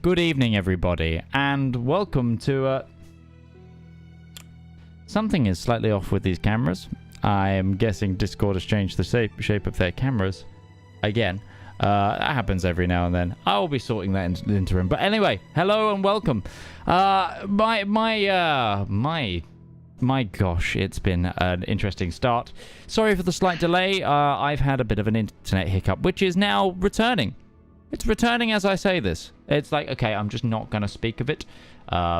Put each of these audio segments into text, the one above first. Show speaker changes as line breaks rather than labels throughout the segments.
Good evening, everybody, and welcome to... Something is slightly off with these cameras. I am guessing Discord has changed the shape of their cameras again. That happens every now and then. I will be sorting that in the interim. But anyway, hello and welcome. My gosh, it's been an interesting start. Sorry for the slight delay. I've had a bit of an internet hiccup, which is now returning. It's returning as I say this. It's like, okay, I'm just not going to speak of it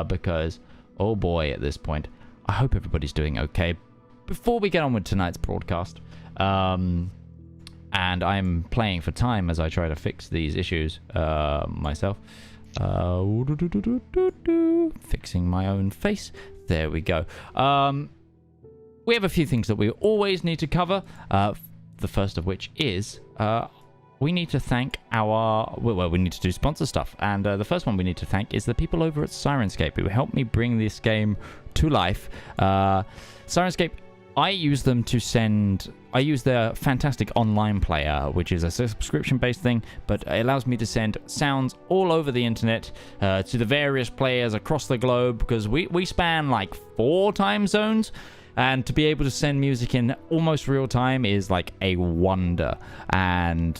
because, oh boy, at this point, I hope everybody's doing okay. Before we get on with tonight's broadcast, and I'm playing for time as I try to fix these issues myself. Fixing my own face. There we go. We have a few things that we always need to cover. The first of which is we need to thank our... Well, we need to do sponsor stuff. And the first one we need to thank is the people over at Syrinscape who helped me bring this game to life. Syrinscape, I use them to send... I use their fantastic online player, which is a subscription-based thing, but it allows me to send sounds all over the internet to the various players across the globe, because we span like 4 time zones, and to be able to send music in almost real time is like a wonder. And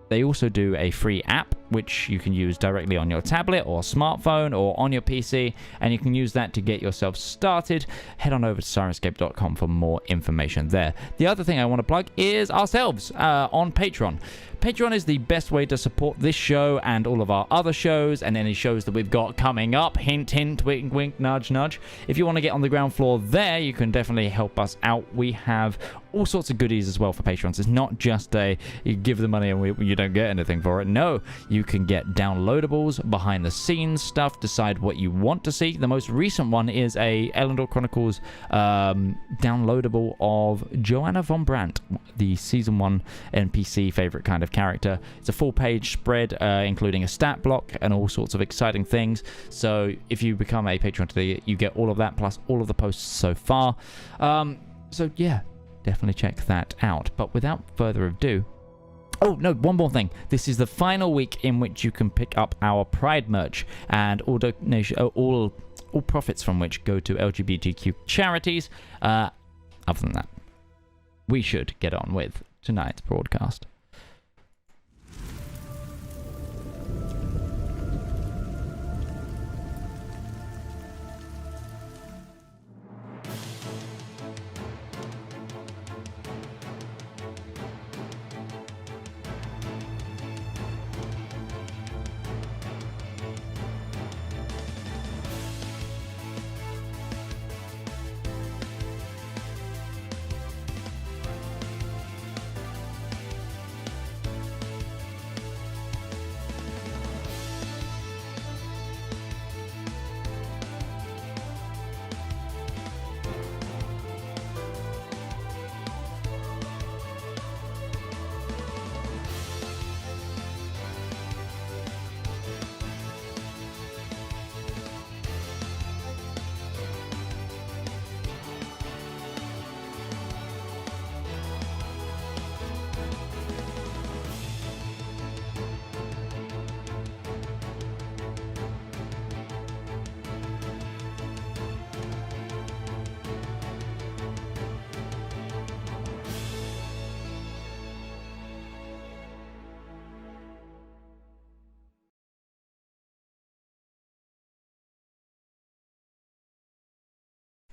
they also do a free app, which you can use directly on your tablet or smartphone or on your PC, and you can use that to get yourself started. Head on over to Syrinscape.com for more information there. The other thing I want to plug is ourselves on Patreon. Patreon is the best way to support this show and all of our other shows and any shows that we've got coming up. Hint, hint, wink, wink, nudge, nudge. If you want to get on the ground floor there, you can definitely help us out. We have all sorts of goodies as well for patrons. It's not just you give the money and you don't get anything for it. No, you can get downloadables, behind the scenes stuff, decide what you want to see. The most recent one is a Elendor Chronicles downloadable of Joanna von Brandt, the season 1 NPC favorite kind of character. It's a full-page spread, including a stat block and all sorts of exciting things. So if you become a patron today, you get all of that plus all of the posts so far. So yeah, definitely check that out. But without further ado, oh no, one more thing. This is the final week in which you can pick up our Pride merch, and all profits from which go to LGBTQ charities. Other than that, we should get on with tonight's broadcast.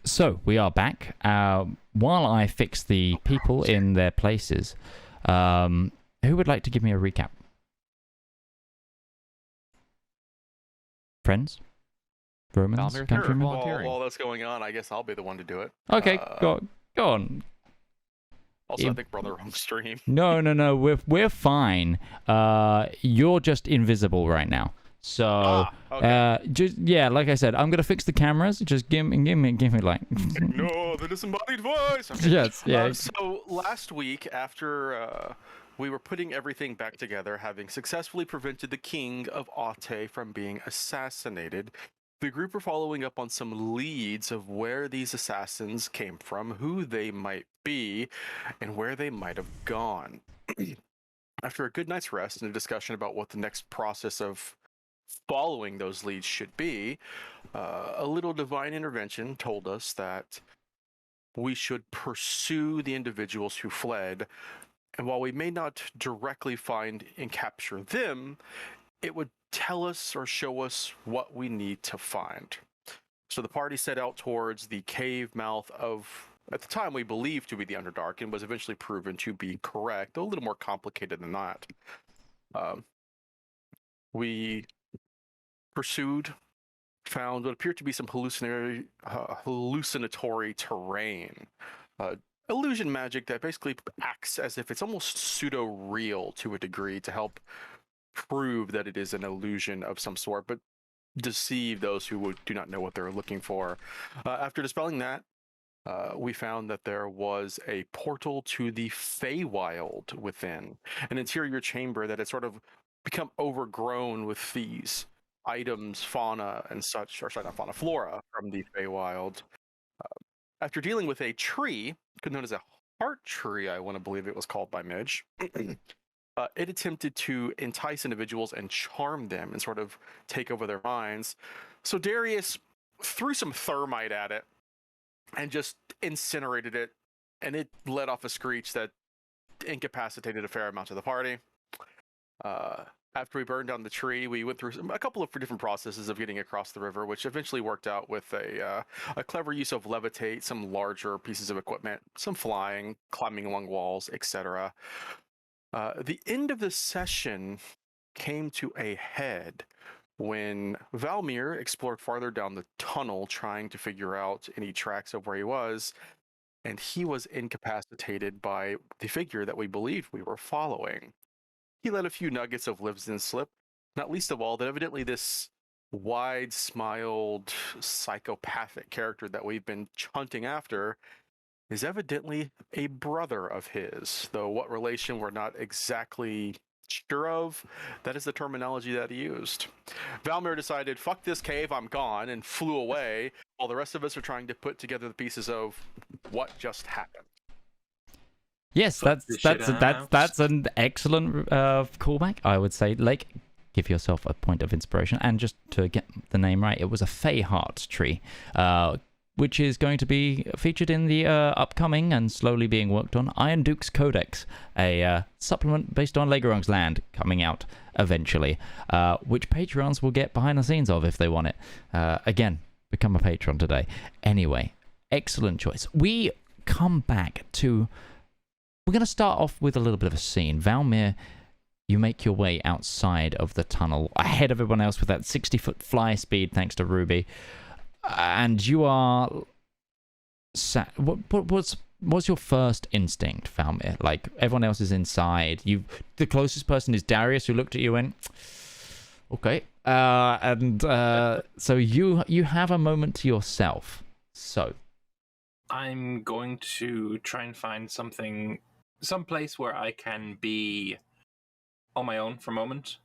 So, we are back. While I fix the people in their places, who would like to give me a recap? Friends? Romans?
Valmyr,
Countrymen?
while that's going on, I guess I'll be the one to do it.
Okay, go on.
Also, I think we're on the wrong stream.
No, we're fine. You're just invisible right now. So,
okay.
just like I said, I'm gonna fix the cameras. Just give me like.
No, the disembodied voice. Okay.
Yes, yeah.
So last week, after we were putting everything back together, having successfully prevented the king of Aute from being assassinated, the group were following up on some leads of where these assassins came from, who they might be, and where they might have gone. After a good night's rest and a discussion about what the next process of following those leads should be, a little divine intervention told us that we should pursue the individuals who fled, and while we may not directly find and capture them, it would tell us or show us what we need to find. So the party set out towards the cave mouth of, at the time, we believed to be the Underdark, and was eventually proven to be correct, though a little more complicated than that. We pursued, found what appeared to be some hallucinatory terrain. Illusion magic that basically acts as if it's almost pseudo-real to a degree to help prove that it is an illusion of some sort, but deceive those who do not know what they're looking for. After dispelling that, we found that there was a portal to the Feywild within, an interior chamber that had sort of become overgrown with these items, fauna, and such, or sorry, not fauna, flora from the Feywild. After dealing with a tree, known as a heart tree, I want to believe it was called by Midge, it attempted to entice individuals and charm them and sort of take over their minds. So Darius threw some thermite at it and just incinerated it, and it let off a screech that incapacitated a fair amount of the party. After we burned down the tree, we went through a couple of different processes of getting across the river, which eventually worked out with a clever use of levitate, some larger pieces of equipment, some flying, climbing along walls, etc. The end of the session came to a head when Valmyr explored farther down the tunnel, trying to figure out any tracks of where he was, and he was incapacitated by the figure that we believed we were following. He let a few nuggets of Livsden slip, not least of all that evidently this wide-smiled, psychopathic character that we've been hunting after is evidently a brother of his, though what relation we're not exactly sure of. That is the terminology that he used. Valmyr decided, fuck this cave, I'm gone, and flew away, while the rest of us are trying to put together the pieces of what just happened.
Yes, that's an excellent callback, I would say. Like, give yourself a point of inspiration, and just to get the name right, it was a Fey Heart tree, which is going to be featured in the upcoming and slowly being worked on Iron Duke's Codex, a supplement based on Legorunk's Land coming out eventually, which Patreons will get behind the scenes of if they want it. Again, become a patron today. Anyway, excellent choice. We come back to... We're going to start off with a little bit of a scene. Valmyr, you make your way outside of the tunnel, ahead of everyone else with that 60-foot fly speed, thanks to Ruby. And you are... What's your first instinct, Valmyr? Like, everyone else is inside. The closest person is Darius, who looked at you and went, okay. So you have a moment to yourself. So...
I'm going to try and find some place where I can be on my own for a moment,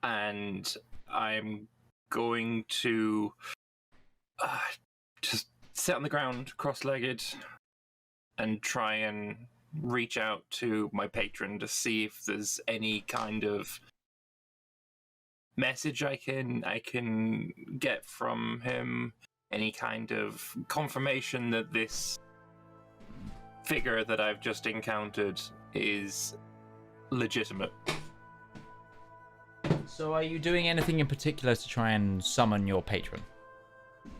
and I'm going to just sit on the ground cross-legged and try and reach out to my patron to see if there's any kind of message I can get from him, any kind of confirmation that this figure that I've just encountered is legitimate.
So are you doing anything in particular to try and summon your patron?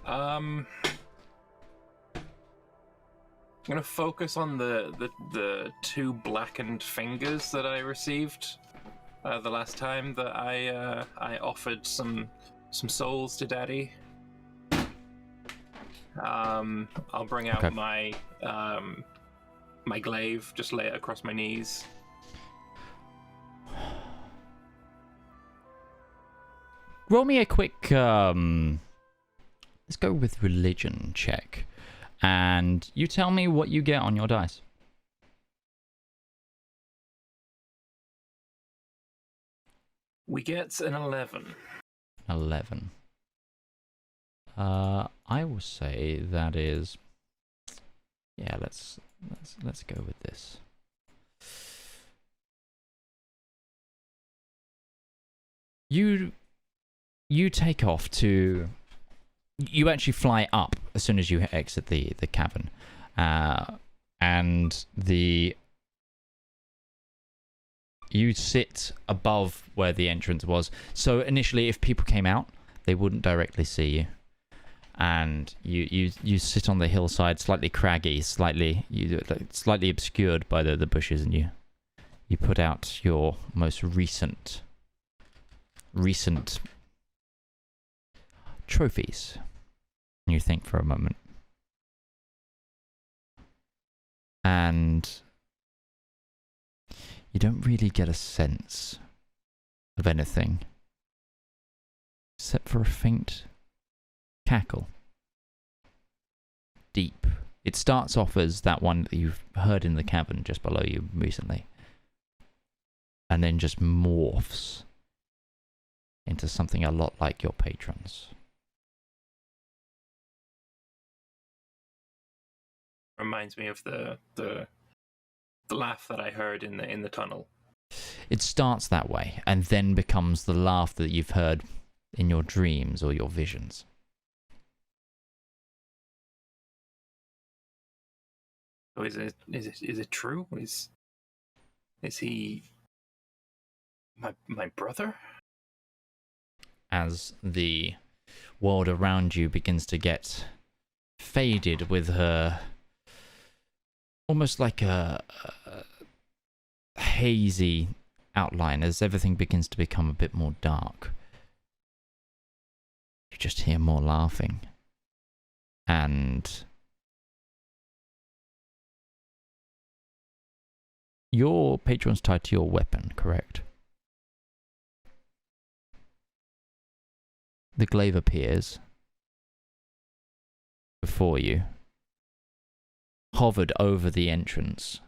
I'm gonna focus on the two blackened fingers that I received the last time that I offered some souls to Daddy. I'll bring out my my glaive, just lay it across my knees.
Roll me a quick, let's go with religion check. And you tell me what you get on your dice.
We get an 11.
11. I will say that is... Yeah, let's go with this. You you take off to... You actually fly up as soon as you exit the cavern. And you sit above where the entrance was. So initially, if people came out, they wouldn't directly see you. And you sit on the hillside, slightly craggy, slightly obscured by the bushes, and you put out your most recent trophies. And you think for a moment. And you don't really get a sense of anything. Except for a faint cackle. Deep. It starts off as that one that you've heard in the cavern just below you recently. And then just morphs into something a lot like your patrons.
Reminds me of the laugh that I heard in the tunnel.
It starts that way, and then becomes the laugh that you've heard in your dreams or your visions.
So is it true? Is he my brother?
As the world around you begins to get faded with her, almost like a hazy outline, as everything begins to become a bit more dark. You just hear more laughing. And your patron's tied to your weapon, correct? The glaive appears before you, hovered over the entrance.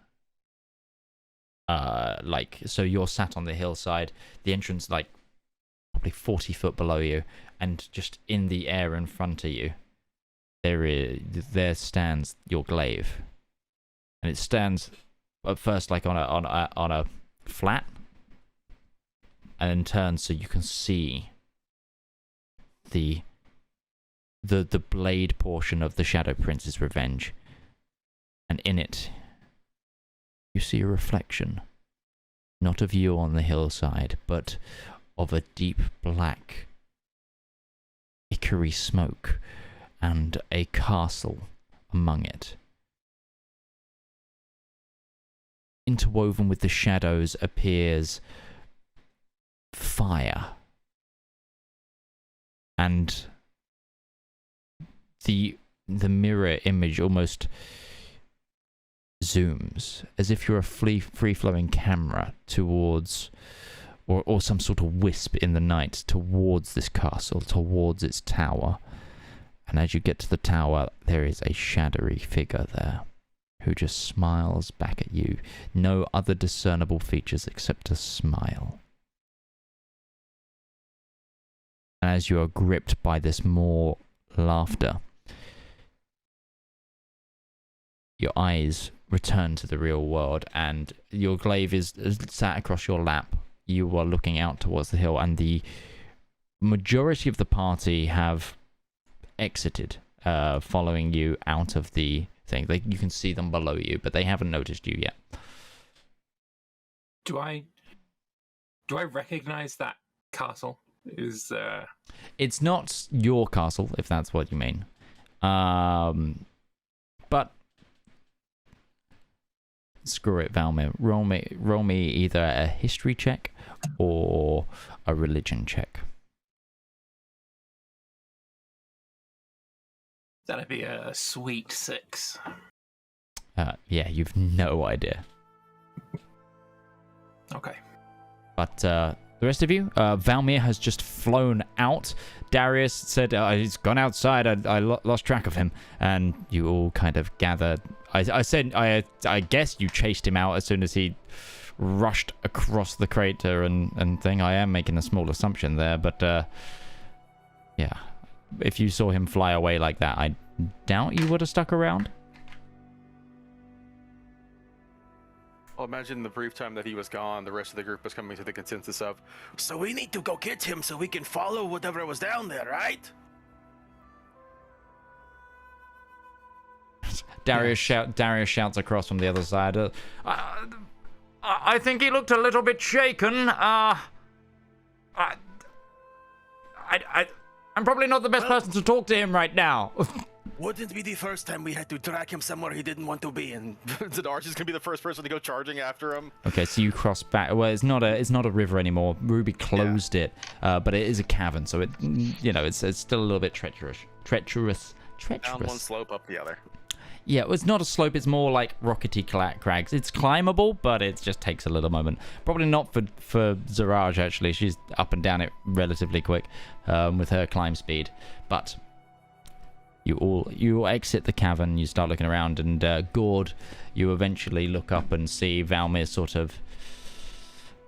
So you're sat on the hillside, the entrance probably 40 foot below you, and just in the air in front of you, there stands your glaive. And it stands at first on a flat, and then turns so you can see the blade portion of the Shadow Prince's revenge. And in it, you see a reflection, not of you on the hillside, but of a deep black, ichory smoke, and a castle among it. Interwoven with the shadows appears fire. And the mirror image almost zooms, as if you're a free-flowing camera towards, or some sort of wisp in the night, towards this castle, towards its tower. And as you get to the tower, there is a shadowy figure there, who just smiles back at you. No other discernible features except a smile. And as you are gripped by this more laughter, your eyes return to the real world, and your glaive is sat across your lap. You are looking out towards the hill, and the majority of the party have exited, following you out of the thing. You can see them below you, but they haven't noticed you yet.
Do I recognize that castle?
It's not your castle, if that's what you mean. But screw it, Valmyr. Roll me either a history check or a religion check.
That'd be a sweet 6.
Yeah, you've no idea.
Okay.
But the rest of you, Valmyr has just flown out. Darius said he's gone outside. I lost track of him, and you all kind of gathered. I said I guess you chased him out as soon as he rushed across the crater and thing. I am making a small assumption there, but yeah, if you saw him fly away like that, I doubt you would have stuck around.
Well, imagine the brief time that he was gone, the rest of the group was coming to the consensus of, so we need to go get him so we can follow whatever was down there, right?
Darius shouts across from the other side. I think he looked a little bit shaken. I'm probably not the best person to talk to him right now.
Wouldn't be the first time we had to drag him somewhere he didn't want to be, and Zedaar's just gonna be the first person to go charging after him.
Okay, so you cross back. Well, it's not a river anymore. Ruby closed it, but it is a cavern, so it, it's still a little bit treacherous.
Down one slope, up the other.
Yeah, it's not a slope. It's more like rockety crags. It's climbable, but it just takes a little moment. Probably not for Zaraj, actually. She's up and down it relatively quick with her climb speed. But you all exit the cavern. You start looking around, and Gourd, you eventually look up and see Valmyr sort of...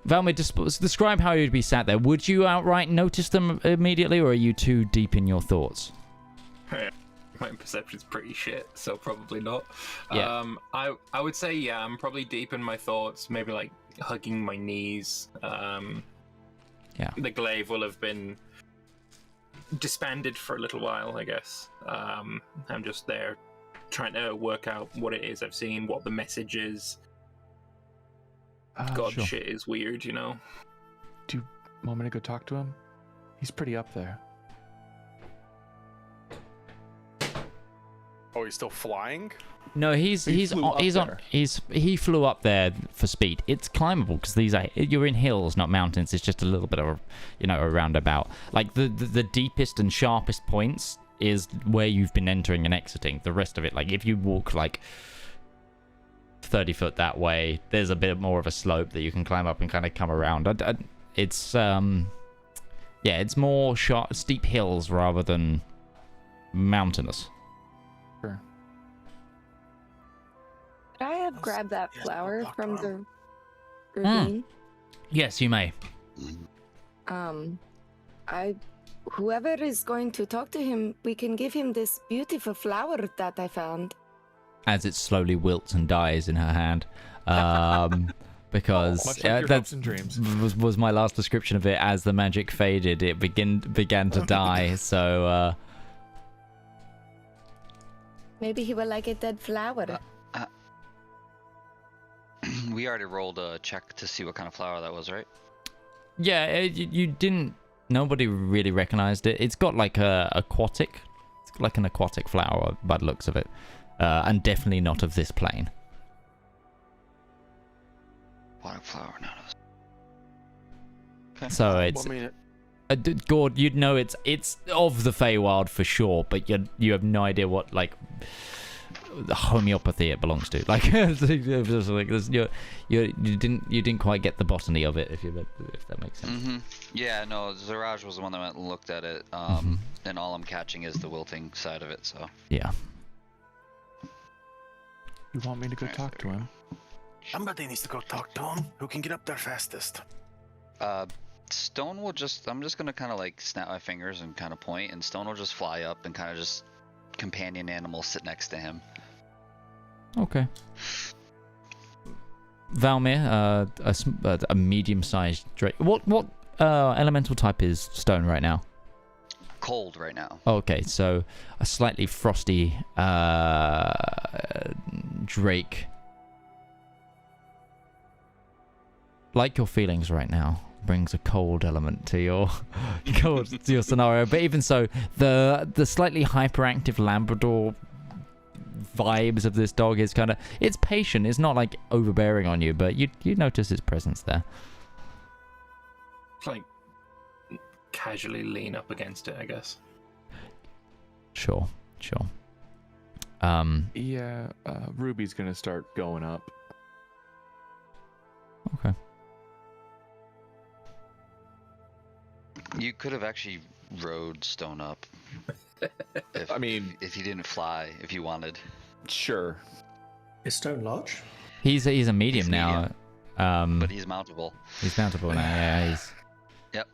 Valmyr, describe how you'd be sat there. Would you outright notice them immediately, or are you too deep in your thoughts?
My perception's pretty shit, so probably not.
Yeah.
I would say, yeah, I'm probably deep in my thoughts, maybe like hugging my knees.
Yeah.
The glaive will have been disbanded for a little while, I guess. I'm just there trying to work out what it is I've seen, what the message is. God,
sure.
shit is weird, you know?
Do you want me to go talk to him? He's pretty up there.
Oh, he's still flying?
No, he flew up there for speed. It's climbable because you're in hills, not mountains. It's just a little bit of a roundabout. Like the deepest and sharpest points is where you've been entering and exiting. The rest of it, like if you walk like 30 foot that way, there's a bit more of a slope that you can climb up and kind of come around. It's more steep hills rather than mountainous.
Sure.
Could I have grabbed that flower from the ravine?
Yes, you may.
Whoever is going to talk to him, we can give him this beautiful flower that I found.
As it slowly wilts and dies in her hand. Because
much like your hopes and dreams.
was my last description of it. As the magic faded, it began to die. So
maybe he will like a dead flower.
We already rolled a check to see what kind of flower that was, right?
yeah, you didn't. Nobody really recognized it. It's got like an aquatic flower by the looks of it, and definitely not of this plane.
Aquatic flower, none of us. Okay.
So it's Gourd, you'd know it's of the Feywild for sure, but you have no idea what like the homeopathy it belongs to. Like, you didn't quite get the botany of it, if that makes sense.
Mm-hmm. Yeah, no, Zaraj was the one that went and looked at it, and all I'm catching is the wilting side of it. So
yeah.
You want me to go talk to him?
Somebody needs to go talk to him. Who can get up there fastest?
Stone will just... I'm just gonna kind of like snap my fingers and kind of point, and Stone will just fly up and kind of just companion animal sit next to him.
Okay. Valmyr, a medium-sized drake. What elemental type is Stone right now?
Cold right now.
Okay, so a slightly frosty drake. Like your feelings right now, brings a cold element to your scenario. But even so, the slightly hyperactive Labrador vibes of this dog is kind of, it's patient. It's not like overbearing on you, but you notice its presence there.
It's like casually lean up against it, I guess.
Sure.
Yeah, Ruby's gonna start going up.
Okay.
You could have actually rode Stone up.
I mean,
if you didn't fly, if you wanted.
Sure.
Is Stone large?
He's a medium now.
But he's mountable.
He's mountable now. Yeah, he's.
Yep.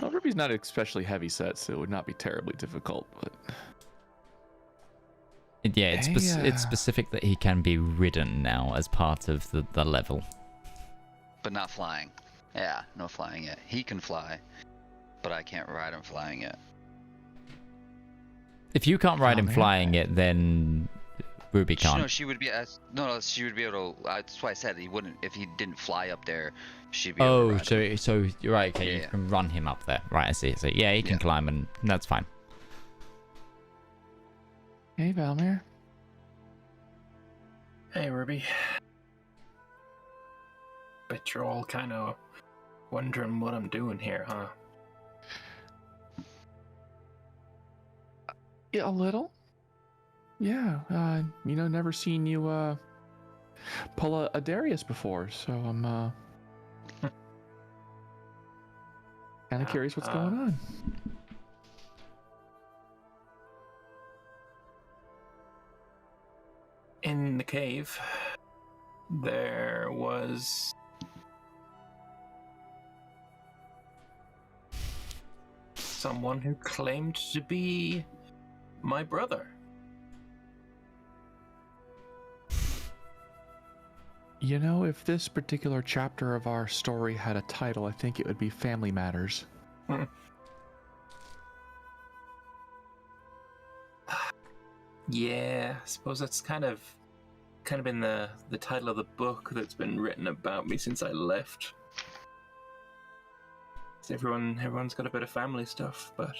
Well, Ruby's not especially heavy set, so it would not be terribly difficult. But
Yeah, it's specific that he can be ridden now as part of the level.
But not flying. Yeah, no flying yet. He can fly, but I can't ride him flying yet.
If you can't ride him flying it, then Ruby can't.
No, she would be. She would be able to. That's why I said he wouldn't. If he didn't fly up there, she'd be able to ride him.
So you're right. Okay,
Yeah.
you can run him up there. Right, I see. So yeah, he can climb, and that's fine.
Hey, Valmyr.
Hey, Ruby. Bet you're all kind of wondering what I'm doing here, huh?
Yeah, a little. Yeah, never seen you pull a Darius before, so I'm kind of curious what's going on.
In the cave, there was someone who claimed to be my brother.
You know, if this particular chapter of our story had a title, I think it would be Family Matters.
Yeah, I suppose that's kind of been the title of the book that's been written about me since I left. So everyone's got a bit of family stuff, but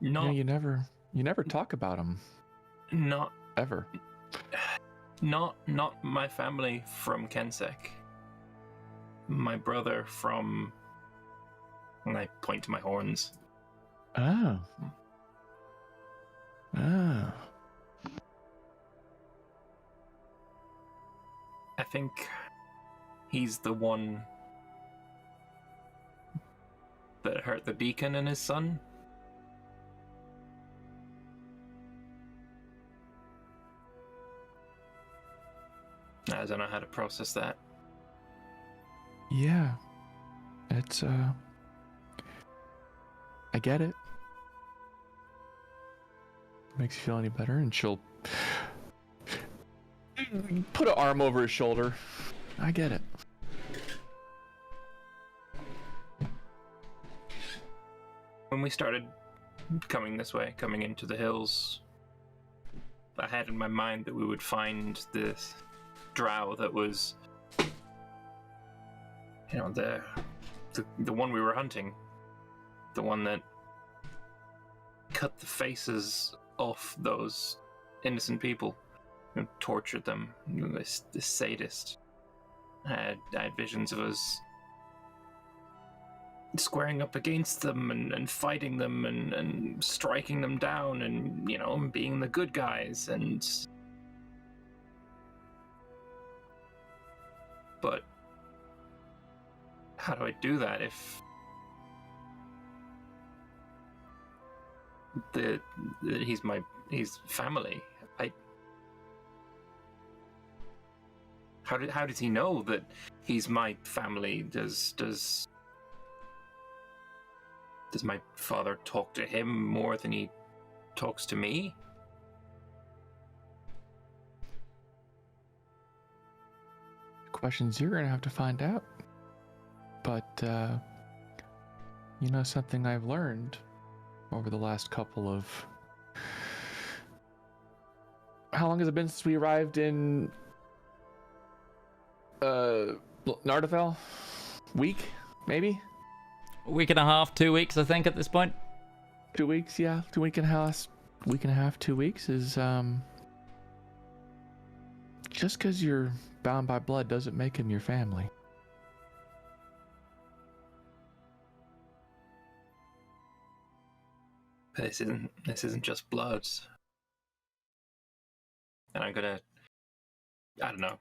not.
Yeah, you never talk about them.
Not
ever.
Not my family from Kensek. My brother from. And I point to my horns.
Oh. Oh.
I think he's the one that hurt the deacon and his son. I don't know how to process that.
Yeah. It's, I get it. Makes you feel any better, and she'll put an arm over his shoulder. I get it.
When we started coming this way, coming into the hills, I had in my mind that we would find this drow that was, the one we were hunting, the one that cut the faces off those innocent people, tortured them. This sadist. I had visions of us squaring up against them and fighting them and striking them down and being the good guys but how do I do that if he's family? How does he know that he's my family? Does my father talk to him more than he talks to me?
Questions you're gonna have to find out. But something I've learned over the last couple of... How long has it been since we arrived in Nardafel? Week, maybe?
A week and a half, 2 weeks, I think, at this point.
2 weeks, yeah. 2 week and a half, 2 weeks is just because you're bound by blood doesn't make him your family.
This isn't just blood. And I'm gonna, I don't know,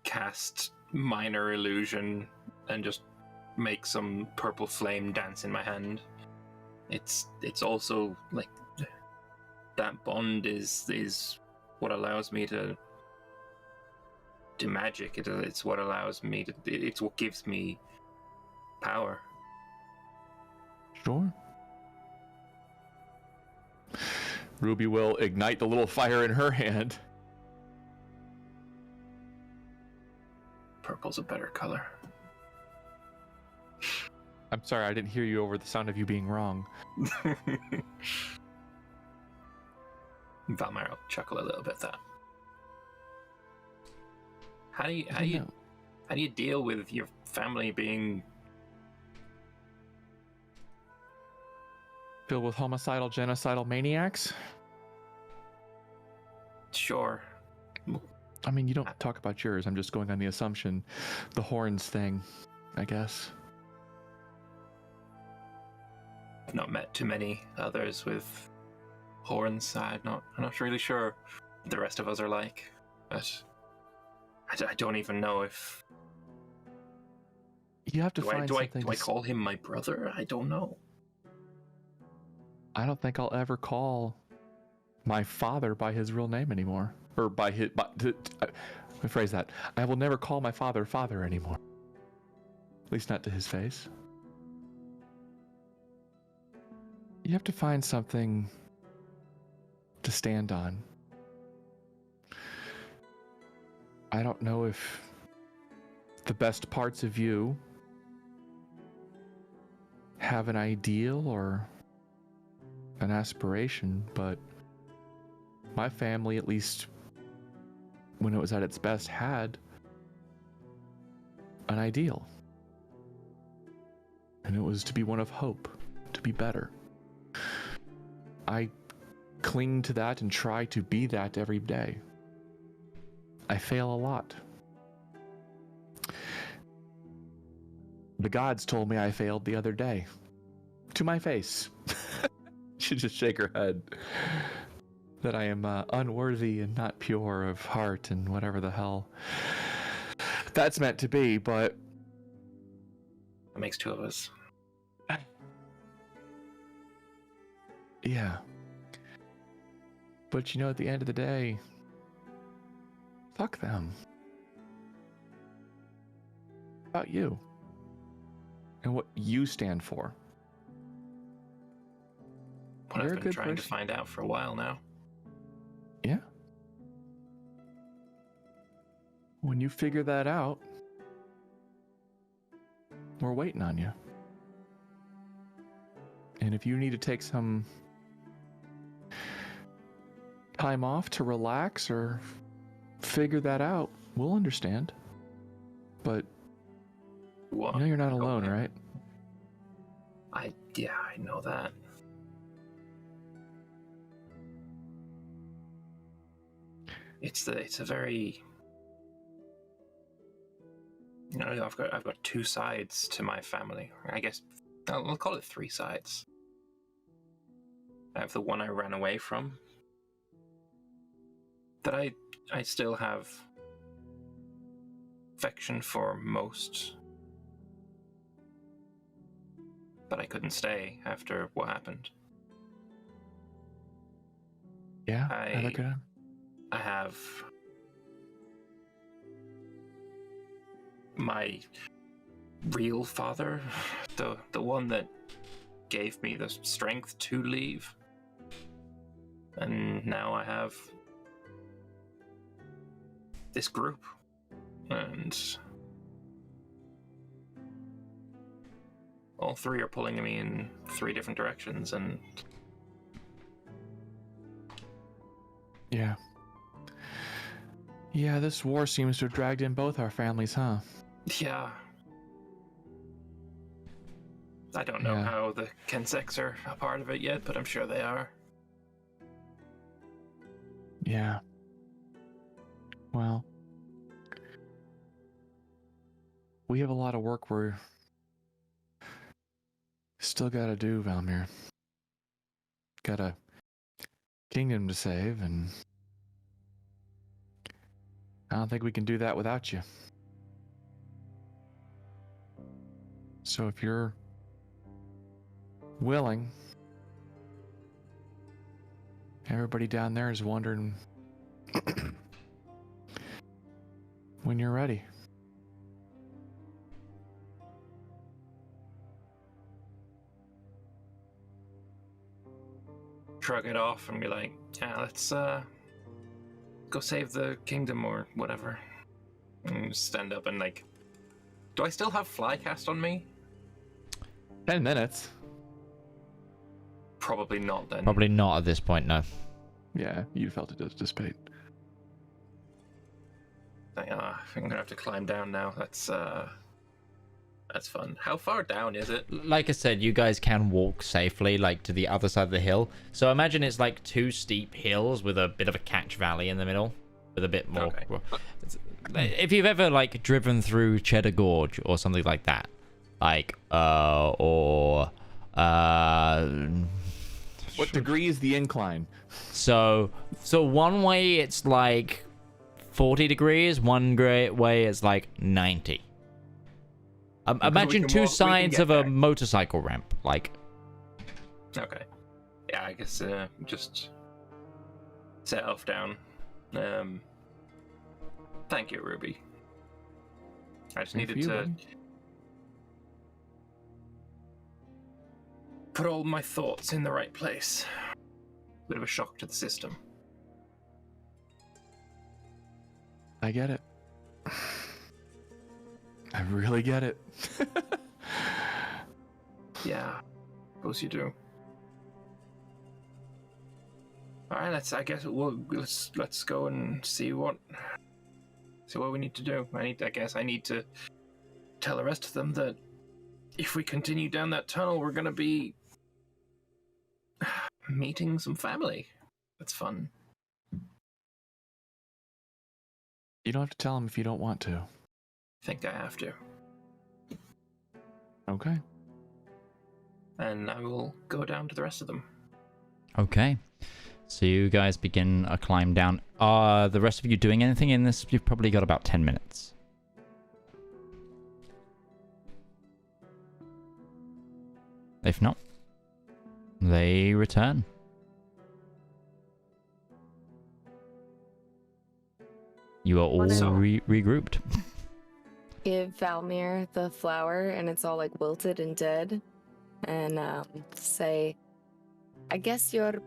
cast minor illusion and just make some purple flame dance in my hand. It's also like that bond is what allows me to do magic. It's what allows me to. It's what gives me power.
Sure. Ruby will ignite the little fire in her hand.
Purple's a better color.
I'm sorry, I didn't hear you over the sound of you being wrong.
Valmyr will chuckle a little bit at that. How do you deal with your family being
Filled with homicidal, genocidal maniacs?
sure?
I mean, you don't talk about yours. I'm just going on the assumption. The horns thing, I guess.
I've not met too many others with horns. I'm not really sure what the rest of us are like, but I don't even know if
You have to find
do I
something.
call him my brother? I don't know.
I don't think I'll ever call my father by his real name anymore, or by his. Let me phrase that. I will never call my father father anymore. At least not to his face. You have to find something to stand on. I don't know if the best parts of you have an ideal or an aspiration, but my family, at least when it was at its best, had an ideal. And it was to be one of hope, to be better. I cling to that and try to be that every day. I fail a lot. The gods told me I failed the other day. To my face. She just shake her head. That I am unworthy and not pure of heart and whatever the hell that's meant to be, but...
That makes two of us.
Yeah. But you know, at the end of the day, fuck them. About you. And what you stand for.
What
You're
I've
a
been
good
trying to
person.
find out for a while now.
Yeah. When you figure that out, we're waiting on you. And if you need to take some time off to relax or figure that out, we'll understand. But
Well,
you know you're not
go
alone,
ahead.
right?
I know that. It's a very, you know, I've got two sides to my family. I guess I'll call it three sides. I have the one I ran away from, that I still have affection for most, but I couldn't stay after what happened.
Yeah, I look at him.
I have my real father, the one that gave me the strength to leave. And now I have this group. And all three are pulling me in three different directions, and
Yeah. Yeah, this war seems to have dragged in both our families, huh?
yeah. I don't know
Yeah.
how the Kenseks are a part of it yet, but I'm sure they are.
Yeah. Well, we have a lot of work we're still gotta do, Valmyr. Got a kingdom to save, and I don't think we can do that without you. So if you're willing, everybody down there is wondering when you're ready.
shrug it off and be like, yeah, let's go save the kingdom or whatever. And just stand up and like, do I still have fly cast on me?
10 minutes.
Probably not then.
Probably not at this point, no.
Yeah, you felt it does dissipate.
Like, I'm gonna have to climb down now. That's fun. How far down is it?
Like I said, you guys can walk safely, like, to the other side of the hill. So imagine it's like 2 steep hills with a bit of a catch valley in the middle, with a bit more.
Okay.
If you've ever like driven through Cheddar Gorge or something like that, like
What degree is the incline?
So one way it's like 40 degrees, one great way it's like 90. Imagine 2 sides of a motorcycle ramp, like.
Okay. Yeah, I guess just set off down. Thank you, Ruby. I just needed to put all my thoughts in the right place. Bit of a shock to the system.
I get it. I really get it.
Yeah, suppose you do. All right, let's go and see what we need to do. I guess I need to tell the rest of them that if we continue down that tunnel, we're gonna be meeting some family. That's fun.
You don't have to tell them if you don't want to.
I think I have to.
Okay.
And I will go down to the rest of them.
Okay. So you guys begin a climb down. Are the rest of you doing anything in this? You've probably got about 10 minutes. If not, they return. You are all regrouped.
Give Valmyr the flower, and it's all like wilted and dead, and say, I guess you're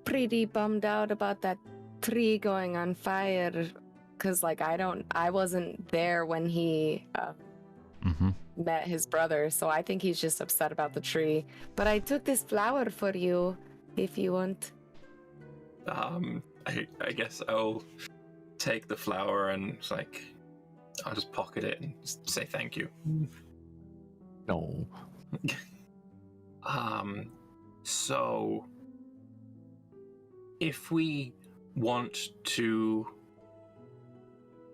pretty bummed out about that tree going on fire, because like I wasn't there when he met his brother, so I think he's just upset about the tree. But I took this flower for you, if you want.
I guess I'll take the flower and like I'll just pocket it and say thank you.
No.
So if we want to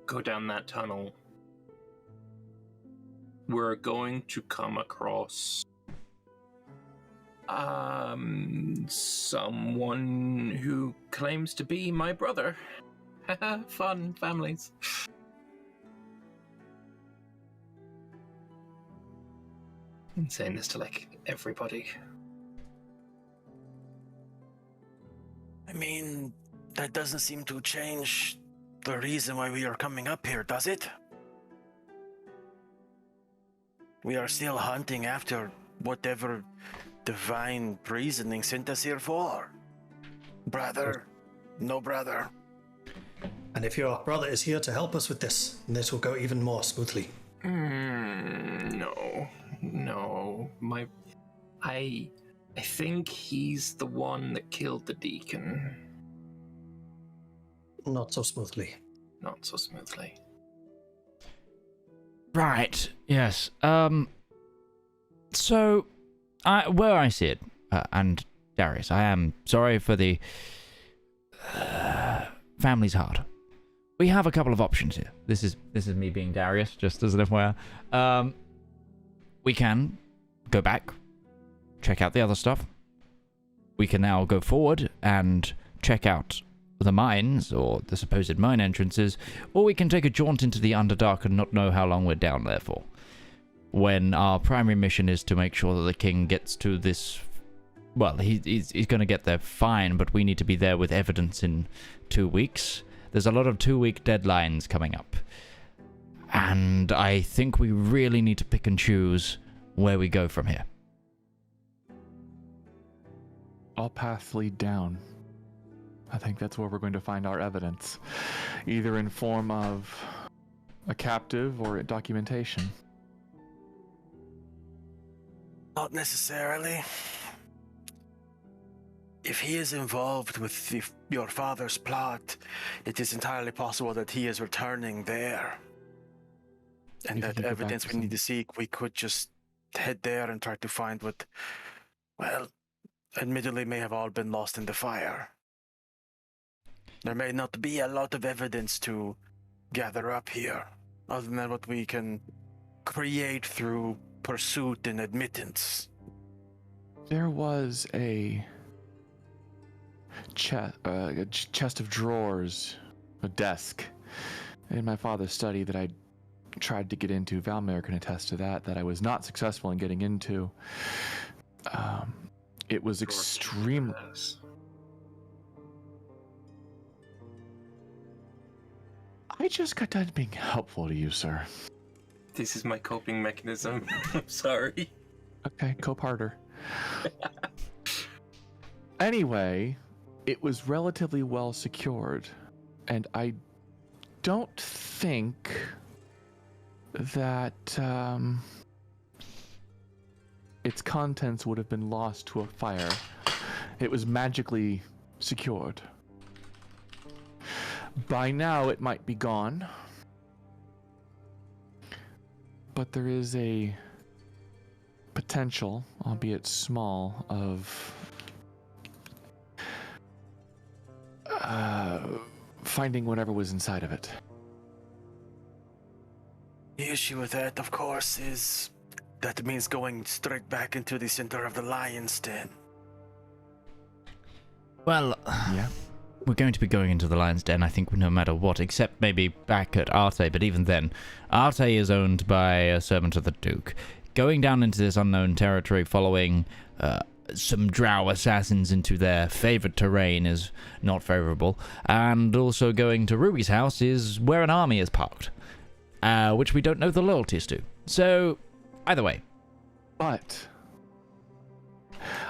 go down that tunnel, we're going to come across someone who claims to be my brother. Fun families. I'm saying this to like everybody.
I mean, that doesn't seem to change the reason why we are coming up here, does it? We are still hunting after whatever divine reasoning sent us here for. Brother, no brother.
And if your brother is here to help us with this, this will go even more smoothly.
No. I think he's the one that killed the deacon.
Not so smoothly.
Not so smoothly.
Right. Yes. So, where I see it, and Darius, I am sorry for the family's hard. We have a couple of options here. This is me being Darius, just as an FYI. We can go back, check out the other stuff. We can now go forward and check out the mines, or the supposed mine entrances, or we can take a jaunt into the Underdark and not know how long we're down there for. When our primary mission is to make sure that the king gets to this... Well, he's going to get there fine, but we need to be there with evidence in 2 weeks. There's a lot of 2-week deadlines coming up. And I think we really need to pick and choose where we go from here.
all paths lead down. I think that's where we're going to find our evidence, either in form of a captive or documentation.
Not necessarily. If he is involved with your father's plot, it is entirely possible that he is returning there. And
If you
that
could go back
evidence
to
we need to seek, we could just head there and try to find what, well, admittedly may have all been lost in the fire. There may not be a lot of evidence to gather up here, other than what we can create through pursuit and admittance.
There was a chest of drawers, a desk in my father's study that I tried to get into. Valmyr can attest to that I was not successful in getting into. It was extremely... I just got done being helpful to you, sir.
This is my coping mechanism. I'm sorry.
Okay, cope harder. Anyway, it was relatively well secured, and I don't think that its contents would have been lost to a fire. It was magically secured. By now, it might be gone, but there is a potential, albeit small, of finding whatever was inside of it.
The issue with that, of course, is that it means going straight back into the center of the lion's den.
Well,
Yeah.
we're going to be going into the lion's den, I think, no matter what, except maybe back at Arte, but even then, Arte is owned by a servant of the Duke. Going down into this unknown territory following some drow assassins into their favored terrain is not favorable, and also going to Ruby's house is where an army is parked, which we don't know the loyalties to. So, either way.
But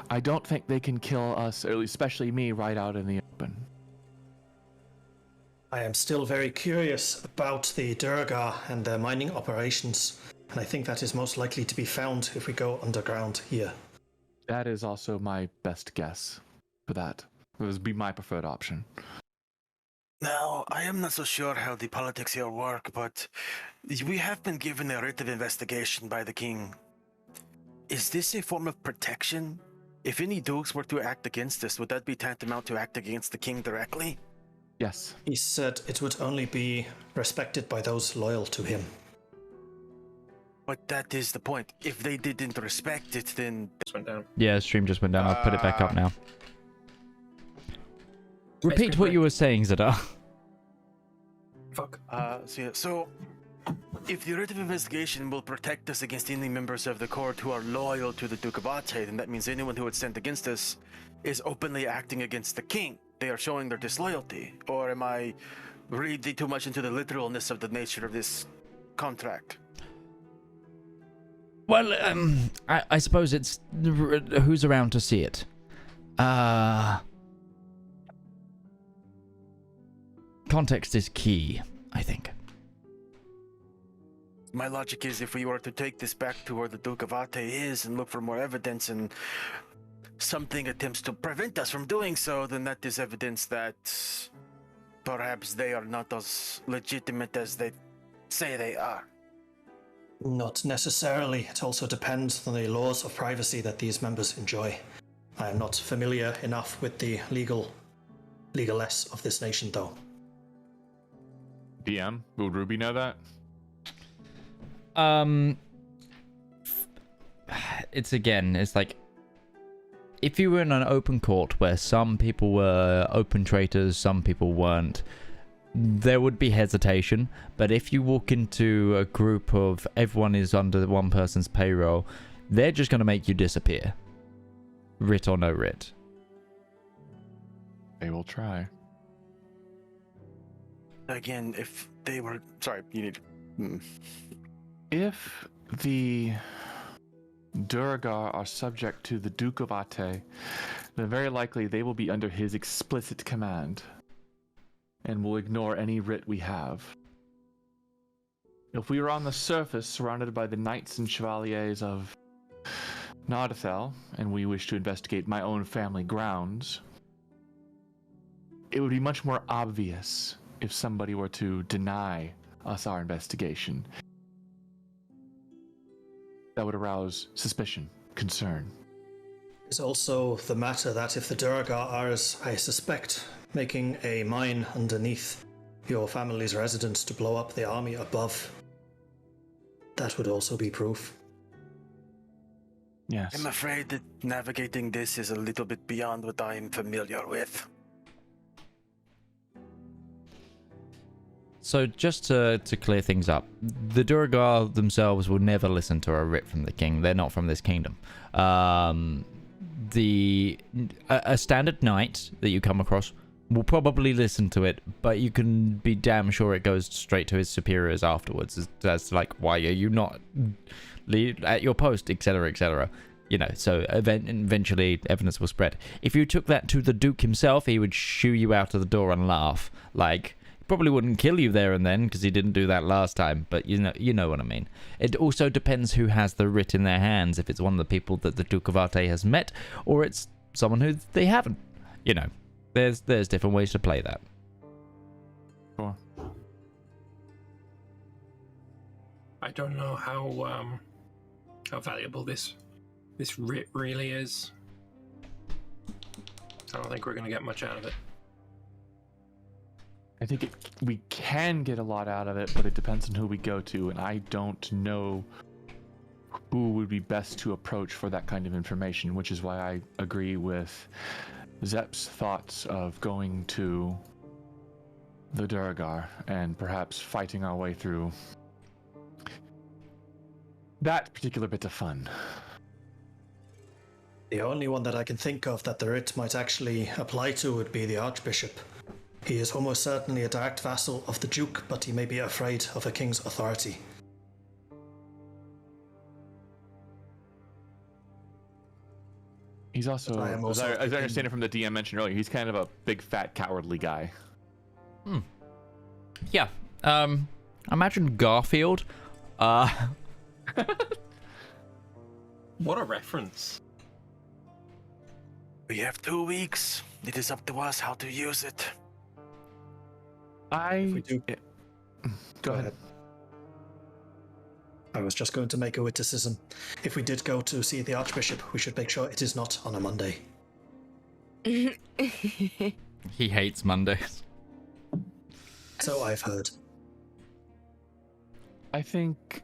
I don't think they can kill us, or especially me, right out in the open.
I am still very curious about the Durgar and their mining operations, and I think that is most likely to be found if we go underground here.
That is also my best guess for that. It would be my preferred option.
Now, I am not so sure how the politics here work, but we have been given a writ of investigation by the king. Is this a form of protection? If any dukes were to act against us, would that be tantamount to act against the king directly?
Yes.
He said it would only be respected by those loyal to him.
But that is the point. If they didn't respect it, then...
Just went down.
Yeah, stream just went down. I'll put it back up now. Repeat what you were saying, Zedaar.
Fuck.
So, if the writ of investigation will protect us against any members of the court who are loyal to the Duke of Arte, then that means anyone who would stand against us is openly acting against the king. They are showing their disloyalty. Or am I reading too much into the literalness of the nature of this contract?
Well, I suppose it's who's around to see it. Context is key, I think.
My logic is if we were to take this back to where the Duke of Arte is and look for more evidence and something attempts to prevent us from doing so, then that is evidence that perhaps they are not as legitimate as they say they are.
Not necessarily. It also depends on the laws of privacy that these members enjoy. I am not familiar enough with the legalesse of this nation, though.
DM, will Ruby know that?
It's like, if you were in an open court where some people were open traitors, some people weren't, there would be hesitation. But if you walk into a group of everyone is under one person's payroll, they're just going to make you disappear. Writ or no writ.
They will try.
Again, if they were... Sorry, you need...
If the Duragar are subject to the Duke of Ate, then very likely they will be under his explicit command, and will ignore any writ we have. If we were on the surface surrounded by the knights and chevaliers of Nardathel, and we wish to investigate my own family grounds, it would be much more obvious if somebody were to deny us our investigation. That would arouse suspicion, concern.
It's also the matter that if the Duragar are, as I suspect, making a mine underneath your family's residence to blow up the army above, that would also be proof.
Yes.
I'm afraid that navigating this is a little bit beyond what I am familiar with.
So just to clear things up, the Duragar themselves will never listen to a writ from the king. They're not from this kingdom. A standard knight that you come across will probably listen to it, but you can be damn sure it goes straight to his superiors afterwards. That's like, why are you not at your post, etc., etc. You know, so eventually evidence will spread. If you took that to the Duke himself, he would shoo you out of the door and laugh. Like, probably wouldn't kill you there and then because he didn't do that last time, but you know what I mean. It also depends who has the writ in their hands, if it's one of the people that the Duke of Ate has met or it's someone who they haven't. You know, there's different ways to play that.
Sure.
I don't know how valuable this writ really is. I don't think we're going to get much out of it.
I think we can get a lot out of it, but it depends on who we go to, and I don't know who would be best to approach for that kind of information, which is why I agree with Zep's thoughts of going to the Duragar and perhaps fighting our way through that particular bit of fun.
The only one that I can think of that the writ might actually apply to would be the Archbishop. He is almost certainly a direct vassal of the Duke, but he may be afraid of a king's authority.
He's also, as I understand it from the DM mentioned earlier, he's kind of a big, fat, cowardly guy.
Yeah. Imagine Garfield.
What a reference.
We have 2 weeks. It is up to us how to use it.
We do.
Go ahead.
I was just going to make a witticism. If we did go to see the Archbishop, we should make sure it is not on a Monday.
He hates Mondays.
So I've heard.
I think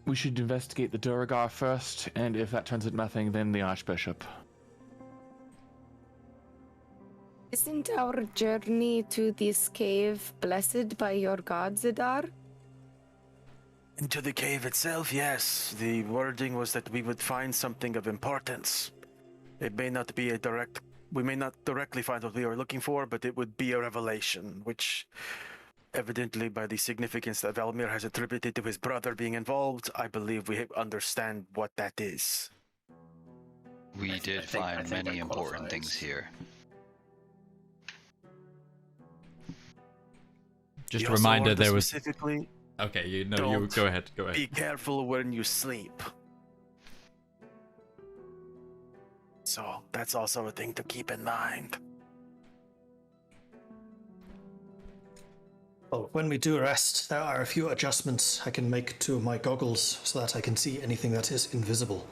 we should investigate the Duragar first, and if that turns out nothing, then the Archbishop.
Isn't our journey to this cave blessed by your god, Zedaar?
Into the cave itself, yes. The wording was that we would find something of importance. It may not be we may not directly find what we are looking for, but it would be a revelation, which evidently by the significance that Valmyr has attributed to his brother being involved, I believe we understand what that is.
We did find many important things here.
Just
You
a
also
reminder,
ordered
there was.
specifically,
Okay, you
Don't
go ahead.
be careful when you sleep. So that's also a thing to keep in mind.
Well, when we do rest, there are a few adjustments I can make to my goggles so that I can see anything that is invisible.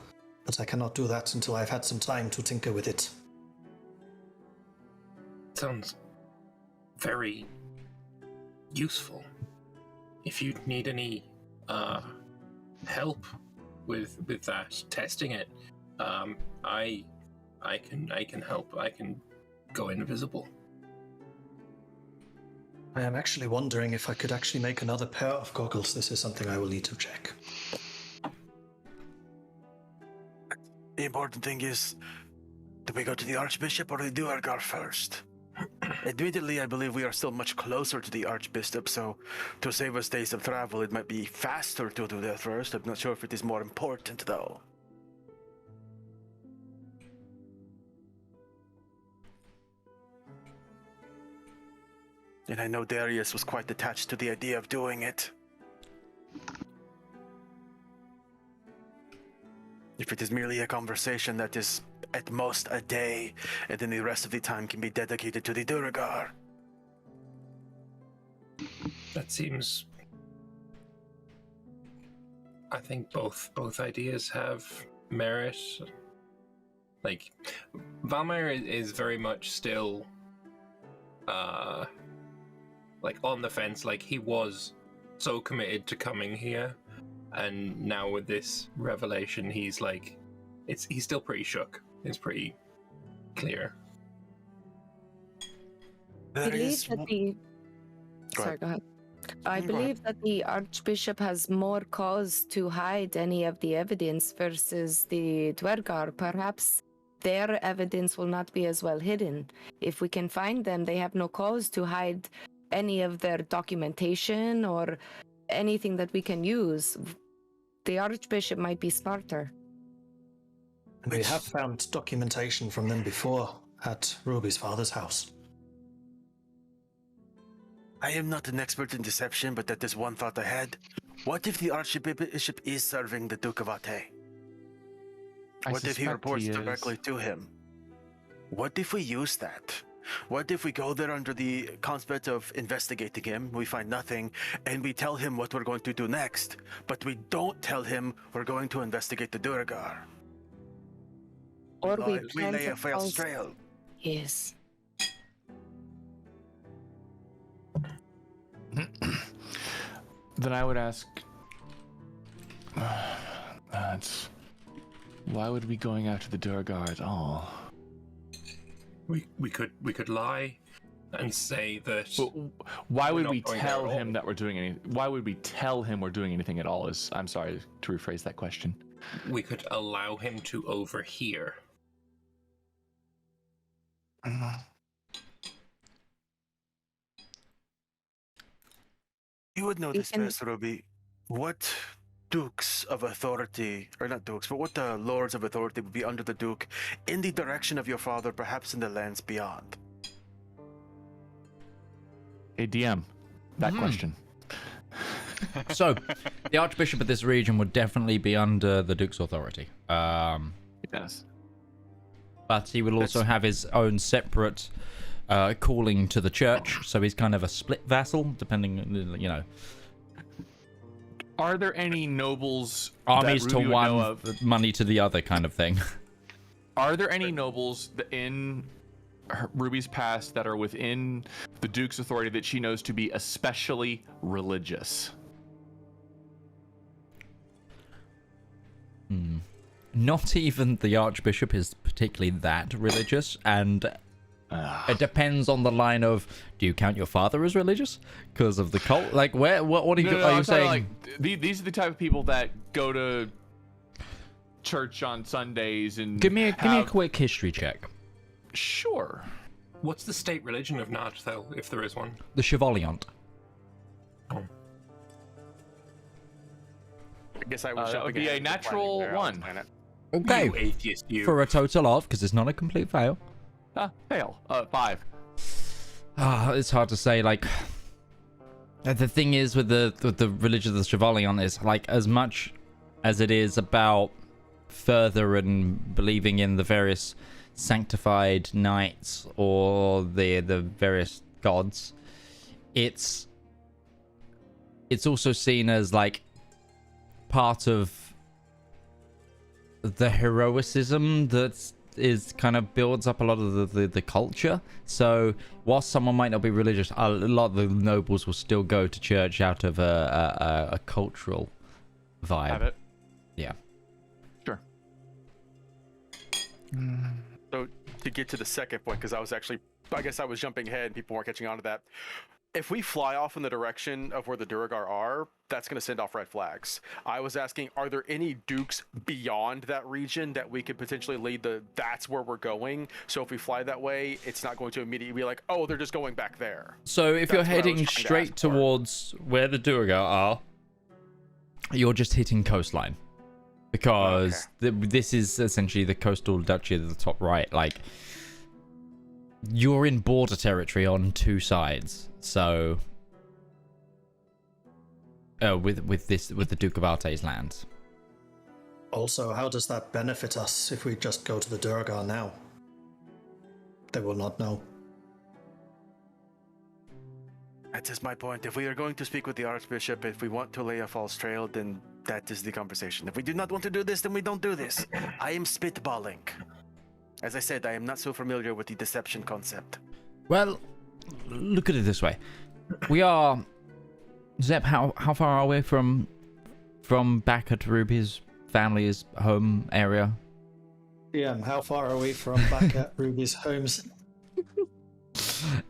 But I cannot do that until I've had some time to tinker with it.
Sounds very useful. If you need any help with that, testing it, I can help. I can go invisible.
I am actually wondering if I could actually make another pair of goggles. This is something I will need to check.
The important thing is, do we go to the Archbishop or the Duragar first? Admittedly, I believe we are still much closer to the Archbishop, so to save us days of travel, it might be faster to do that first. I'm not sure if it is more important, though. And I know Darius was quite attached to the idea of doing it. If it is merely a conversation that is at most a day, and then the rest of the time can be dedicated to the Duergar.
That seems. I think both ideas have merit. Like, Valmyr is very much still, like on the fence. Like, he was so committed to coming here, and now with this revelation, he's like, he's still pretty shook. It's pretty clear.
I believe that Sorry, go ahead. I believe that the Archbishop has more cause to hide any of the evidence versus the Duergar. Perhaps their evidence will not be as well hidden. If we can find them, they have no cause to hide any of their documentation or anything that we can use. The Archbishop might be smarter.
We have found documentation from them before at Ruby's father's house.
I am not an expert in deception, but that is one thought I had. What if the Archbishop is serving the Duke of Ate? What if he reports directly to him? What if we use that? What if we go there under the concept of investigating him, we find nothing, and we tell him what we're going to do next, but we don't tell him we're going to investigate the Duergar?
Or we
lay a false trail.
Yes.
Then I would ask, why would we be going after the Duergar at all?
We could lie and say that.
But why would we tell him that we're doing anything? Why would we tell him we're doing anything at all? I'm sorry to rephrase that question.
We could allow him to overhear.
You would know this best, Ruby. What dukes of authority, or not dukes, but what lords of authority would be under the Duke in the direction of your father, perhaps in the lands beyond?
Hey, DM, that question.
So, the Archbishop of this region would definitely be under the Duke's authority.
Yes.
But he will also have his own separate calling to the church, so he's kind of a split vassal, depending, you know.
Are there any nobles?
Armies
that
to
Ruby would
one,
know of?
money to the other kind of thing.
Are there any nobles in Ruby's past that are within the Duke's authority that she knows to be especially religious?
Not even the Archbishop is particularly that religious, and it depends on the line of, do you count your father as religious because of the cult? Like, what are you, are you saying?
Like, these are the type of people that go to church on Sundays and
Give me a quick history check.
Sure.
What's the state religion of Nat, though, if there is one?
The Chevaliant.
I guess I was
That would be a natural one.
Okay.
You atheist, you.
For a total of, because it's not a complete fail.
Fail. 5.
It's hard to say. Like, the thing is with the religion of the Chevaliant is, like, as much as it is about further and believing in the various sanctified knights or the various gods, it's also seen as like part of the heroicism that is kind of builds up a lot of the culture. So whilst someone might not be religious, a lot of the nobles will still go to church out of a cultural vibe.
Have it.
Yeah.
Sure.
So to get to the second point, because I guess I was jumping ahead and people weren't catching on to that. if we fly off in the direction of where the Duragar are, that's going to send off red flags. I was asking, are there any dukes beyond that region that we could potentially lead that's where we're going? So if we fly that way, it's not going to immediately be like, oh, they're just going back there.
So if you're heading straight towards where the Duragar are, you're just hitting coastline. Because this is essentially the coastal duchy at the top right. Like, you're in border territory on two sides. So, with the Duke of Arte's lands.
Also, how does that benefit us if we just go to the Duragar now? They will not know.
That is my point. If we are going to speak with the Archbishop, if we want to lay a false trail, then that is the conversation. If we do not want to do this, then we don't do this. I am spitballing. As I said, I am not so familiar with the deception concept.
Well, look at it this way. We are... Zep, how far are we from back at Ruby's family's home area?
Yeah, how far are we from back at Ruby's homes?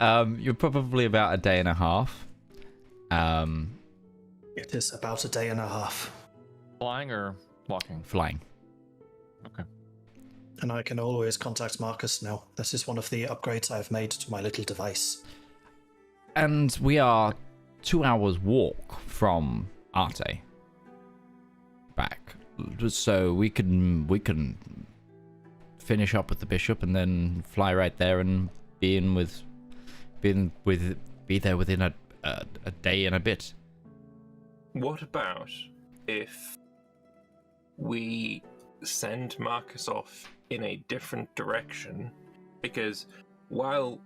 You're probably about a day and a half.
It is about a day and a half.
Flying or walking?
Flying.
Okay.
And I can always contact Marcus now. This is one of the upgrades I've made to my little device.
And we are 2 hours walk from Arte. Back. So we can finish up with the bishop and then fly right there and be there within a day and a bit.
What about if we send Marcus off in a different direction? Because while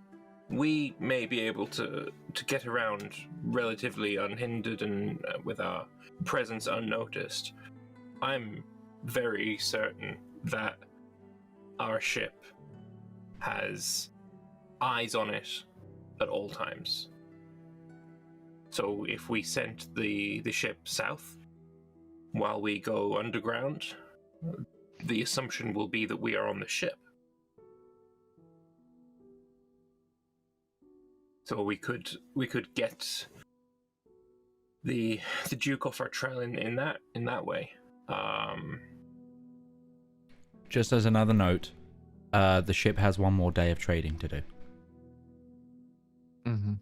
we may be able to get around relatively unhindered and with our presence unnoticed, I'm very certain that our ship has eyes on it at all times. So if we sent the ship south while we go underground, the assumption will be that we are on the ship. So we could get the Duke off our trail in that way.
Just as another note, the ship has one more day of trading to do.
Mm-hmm.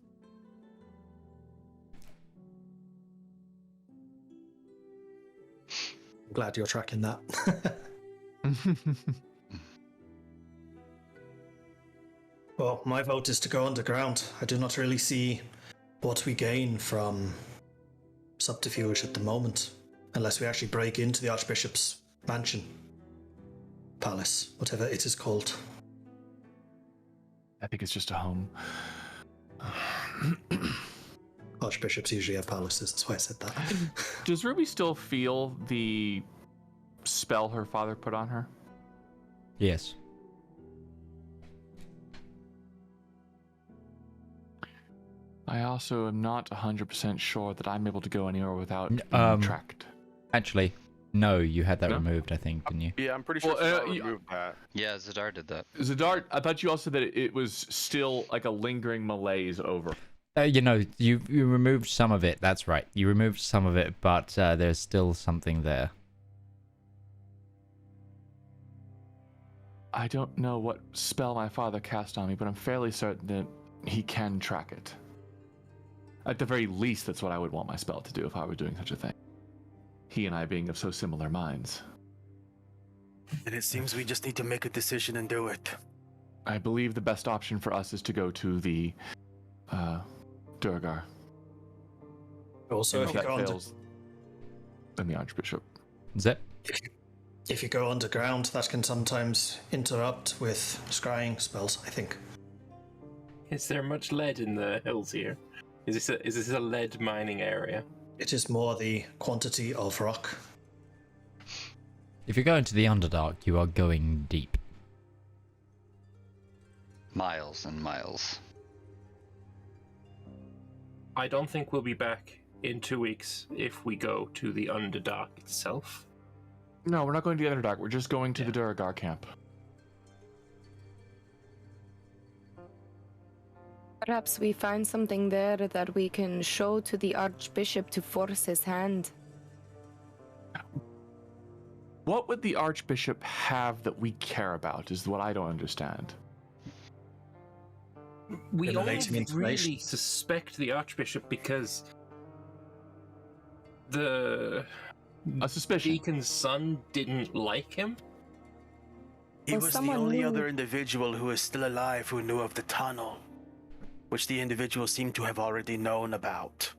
I'm glad you're tracking that. Well, my vote is to go underground. I do not really see what we gain from subterfuge at the moment, unless we actually break into the Archbishop's mansion, palace, whatever it is called.
I think it's just a home.
Archbishops usually have palaces, that's why I said that.
Does Ruby still feel the spell her father put on her?
Yes.
I also am not 100% sure that I'm able to go anywhere without being tracked.
Actually, no, you had that
No?
removed, I think, didn't you?
Yeah, I'm pretty sure
Well,
Zedaar removed that.
Yeah, Zedaar did that.
Zedaar, I thought you also said that it was still like a lingering malaise over.
You removed some of it. That's right. You removed some of it, but there's still something there.
I don't know what spell my father cast on me, but I'm fairly certain that he can track it. At the very least, that's what I would want my spell to do if I were doing such a thing. He and I being of so similar minds.
And it seems we just need to make a decision and do it.
I believe the best option for us is to go to the Duragar.
Also,
And
if
if
you,
that
go
fails, then the Archbishop.
Zep?
if you go underground, that can sometimes interrupt with scrying spells, I think.
Is there much lead in the hills here? Is this a lead mining area?
It is more the quantity of rock.
If you're going to the Underdark, you are going deep.
Miles and miles.
I don't think we'll be back in 2 weeks if we go to the Underdark itself.
No, we're not going to the Underdark. We're just going to the Duragar camp.
Perhaps we find something there that we can show to the Archbishop to force his hand.
What would the Archbishop have that we care about is what I don't understand.
We only
Relating information.
really suspect the Archbishop because the
A suspicion.
Deacon's son didn't like him.
He
Well,
was the
someone
only
knew-
other individual who is still alive who knew of the tunnel, which the individual seemed to have already known about.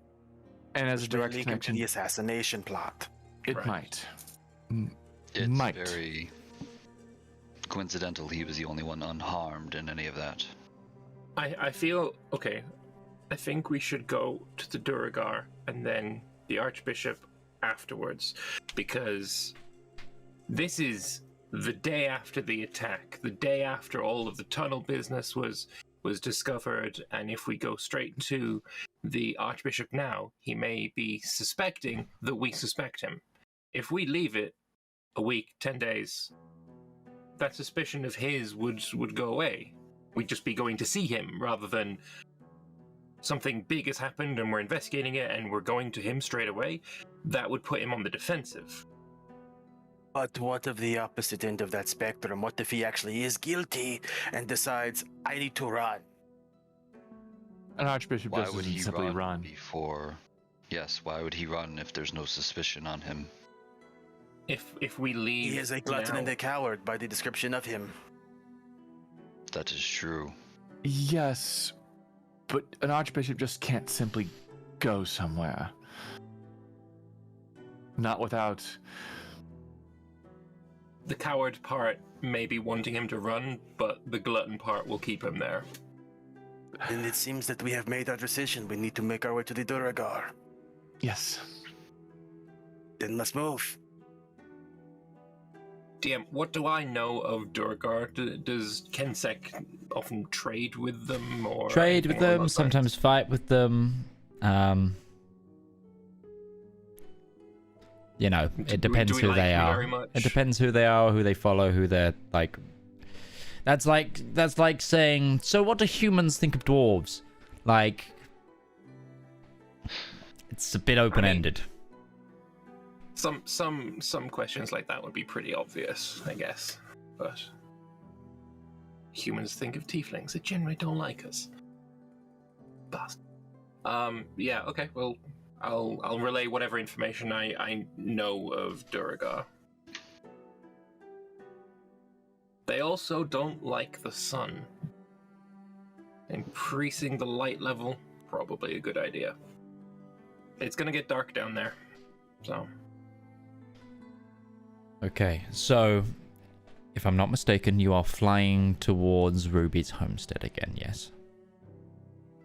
And as a
Which may
direct
link him to
connection,
the assassination plot.
it
Right.
might.
It's
Might.
very coincidental he was the only one unharmed in any of that.
I feel okay. I think we should go to the Duragar and then the Archbishop afterwards, because this is the day after the attack, the day after all of the tunnel business was discovered, and if we go straight to the Archbishop now, he may be suspecting that we suspect him. If we leave it a week, 10 days, that suspicion of his would go away. We'd just be going to see him rather than something big has happened and we're investigating it and we're going to him straight away. That would put him on the defensive.
But what of the opposite end of that spectrum? What if he actually is guilty and decides, I need to run?
An Archbishop
Why
just
would
doesn't
he
simply
run
run.
before? Yes, why would he run if there's no suspicion on him?
If we leave,
He is a glutton and
now-
a coward by the description of him.
That is true.
Yes, but an Archbishop just can't simply go somewhere. Not without.
the coward part may be wanting him to run, but the glutton part will keep him there.
And it seems that we have made our decision. We need to make our way to the Duragar.
Yes.
Then let's move.
DM, what do I know of Duragar? Does Kensek often trade with them, or
Trade with
anything along
them,
those
sometimes fight with them. You know,
lines?
it depends
Do we
who
like
they
them
are.
very much?
It depends who they are, who they follow, who they're like. That's like saying, so what do humans think of dwarves? Like, it's a bit open-ended.
Some questions like that would be pretty obvious, I guess. But humans think of tieflings. They generally don't like us. Bastard. Yeah, okay, well, I'll relay whatever information I know of Duragar. They also don't like the sun. Increasing the light level, probably a good idea. It's gonna get dark down there, so...
Okay, so if I'm not mistaken, you are flying towards Ruby's homestead again, yes?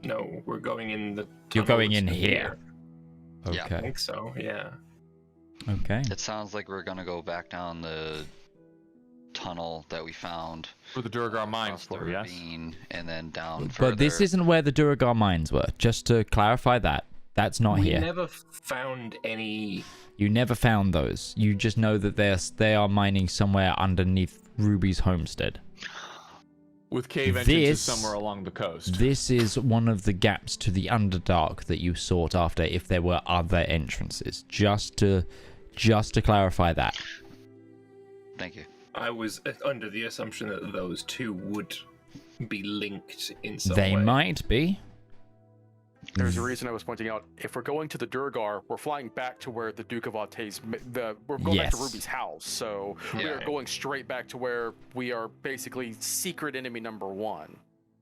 No, we're going in the
You're going
tunnels
in here.
Yeah.
I
Okay.
think so, yeah.
Okay.
It sounds like we're gonna go back down the tunnel that we found.
For the Duragar mines
across the
for, yes?
ravine, and then down further.
But this isn't where the Duragar mines were. Just to clarify that. That's not
We
here.
never found any...
You never found those. You just know that they are mining somewhere underneath Ruby's homestead.
With cave entrances
This-
somewhere along the coast.
This is one of the gaps to the Underdark that you sought after if there were other entrances. Just to clarify that.
Thank you.
I was under the assumption that those two would be linked in some
They
way.
might be.
There's a reason I was pointing out. If we're going to the Durgar, we're flying back to where the Duke of Ate's. We're going back to
Yes.
Ruby's house, so we
Yeah.
are going straight back to where we are basically secret enemy number one.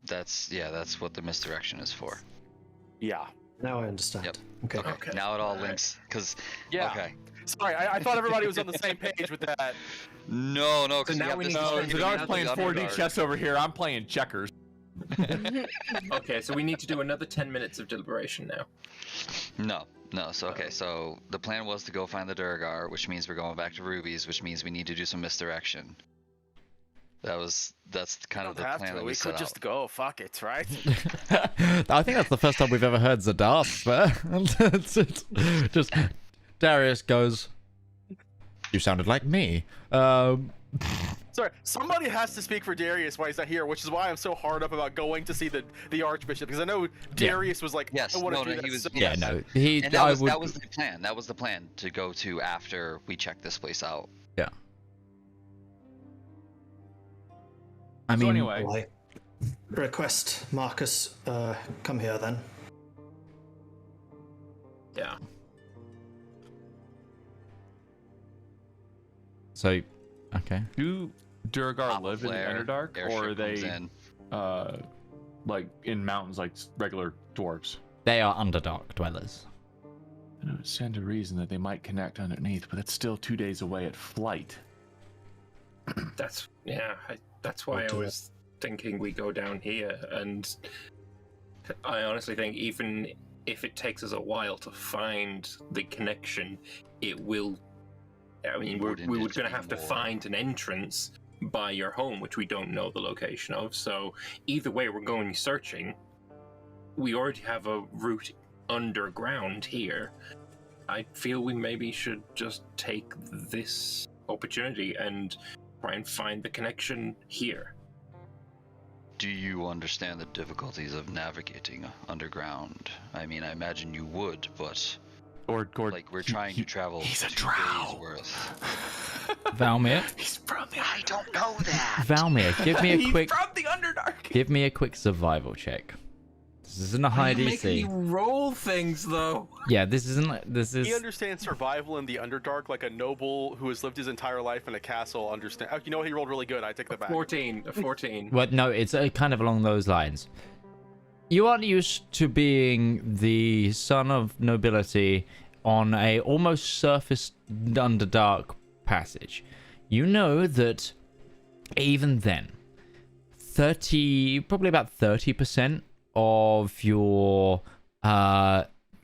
That's what the misdirection is for.
Yeah.
Now I understand.
Yep.
Okay.
Okay.
Now it all
Alright.
links, because
Yeah.
okay.
Sorry, I thought everybody was on the same page with that.
No,
So
because
now we need to
No,
figure
Zedaar's
out
playing
the
4D
Underdark.
chess over here. I'm playing checkers.
Okay, so we need to do another 10 minutes of deliberation now.
No. So okay, so the plan was to go find the Duragar, which means we're going back to Ruby's, which means we need to do some misdirection. That's kind of
Don't
the
have
plan
to.
that
We
we set
could just
out.
go. Fuck it, right?
I think that's the first time we've ever heard Zedaar swear. Just Darius goes, "You sounded like me."
Sorry, somebody has to speak for Darius while he's not here, which is why I'm so hard up about going to see the Archbishop, because I know Darius was like,
Yes,
I want
no,
to do
no,
that.
he was.
so
Yeah,
bad.
no.
And that was the plan. That was the plan to go to after we check this place out.
Yeah. I mean,
So anyway,
Well, I request Marcus come here then.
Yeah.
so, okay.
do Durgar
Pop
live in the
flare,
Underdark,
airship
or are
comes
they
in.
like in mountains like regular dwarves?
They are Underdark dwellers.
I know it stands to reason that they might connect underneath, but it's still 2 days away at flight.
That's why I was thinking we go down here, and I honestly think even if it takes us a while to find the connection, it will. I mean, we're
Wouldn't
going
it
to
be
have to
more-
find an entrance by your home, which we don't know the location of. So either way, we're going searching. We already have a route underground here. I feel we maybe should just take this opportunity and try and find the connection here.
Do you understand the difficulties of navigating underground? I mean, I imagine you would, but
Or Gourd,
like we're trying to travel
he's a
2
drow.
days worth.
Valmyr,
He's from the
I don't know that.
Valmyr, give me a
He's
quick,
from the Underdark.
give me a quick survival check. This isn't a high DC.
roll things though.
Yeah, this isn't. This
He
is.
understands survival in the Underdark like a noble who has lived his entire life in a castle understand. Oh, you know what? He rolled really good. I take that back.
14. 14.
Well, no, it's kind of along those lines. You aren't used to being the son of nobility on a almost surface Underdark passage. You know that even then, probably about 30% of your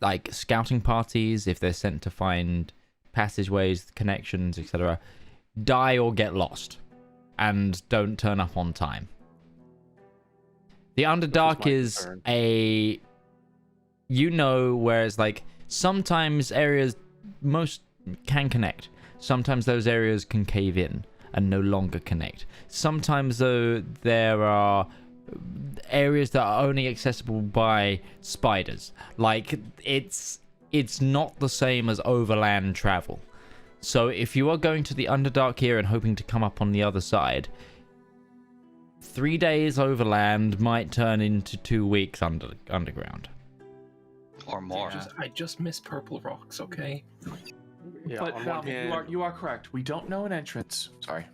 like scouting parties, if they're sent to find passageways, connections, etc., die or get lost and don't turn up on time. The Underdark
my
is
concern.
whereas like sometimes areas most can connect. Sometimes those areas can cave in and no longer connect. Sometimes though there are areas that are only accessible by spiders. Like it's not the same as overland travel. So if you are going to the Underdark here and hoping to come up on the other side, 3 days overland might turn into 2 weeks underground.
Or more.
I just miss purple rocks, okay?
Yeah,
But
on one
Valmyr,
hand,
you are correct. We don't know an entrance. Sorry.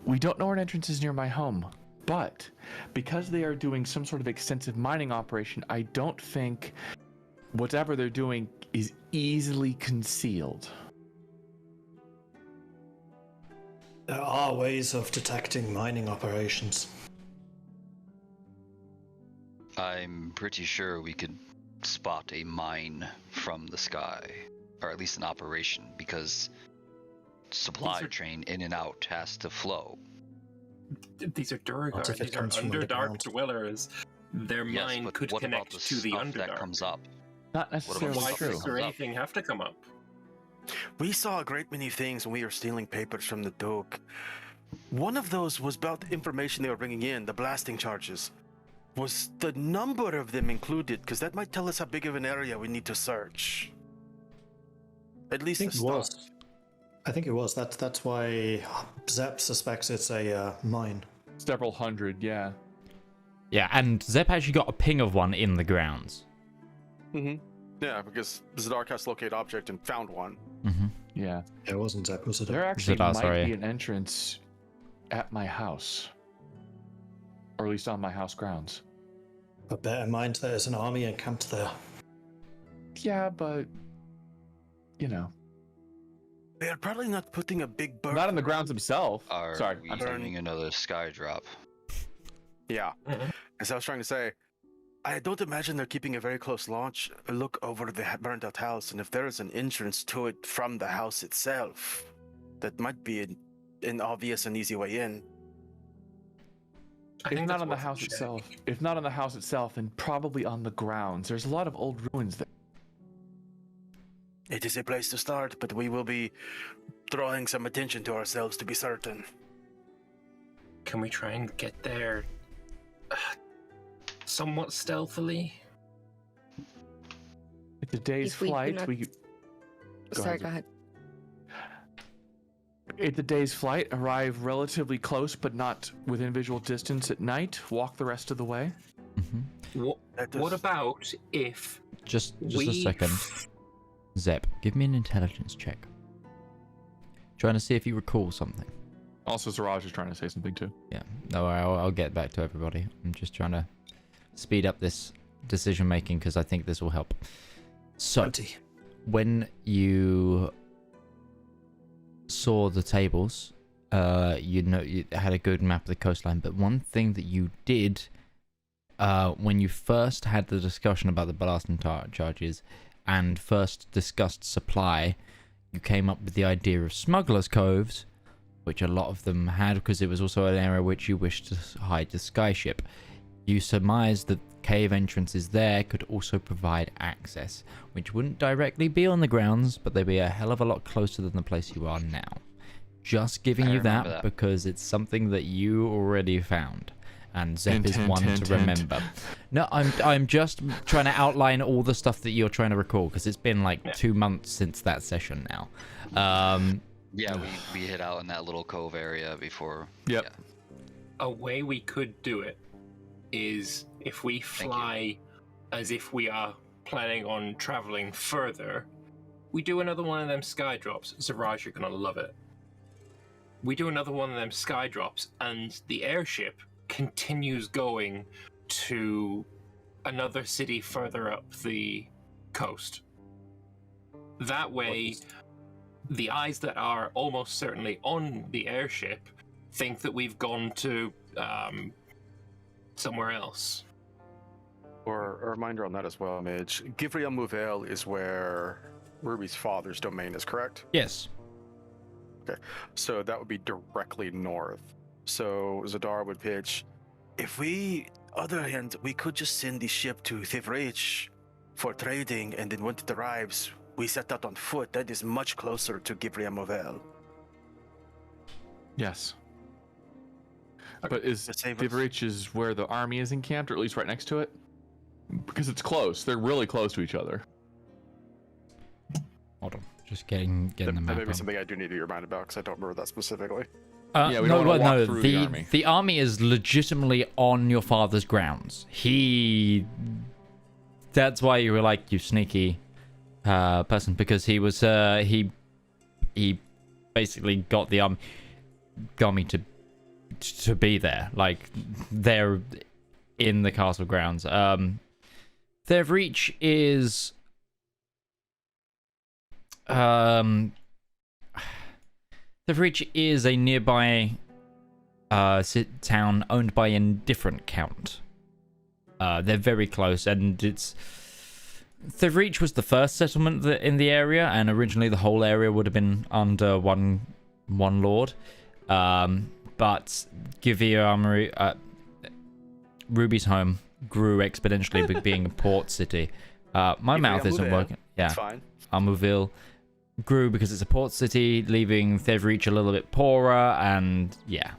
We don't know an entrance is near my home. But because they are doing some sort of extensive mining operation, I don't think whatever they're doing is easily concealed.
There are ways of detecting mining operations.
I'm pretty sure we could spot a mine from the sky, or at least an operation, because supply train in and out has to flow.
These are Durgar.
What if it
These are
comes from
Underdark
underground?
dwellers. Their
Yes,
mind
but
could
what about
connect
the
to the
stuff
Underdark.
that comes up?
Not
about
necessarily
the
Why
stuff
true.
that
does there
comes up?
anything have to come up?
We saw a great many things when we were stealing papers from the Duke. One of those was about the information they were bringing in, the blasting charges. Was the number of them included? Because that might tell us how big of an area we need to search. At
I
least
think
the
it
start.
was. I think it was. That's why Zep suspects it's a mine.
Several hundred, yeah.
Yeah, and Zep actually got a ping of one in the grounds.
yeah, because Zedaar cast locate object and found one.
Mm-hmm.
Yeah.
It wasn't Zep, was it?
There actually
Zedaar,
might
sorry.
be an entrance at my house. Or at least on my house grounds.
But bear in mind there's an army encamped there.
Yeah, but you know.
They're probably not putting a big bird.
Not on the grounds themselves.
Are
Sorry.
we
I'm sorry.
doing another sky drop?
Yeah.
Mhm.
As I was trying to say,
I don't imagine they're keeping a very close look over the burnt out house, and if there is an entrance to it from the house itself, that might be an obvious and easy way in.
I
If
think
not
that's
on the
worth a
house
check.
itself. If not on the house itself, then probably on the grounds. There's a lot of old ruins there.
It is a place to start, but we will be drawing some attention to ourselves to be certain.
can we try and get there somewhat stealthily?
It's a day's
If we do
flight.
not-
Go
Go ahead.
It's a day's flight. Arrive relatively close, but not within visual distance at night. Walk the rest of the way.
What about if
Just
we
a second. Zep, give me an intelligence check. Trying to see if you recall something.
Also, Siraj is trying to say something too.
Yeah, no, I'll get back to everybody. I'm just trying to speed up this decision making because I think this will help. So,
20.
when you saw the tables, you had a good map of the coastline. But one thing that you did when you first had the discussion about the blasting charges and first discussed supply, you came up with the idea of smugglers' coves, which a lot of them had because it was also an area which you wished to hide the skyship. You surmised that cave entrances there could also provide access, which wouldn't directly be on the grounds, but they'd be a hell of a lot closer than the place you are now. Just giving
I
you
remember
that
that.
because it's something that you already found. And Zep
Hint,
is
hint,
one
hint,
to
hint.
remember. No, I'm just trying to outline all the stuff that you're trying to recall because it's been like 2 months since that session now.
Yeah, we hid out in that little cove area before.
Yep.
Yeah.
a way we could do it is if we fly as if we are planning on traveling further, we do another one of them sky drops. Zedaar, you're gonna love it. We do another one of them sky drops, and the airship continues going to another city further up the coast. That way, the eyes that are almost certainly on the airship think that we've gone to somewhere else.
Or a reminder on that as well, Midge. Givria Mouvel is where Ruby's father's domain is, correct?
Yes.
So that would be directly north. So Zedaar would pitch,
If we, other hand, we could just send the ship to Thivrich for trading, and then when it arrives, we set out on foot. That is much closer to Givria Mouvel.
Yes. But is
To save us.
Thivrich is where the army is encamped, or at least right next to it? Because it's close. They're really close to each other.
Hold on. Just getting the
that
map
may be
up.
something I do need to be reminded about because I don't remember that specifically.
Yeah, we don't wanna walk through the army.
The army is legitimately on your father's grounds. That's why you were like, you sneaky person, because he was he basically got the army to be there, like they're in the castle grounds. Their reach is The Reach is a nearby town owned by a different count. They're very close, and it's... The Reach was the first settlement in the area, and originally the whole area would have been under one lord. But Ruby's home grew exponentially, being a port city. My mouth isn't working. Yeah,
It's fine.
Armourville grew because it's a port city, leaving Thievreach a little bit poorer, and yeah,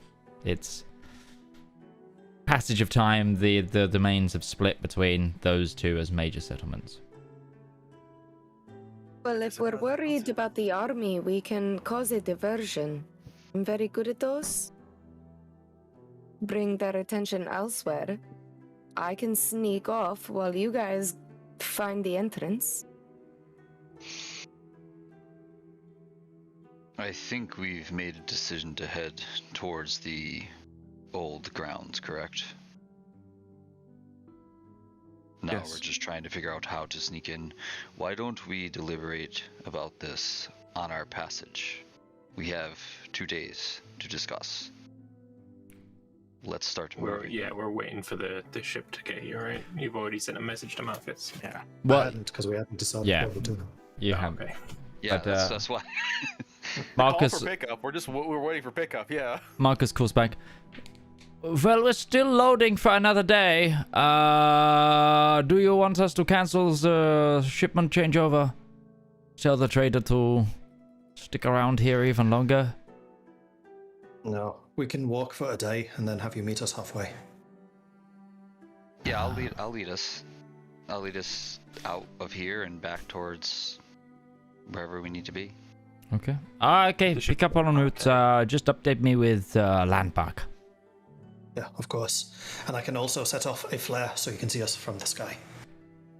it's passage of time. The domains have split between those two as major settlements.
Well, if we're worried about the army, we can cause a diversion. I'm very good at those. Bring their attention elsewhere. I can sneak off while you guys find the entrance.
I think we've made a decision to head towards the old grounds, correct? Now
Yes.
we're just trying to figure out how to sneak in. Why don't we deliberate about this on our passage? We have 2 days to discuss. Let's start moving.
We're waiting for the ship to get here, right? You've already sent a message to Marcus.
Yeah.
I
Well,
hadn't, because we hadn't decided
Yeah.
what we're doing.
you
Oh,
have
okay.
Yeah,
But,
that's why.
Marcus.
Call for pickup. We're waiting for pickup. Yeah.
Marcus calls back. Well, we're still loading for another day. Do you want us to cancel the shipment changeover? Tell the trader to stick around here even longer?
No. we can walk for a day and then have you meet us halfway.
Yeah, I'll lead us. I'll lead us out of here and back towards wherever we need to be.
Okay. Okay, pick up on route. Just update me with landmark.
Yeah, of course. And I can also set off a flare so you can see us from the sky.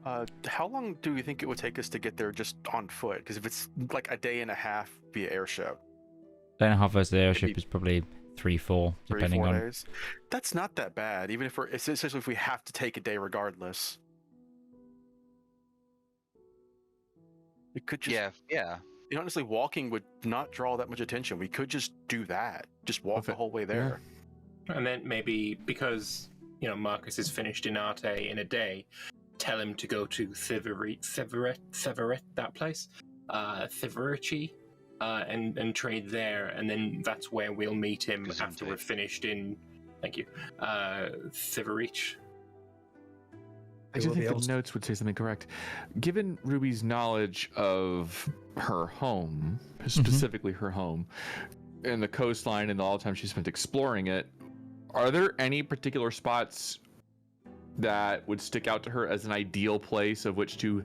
How long do you think it would take us to get there just on foot? Because if it's like a day and a half via airship.
Day and a half versus the airship is probably 3-4, depending
3-4
on.
days. That's not that bad, even if especially if we have to take a day regardless. We could just
Yeah.
Honestly, walking would not draw that much attention. We could just do that. Just walk the whole way there.
And then maybe because Marcus is finished in Arte in a day, tell him to go to Thiveret, that place, Thiverici, and trade there, and then that's where we'll meet him after we're finished in. Thank you, Thiverich.
I do think the notes would say something correct. Given Ruby's knowledge of her home, specifically her home, and the coastline and all the time she spent exploring it, are there any particular spots that would stick out to her as an ideal place of which to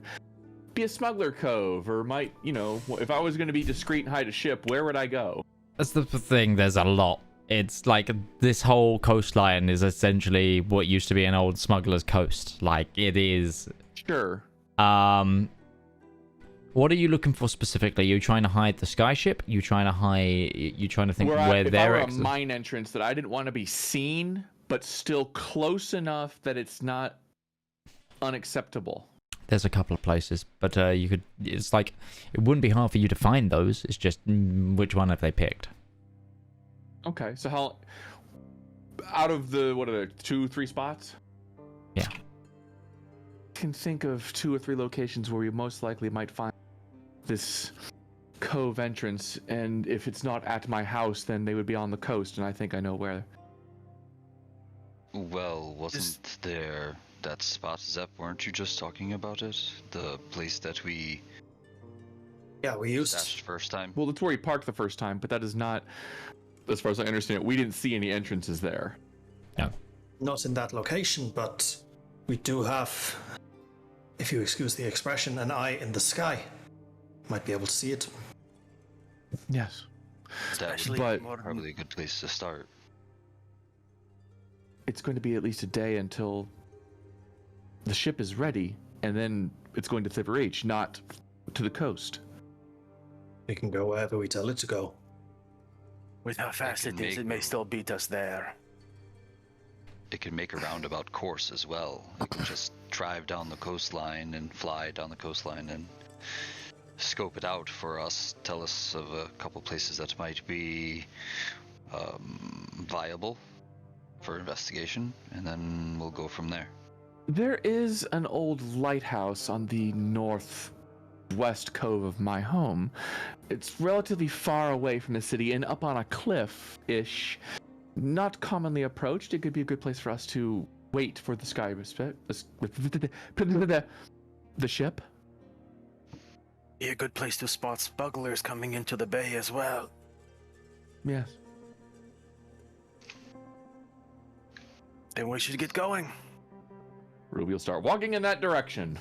be a smuggler cove? Or might, if I was going to be discreet and hide a ship, where would I go?
That's the thing, there's a lot. It's like this whole coastline is essentially what used to be an old smuggler's coast. Like, it is.
Sure.
What are you looking for specifically? Are you trying to hide the skyship? You trying to think where they're
a mine entrance that I didn't want to be seen, but still close enough that it's not unacceptable.
There's a couple of places, but you could. It's like it wouldn't be hard for you to find those. It's just which one have they picked?
Okay, so how out of the 2-3 spots?
Yeah.
Can think of 2 or 3 locations where we most likely might find this cove entrance, and if it's not at my house, then they would be on the coast, and I think I know where.
Well, wasn't there that spot, Zep? Weren't you just talking about it? The place that we
we used
dashed first time?
Well, that's where we parked the first time, but that is not, as far as I understand it, we didn't see any entrances there.
No.
Not in that location, but we do have, if you excuse the expression, an eye in the sky. Might be able to see it.
Yes.
That would be probably a good place to start.
It's going to be at least a day until the ship is ready, and then it's going to Thiverich, not to the coast.
We can go wherever we tell it to go.
With how fast it is, it may still beat us there.
It can make a roundabout course as well. It can just drive down the coastline and fly down the coastline and scope it out for us. Tell us of a couple places that might be viable for investigation, and then we'll go from there.
There is an old lighthouse on the northwest cove of my home. It's relatively far away from the city and up on a cliff-ish. Not commonly approached. It could be a good place for us to wait for the the ship.
Be a good place to spot smugglers coming into the bay as well.
Yes.
Then we should get going.
Ruby will start walking in that direction.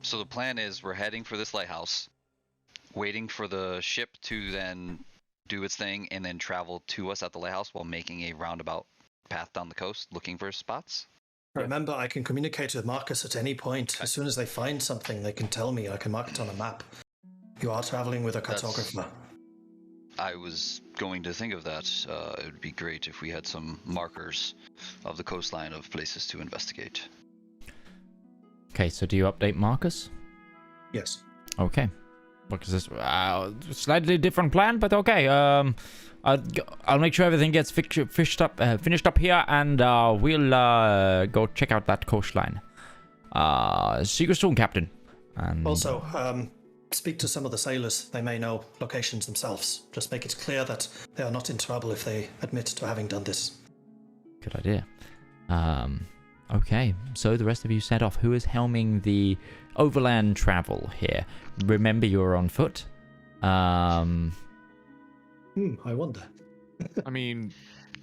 So the plan is we're heading for this lighthouse, waiting for the ship to then do its thing, and then travel to us at the lighthouse while making a roundabout path down the coast, looking for spots.
Remember, I can communicate with Marcus at any point. As soon as they find something, they can tell me. I can mark it on a map. You are traveling with a cartographer.
I was going to think of that. It would be great if we had some markers of the coastline of places to investigate.
Okay, so do you update Marcus?
Yes.
Okay. Because this slightly different plan, but okay. I'll make sure everything gets finished up here, and we'll go check out that coastline. See you soon, Captain. And
also, speak to some of the sailors. They may know locations themselves. Just make it clear that they are not in trouble if they admit to having done this.
Good idea. Okay, so the rest of you set off. Who is helming the overland travel here? Remember, you're on foot.
I wonder.
I mean,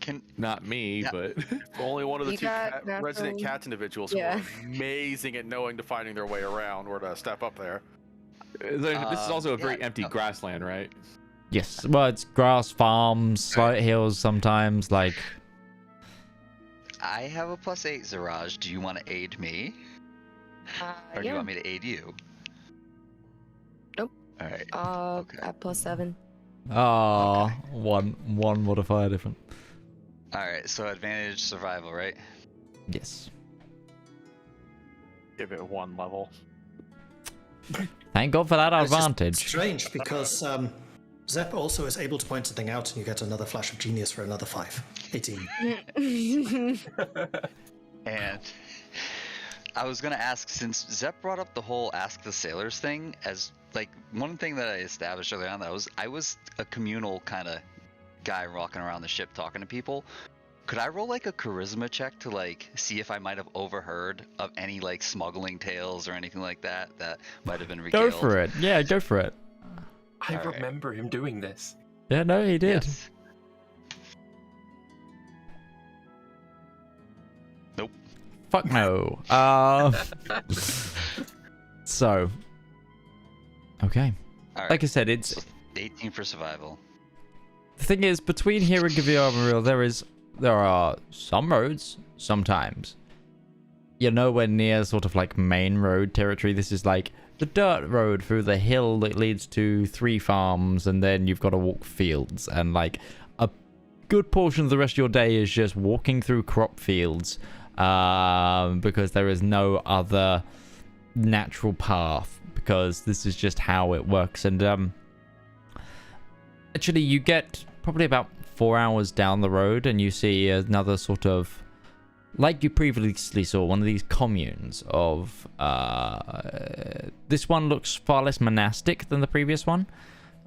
Can
not me,
Yeah.
but
Only one of the
You
two
got
resident
natural-
cat individuals
Yeah.
who are amazing at knowing to finding their way around or to step up there.
this is also a very
yeah,
empty
no.
grassland, right?
Yes. Well, it's grass farms, slight hills sometimes. Like,
I have a +8, Ziraj. Do you want to aid me, or do you
yeah.
want me to aid you?
Nope.
All right. Okay.
At +7.
one modifier different.
All right. So advantage survival, right?
Yes.
Give it 1 level.
Thank God for that
It's just
advantage.
strange because Zep also is able to point something out, and you get another flash of genius for another 5. 18.
And I was gonna ask, since Zep brought up the whole ask the sailors thing, as like one thing that I established earlier on, that I was a communal kind of guy walking around the ship talking to people. Could I roll like a charisma check to like see if I might have overheard of any like smuggling tales or anything like that might have been regaled?
Go for it. Yeah, go for it.
I
All right.
remember him doing this.
Yeah, no, he did.
Yes. Nope.
Fuck no. So. Okay.
All right.
Like I said, it's
So 18 for survival.
the thing is between here and Gavir there are some roads sometimes. You're nowhere near sort of like main road territory. This is like the dirt road through the hill that leads to 3 farms, and then you've got to walk fields, and like a good portion of the rest of your day is just walking through crop fields, because there is no other natural path, because this is just how it works. And actually you get probably about 4 hours down the road and you see another sort of, like you previously saw, one of these communes of this one looks far less monastic than the previous one,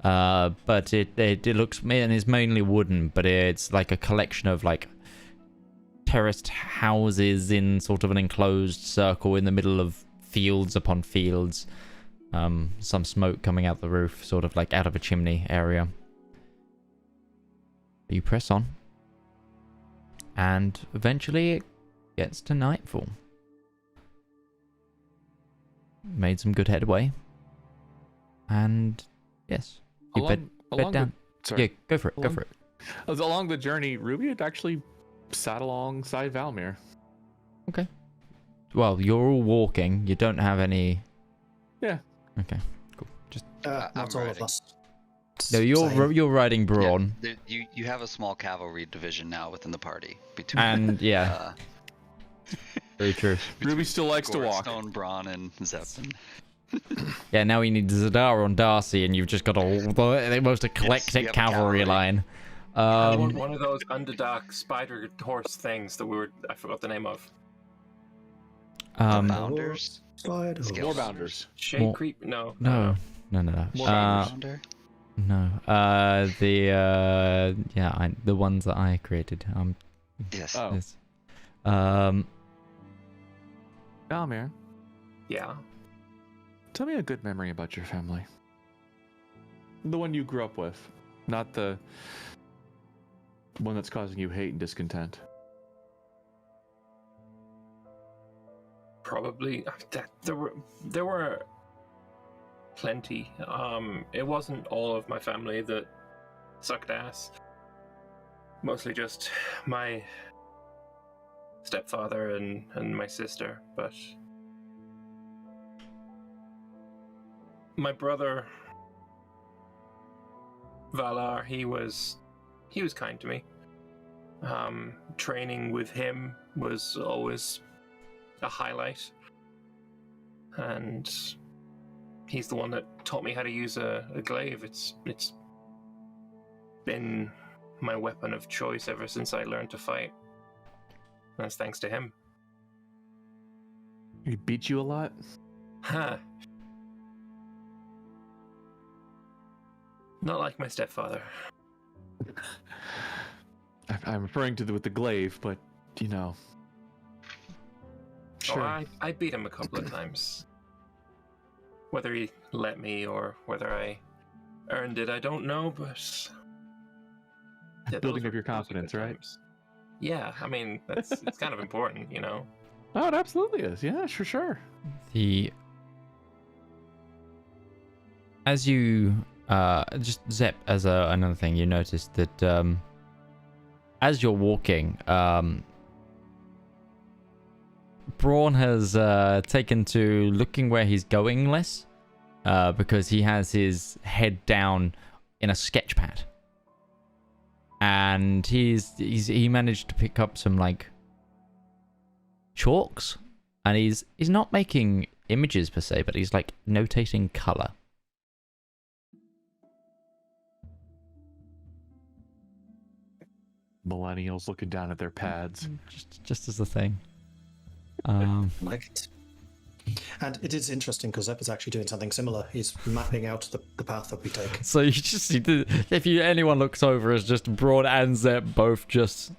but it looks, and is mainly wooden, but it's like a collection of like terraced houses in sort of an enclosed circle in the middle of fields upon fields. Some smoke coming out the roof, sort of like out of a chimney area. You press on, and eventually it gets to nightfall. Made some good headway, and yes, you bed down.
Sorry.
Yeah, go for it. Go
Along-
for it.
Along the journey, Ruby had actually sat alongside Valmyr.
Well, you're all walking. You don't have any.
Yeah.
Okay. Cool. Just
Not
I'm
all
ready.
of us.
no. You're riding Brawn,
You have a small cavalry division now within the party between
and yeah, very true.
Ruby still likes to
Gourd,
walk.
Stone, Braun, and Zeppin.
Yeah, now we need Zedaar on Darcy, and you've just got all the most eclectic
have a
cavalry
cavalry.
line.
One of those underdog spider horse things that I forgot the name of.
Bounders?
Spider.
Scale
Warbounders.
Shade
More-
creep? No.
No.
More
Bounder?
No. The ones that I created.
Yes.
Oh.
Yes.
Valmyr,
Yeah.
tell me a good memory about your family. The one you grew up with, not the one that's causing you hate and discontent.
Probably there were plenty. It wasn't all of my family that sucked ass. Mostly just my stepfather and my sister, but my brother Valar, he was kind to me. Training with him was always a highlight, and he's the one that taught me how to use a glaive. It's been my weapon of choice ever since I learned to fight. That's thanks to him.
He beat you a lot?
Huh. Not like my stepfather.
I'm referring to with the glaive, but you know. Sure.
Oh, I beat him a couple of times. Whether he let me or whether I earned it, I don't know, but those
Building
were-
up your
those were
confidence,
good
right?
times. Yeah, I mean it's kind of important, you know.
Oh, it absolutely is. Yeah, sure.
As you just Zep, as another thing, you notice that as you're walking, Braun has taken to looking where he's going less, because he has his head down in a sketch pad, and he managed to pick up some like chalks, and he's not making images per se, but he's like notating color.
Millennials looking down at their pads.
Just as a thing.
Like it. And it is interesting because Zep is actually doing something similar. He's mapping out the path that we take.
So you just see if anyone looks over, it's just Braun and Zep both just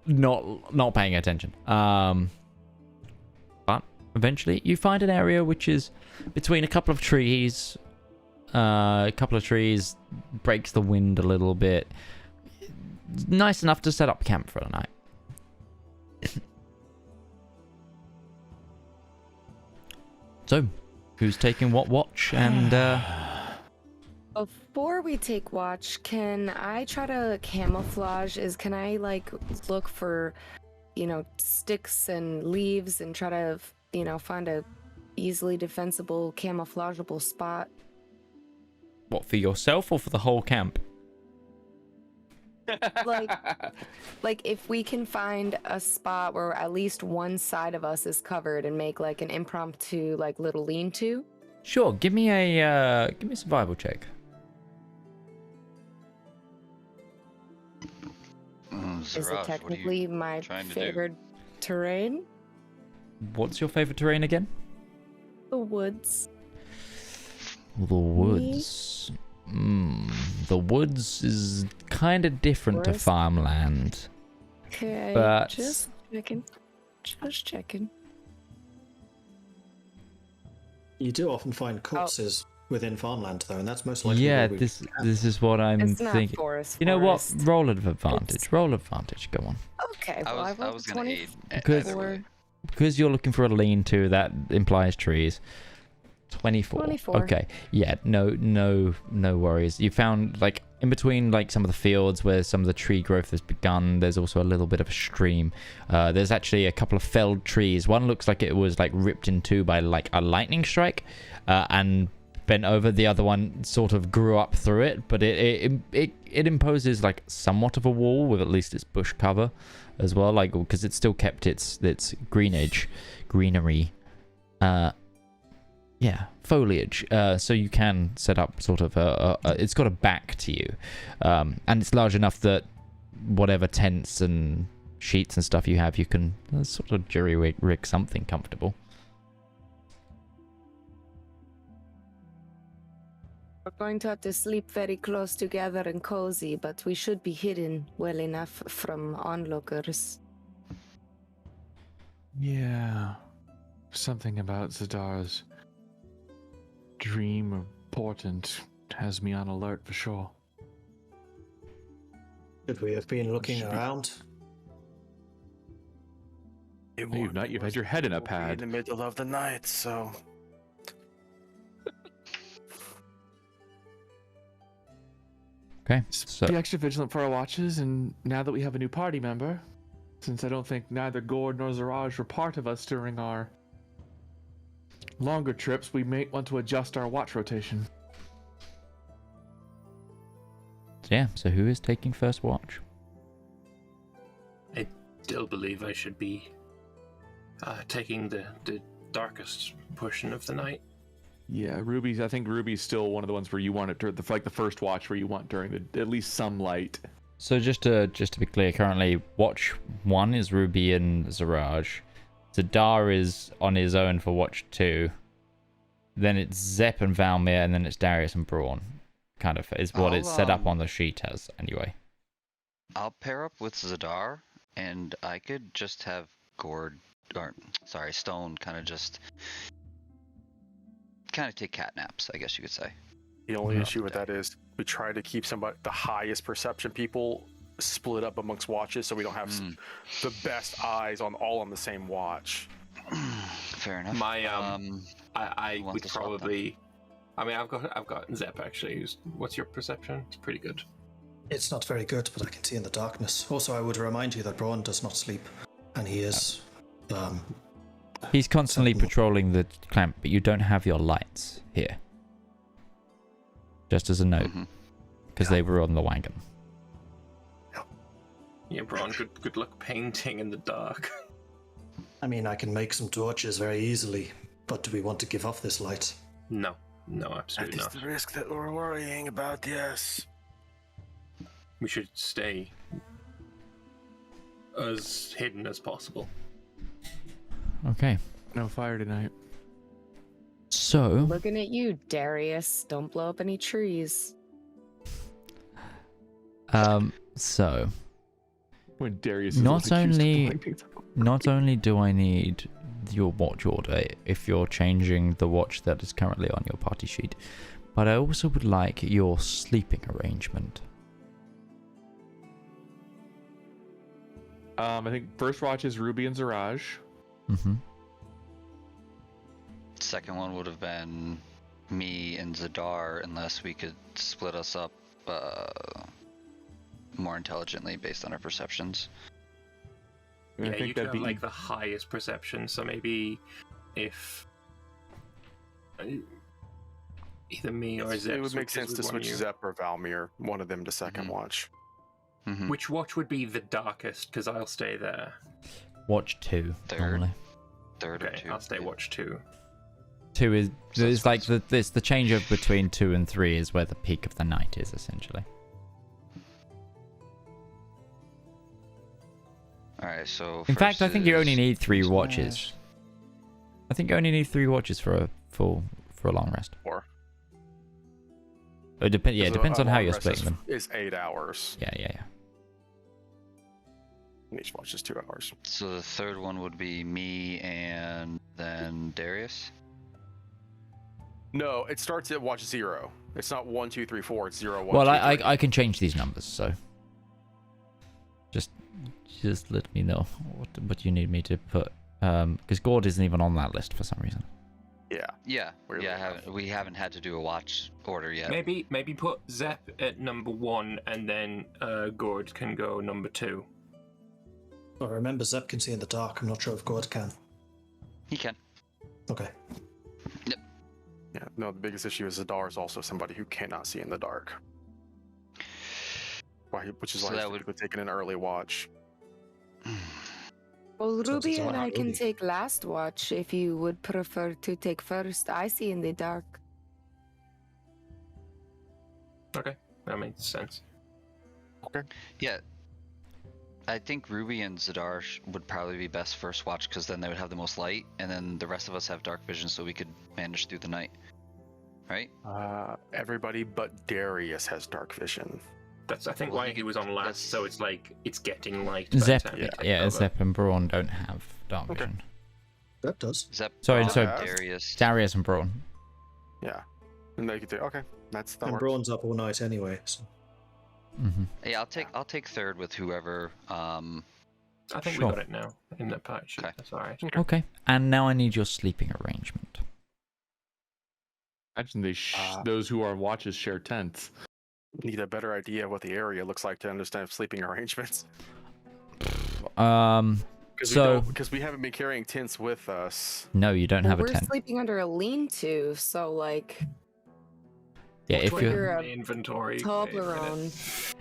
not paying attention. But eventually you find an area which is between a couple of trees. A couple of trees breaks the wind a little bit. Nice enough to set up camp for the night. So, who's taking what watch? And
Before we take watch, can I try to camouflage? Can I like look for, sticks and leaves and try to, find a easily defensible, camouflageable spot?
what, for yourself or for the whole camp?
Like if we can find a spot where at least one side of us is covered and make like an impromptu like little lean-to.
Sure, give me a survival check.
Is it
Zedaar, what are you
technically my
trying to do?
favored terrain?
What's your favorite terrain again?
The woods.
The woods. The woods is kind of different to
Forest.
farmland.
Okay,
But-
just checking. Just checking.
You do often find corpses within farmland, though, and that's most likely
Yeah,
where we
this is what I'm
It's not
thinking.
forest.
You know what?
forest.
Roll of advantage.
It's-
Roll of advantage. Go on.
Okay,
I
well,
was, I
rolled
was
a
gonna
20.
aid
Because-
either way.
Because you're looking for a lean-to, that implies trees. 24.
24.
Okay. Yeah. No worries. You found like in between like some of the fields where some of the tree growth has begun. There's also a little bit of a stream. There's actually a couple of felled trees. One looks like it was like ripped in two by like a lightning strike, and bent over. The other one sort of grew up through it, but it imposes like somewhat of a wall with at least its bush cover as well, like because it still kept its greenery. Yeah, foliage. So you can set up sort of it's got a back to you, and it's large enough that whatever tents and sheets and stuff you have, you can sort of jury rig something comfortable.
We're going to have to sleep very close together and cozy, but we should be hidden well enough from onlookers.
Yeah. Something about Zedaar's dream or portent has me on alert for sure.
Should we have been looking around?
You've not. You've had your head in a
In
pad.
the middle of the night, so
Okay, so
Be extra vigilant for our watches, and now that we have a new party member, since I don't think neither Gourd nor Zedaar were part of us during our longer trips, we may want to adjust our watch rotation.
yeah. So who is taking first watch?
I still believe I should be taking the darkest portion of the night.
Yeah, Ruby's. I think Ruby's still one of the ones where you want it to like the first watch where you want during the at least some light.
So just to be clear, currently watch 1 is Ruby and Zedaar. Zedaar is on his own for watch 2. Then it's Zep and Valmyr, and then it's Darius and Braun. Kind of is what it's set up on the sheet as, anyway.
I'll pair up with Zedaar, and I could just have Stone kind of take cat naps, I guess you could say.
The only issue with that is we try to keep the highest perception people split up amongst watches, so we don't have the best eyes all on the same watch.
Fair enough.
I
want
would
to swap
probably. I mean, I've got Zep actually. What's your perception? It's pretty good.
It's not very good, but I can see in the darkness. Also, I would remind you that Braun does not sleep, and he is.
He's constantly patrolling the camp, but you don't have your lights here. Just as a note, because they were on the wagon.
Yeah, Braun, good luck painting in the dark.
I mean, I can make some torches very easily, but do we want to give off this light?
No,
That
absolutely
is
not.
the risk that we're worrying about, yes.
We should stay as hidden as possible.
Okay.
No fire tonight.
So,
Looking at you, Darius. Don't blow up any trees.
so
When Darius is
not
accused of
only
blowing things up.
not only do I need your watch order if you're changing the watch that is currently on your party sheet, but I also would like your sleeping arrangement.
I think first watch is Ruby and Zaraj.
Mm-hmm.
Second one would have been me and Zedaar, unless we could split us up more intelligently based on our perceptions.
And I
Yeah,
think
you could
that'd
have
be
like the highest perception, so maybe if either me or Zep
It would make
switches
sense to
with one of
switch
you.
Zep or Valmyr, one of them to second watch.
Mm-hmm.
Which watch would be the darkest? Because I'll stay there.
Watch 2
Third.
normally.
Third or
Okay,
two.
I'll stay watch 2.
2 is
So
it's like
that's-
the changeover between 2 and 3 is where the peak of the night is essentially.
Alright, so
In fact, I think you only
is-
need 3
Smash.
watches. I think you only need 3 watches for a long rest.
Or
It depends. Yeah, it
because
depends
a
on how
long
you're
rest
splitting them.
is 8 hours.
Yeah.
And each watch is 2 hours.
So the third one would be me and then Darius.
No, it starts at watch 0. It's not 1, 2, 3, 4. It's 0, 1,
Well,
2, 3.
I can change these numbers, so just let me know what you need me to put. Because Gourd isn't even on that list for some reason.
Yeah.
Yeah,
Weirdly enough.
we haven't had to do a watch order yet.
Maybe put Zep at number 1, and then Gourd can go number 2.
Well, remember, Zep can see in the dark. I'm not sure if Gourd can.
He can.
Okay.
Yeah. No, the biggest issue is Zedaar is also somebody who cannot see in the dark. Which is
So
why
that
he's
would-
typically taking an early watch.
Well,
So
Ruby
it's
and
all
I can
Ruby.
take last watch if you would prefer to take first. I see in the dark.
Okay, that makes sense.
Yeah. I think Ruby and Zedaar would probably be best first watch because then they would have the most light, and then the rest of us have dark vision, so we could manage through the night. Right?
Everybody but Darius has dark vision.
That's I think
Well,
why
he-
he was on last.
that's-
So it's like it's getting light. by the
Zep,
time we take
yeah,
over.
Zep and Braun don't have dark
Okay.
vision.
That does.
Zep,
Sorry,
Braun,
sorry.
Darius.
Darius and Braun.
Yeah. And they could do, okay, that
And
works.
Braun's up all night anyway. So.
Mm-hmm.
Yeah, I'll take third with whoever.
I think
Sure.
we got it now in the patch sheet.
Okay.
That's all right.
Okay, and now I need your sleeping arrangement.
Imagine those who are watches share tents.
Need a better idea of what the area looks like to understand sleeping arrangements.
So
Because we haven't been carrying tents with us.
no, you don't have a
We're
tent.
sleeping under a lean-to, so like
Yeah, if
Which
you.
way
You're
in
a
the inventory.
Toblerone.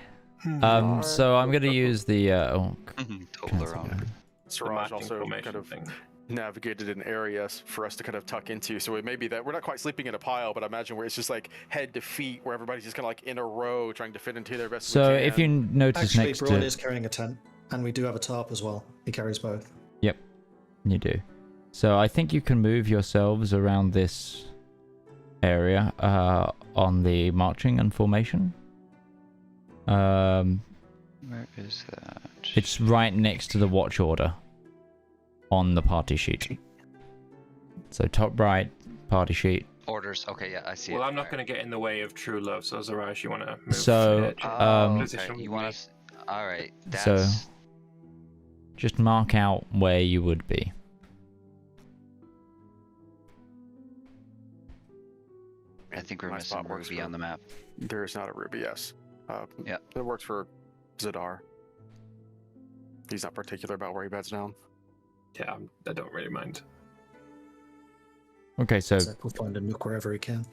Hmm.
So I'm gonna use the.
Toblerone.
The
Siraj
matching
also
formation
kind of
thing.
navigated an area for us to kind of tuck into. So it may be that we're not quite sleeping in a pile, but I imagine where it's just like head to feet, where everybody's just kind of like in a row trying to fit into their best.
So
we can.
if you notice
Actually,
next
Braun
to.
is carrying a tent, and we do have a tarp as well. He carries both.
Yep, you do. So I think you can move yourselves around this area on the marching and formation.
Where is that?
It's right next to the watch order on the party sheet. So top right, party sheet.
Orders. Okay, yeah, I see it.
Well, I'm not
Alright.
going to get in the way of true love, so Zaraj, you want to move?
So,
ahead?
Oh,
Um,
okay.
Position
You
with
want
me.
us? All right.
So
That's
just mark out where you would be.
I think we're
My
missing
spot works
Ruby
for-
on the map.
There is not a ruby, yes.
Yeah.
It works for Zedaar. He's not particular about where he beds down.
Yeah, I don't really mind.
Okay, so
Zach will find a nook wherever he can.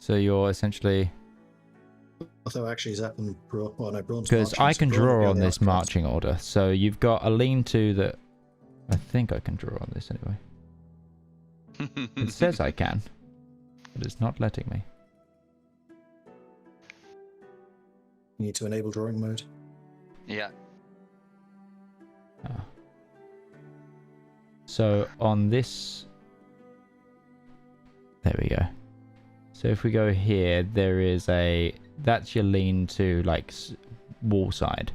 you're essentially,
Although actually Zach and Braun, well no, Braun's
because
marching,
I
so
can
Braun will
draw
be
on
the
this
outskirts.
marching order. So you've got a lean-to that I think I can draw on this anyway. It says I can, but it's not letting me.
You need to enable drawing mode.
Yeah.
Ah. So on this, there we go. So if we go here, there is that's your lean-to, like wall side,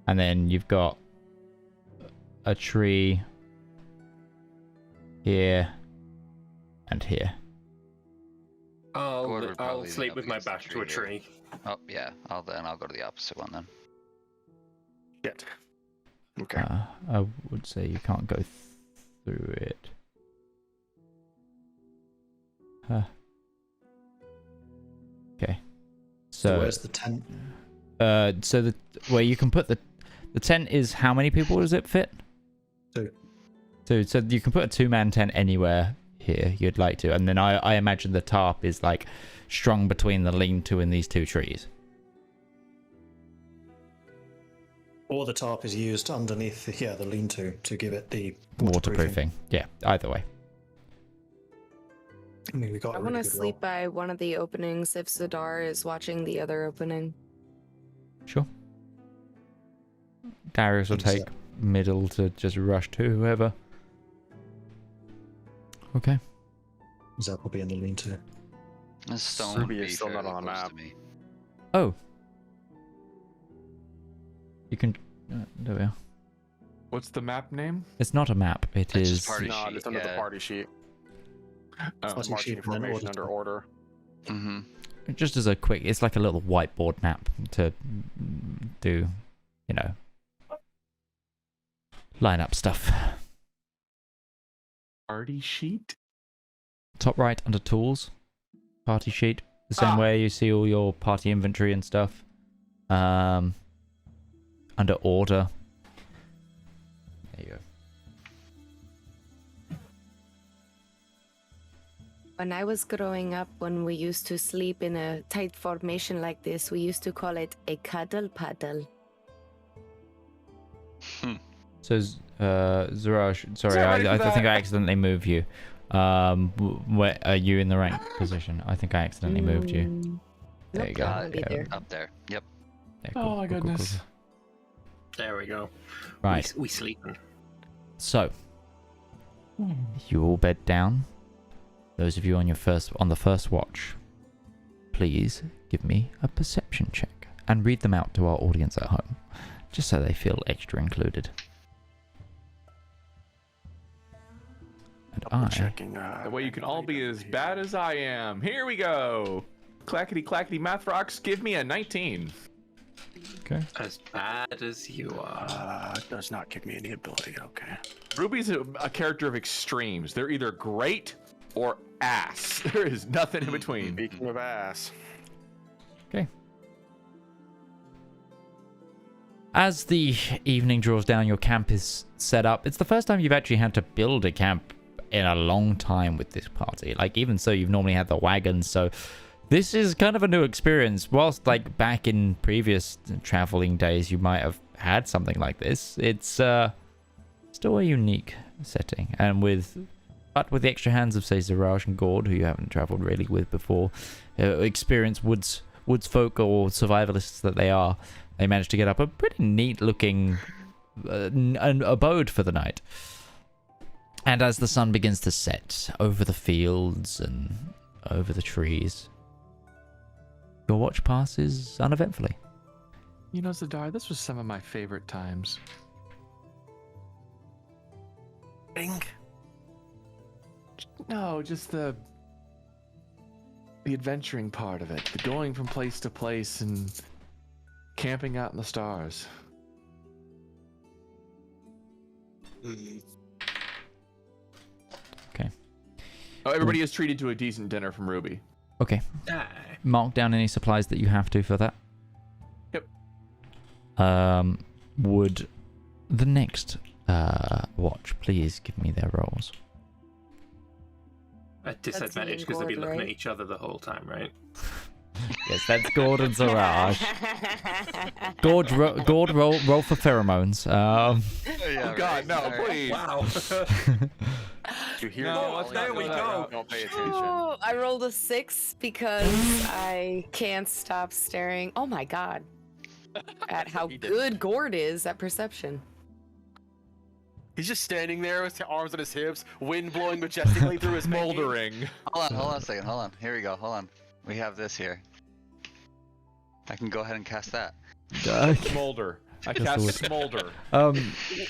and then you've got a tree here and here.
Gourd would
I'll
probably lean
sleep
up
with my
against the
back to a
tree
tree.
Oh yeah. I'll go to the opposite one then.
Shit. Okay.
I would say you can't go through it. Okay. So
Where's the tent?
so where you can put the tent is how many people does it fit?
Two.
So you can put a 2-man tent anywhere here you'd like to, and then I imagine the tarp is like strung between the lean-to and these two trees.
Or the tarp is used underneath the lean-to to give it the
Waterproofing. Yeah, either way.
I mean, we got
I
a
want
really
to
good
sleep
roll.
by one of the openings if Zedaar is watching the other opening.
Sure. Darius will
Thanks,
take middle to just rush to whoever. Okay.
Zach will be in the lean-to.
This stone
Ruby
would
is
be
still not
fairly
on the
close
map.
to me.
Oh. You can. There we are.
What's the map name?
It's not a map. It
It's
is.
just party
No,
sheet,
it's under the
yeah.
party sheet.
Oh,
Party
Marching
sheet and then
formation
order.
under order.
Mm-hmm.
Just as a quick, it's like a little whiteboard map to do, line up stuff.
party sheet?
Top right under tools, party sheet. The same way you see all your party inventory and stuff. Under order. There you go.
When I was growing up, when we used to sleep in a tight formation like this, we used to call it a cuddle paddle.
So, Zedaar, sorry,
ready for
I think I
that?
accidentally moved you. Where are you in the rank position? I think I accidentally moved you.
Mm,
There
nope,
you go.
I wanna be there.
Up there. Yep.
Yeah,
Oh my goodness.
There we go.
Right.
We sleeping.
So, you all bed down. Those of you on the first watch, please give me a perception check and read them out to our audience at home, just so they feel extra included. And
Checking.
That way you can all be as bad as I am. Here we go. Clackety clackety math rocks. Give me a 19.
Okay.
As bad as you are.
Does not give me any ability. Okay.
Ruby's a character of extremes. They're either great or ass. There is nothing in between.
Speaking of ass.
Okay. As the evening draws down, your camp is set up. It's the first time you've actually had to build a camp in a long time with this party. Like, even so, you've normally had the wagons, so this is kind of a new experience. Whilst, like, back in previous traveling days, you might have had something like this, it's still a unique setting. And with the extra hands of, say, Zedaar and Gourd, who you haven't traveled really with before, experienced woods folk or survivalists that they are, they managed to get up a pretty neat-looking an abode for the night. And as the sun begins to set over the fields and over the trees, your watch passes uneventfully.
You know, Zedaar, this was some of my favorite times.
Bing.
No, just the the adventuring part of it, the going from place to place and camping out in the stars.
Okay.
Oh, everybody is treated to a decent dinner from Ruby.
Okay. Mark down any supplies that you have to for that.
Yep.
Would the next watch please give me their rolls?
At disadvantage because they'll be looking at each other the whole time, right?
Yes, that's Gourd and Zedaar. Gourd, roll for pheromones.
Yeah,
Oh God, no,
All right.
please.
Wow.
You hear?
No,
it?
let's
there
not
we
go that
go.
route.
Don't pay attention.
Oh, I rolled a 6 because I can't stop staring. Oh my god. At how
He did.
good Gourd is at perception.
He's just standing there with his arms on his hips, wind blowing majestically through his making.
Smoldering.
Hold on a second. Hold on. Here we go. Hold on. We have this here. I can go ahead and cast that.
Smolder. I
Just
cast
the word.
Smolder.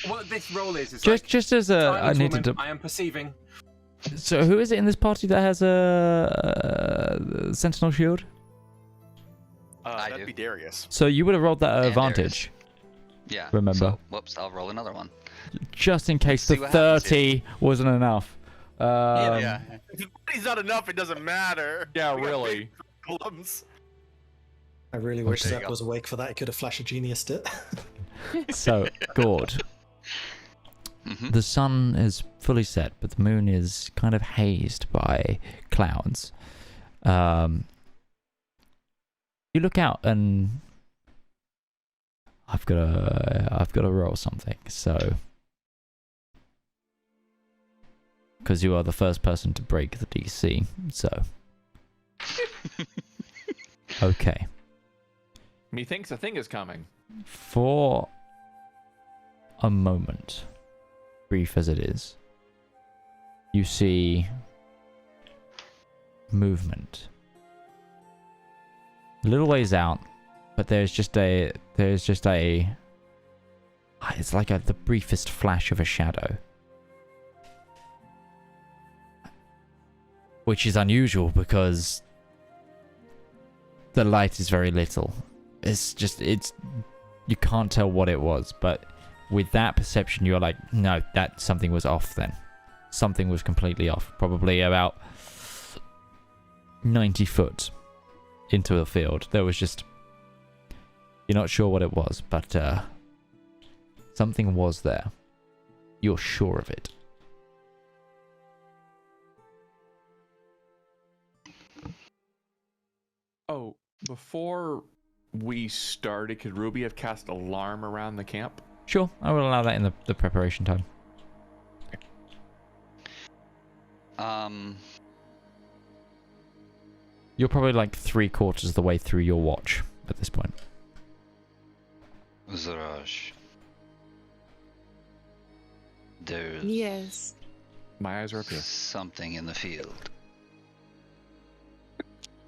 What this roll is
Just as I
silence,
needed
woman,
to.
I am perceiving.
So who is it in this party that has a sentinel shield?
I
That'd
do.
be Darius.
So you would have rolled that at
And
advantage,
Yeah.
Remember.
So, whoops. I'll roll another one.
just in case
See
the
what happens
30 wasn't enough.
Yeah.
If he's not enough, it doesn't matter.
Yeah,
We got
really.
big problems.
I really wish
there you
Zep
go.
was awake for that. He could have flash a geniused it.
So, Gourd.
Mhm.
The sun is fully set, but the moon is kind of hazed by clouds. You look out and I've got to roll something. So, because you are the first person to break the DC, so okay.
Methinks a thing is coming.
For a moment, brief as it is, you see movement. A little ways out, but there's just a it's like the briefest flash of a shadow. Which is unusual because the light is very little. It's you can't tell what it was, but with that perception you're like, no, that something was off then. Something was completely off. Probably about 90 foot into the field. There was just, you're not sure what it was, but something was there. You're sure of it.
Oh, before we started, could Ruby have cast alarm around the camp?
Sure, I will allow that in the preparation time. You're probably like 3/4 of the way through your watch at this point.
Zaraj. There's
Yes.
My eyes are up here.
something in the field.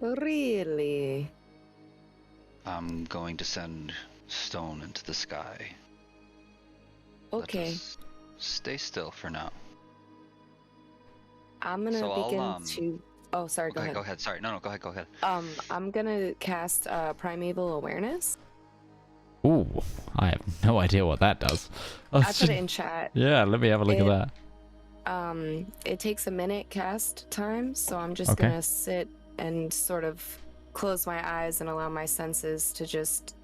Really?
I'm going to send stone into the sky. Let
Okay.
us stay still for now.
I'm gonna
So I'll,
begin to. Oh, sorry. Go
Okay,
ahead.
go ahead. Sorry, no, go ahead.
I'm gonna cast Primeval Awareness.
Ooh, I have no idea what that does.
I put it in chat.
Yeah, let me have a look at
It-
that.
It takes a minute cast time, so I'm just
Okay.
gonna sit and sort of close my eyes and allow my senses to just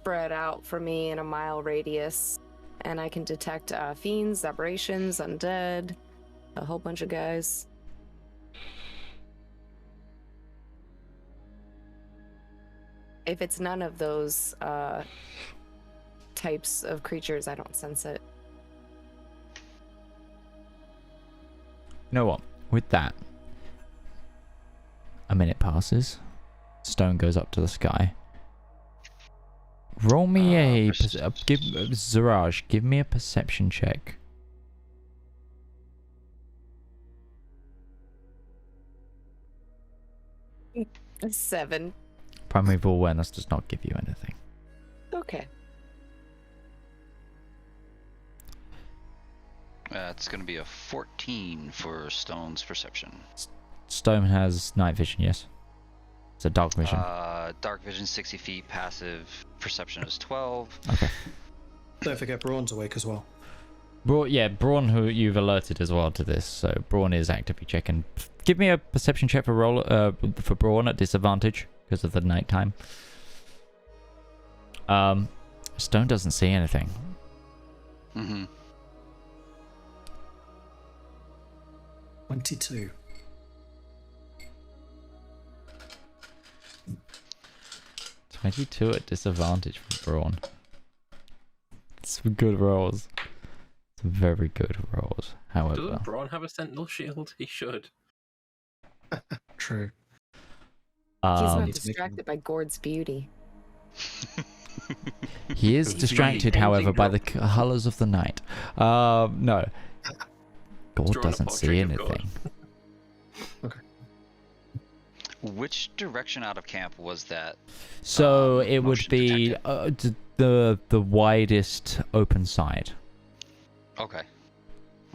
spread out for me in a mile radius, and I can detect fiends, aberrations, undead, a whole bunch of guys. If it's none of those types of creatures, I don't sense it.
You know what? With that, a minute passes. Stone goes up to the sky. Roll me Zaraj, give me a perception check.
Seven.
Primeval awareness does not give you anything.
Okay.
It's going to be a 14 for Stone's perception.
Stone has night vision, yes. It's a dark vision.
Dark vision 60 feet, passive perception is 12.
Okay.
Don't forget Braun's awake as well.
Braun, who you've alerted as well to this, so Braun is actively checking. Give me a perception check for Braun at disadvantage because of the nighttime. Stone doesn't see anything.
Mm-hmm.
22.
.22 at disadvantage for Braun. Some good rolls. Some very good rolls. However,
Doesn't Braun have a sentinel shield? He should.
True.
He's not
Need to make
distracted by Gourd's beauty.
he is distracted, however, by the colours of the night. No. Gourd
Drawing a
doesn't see
portrait of Gourd.
anything.
Which direction out of camp was that?
So it would
motion
be the widest open side.
Okay.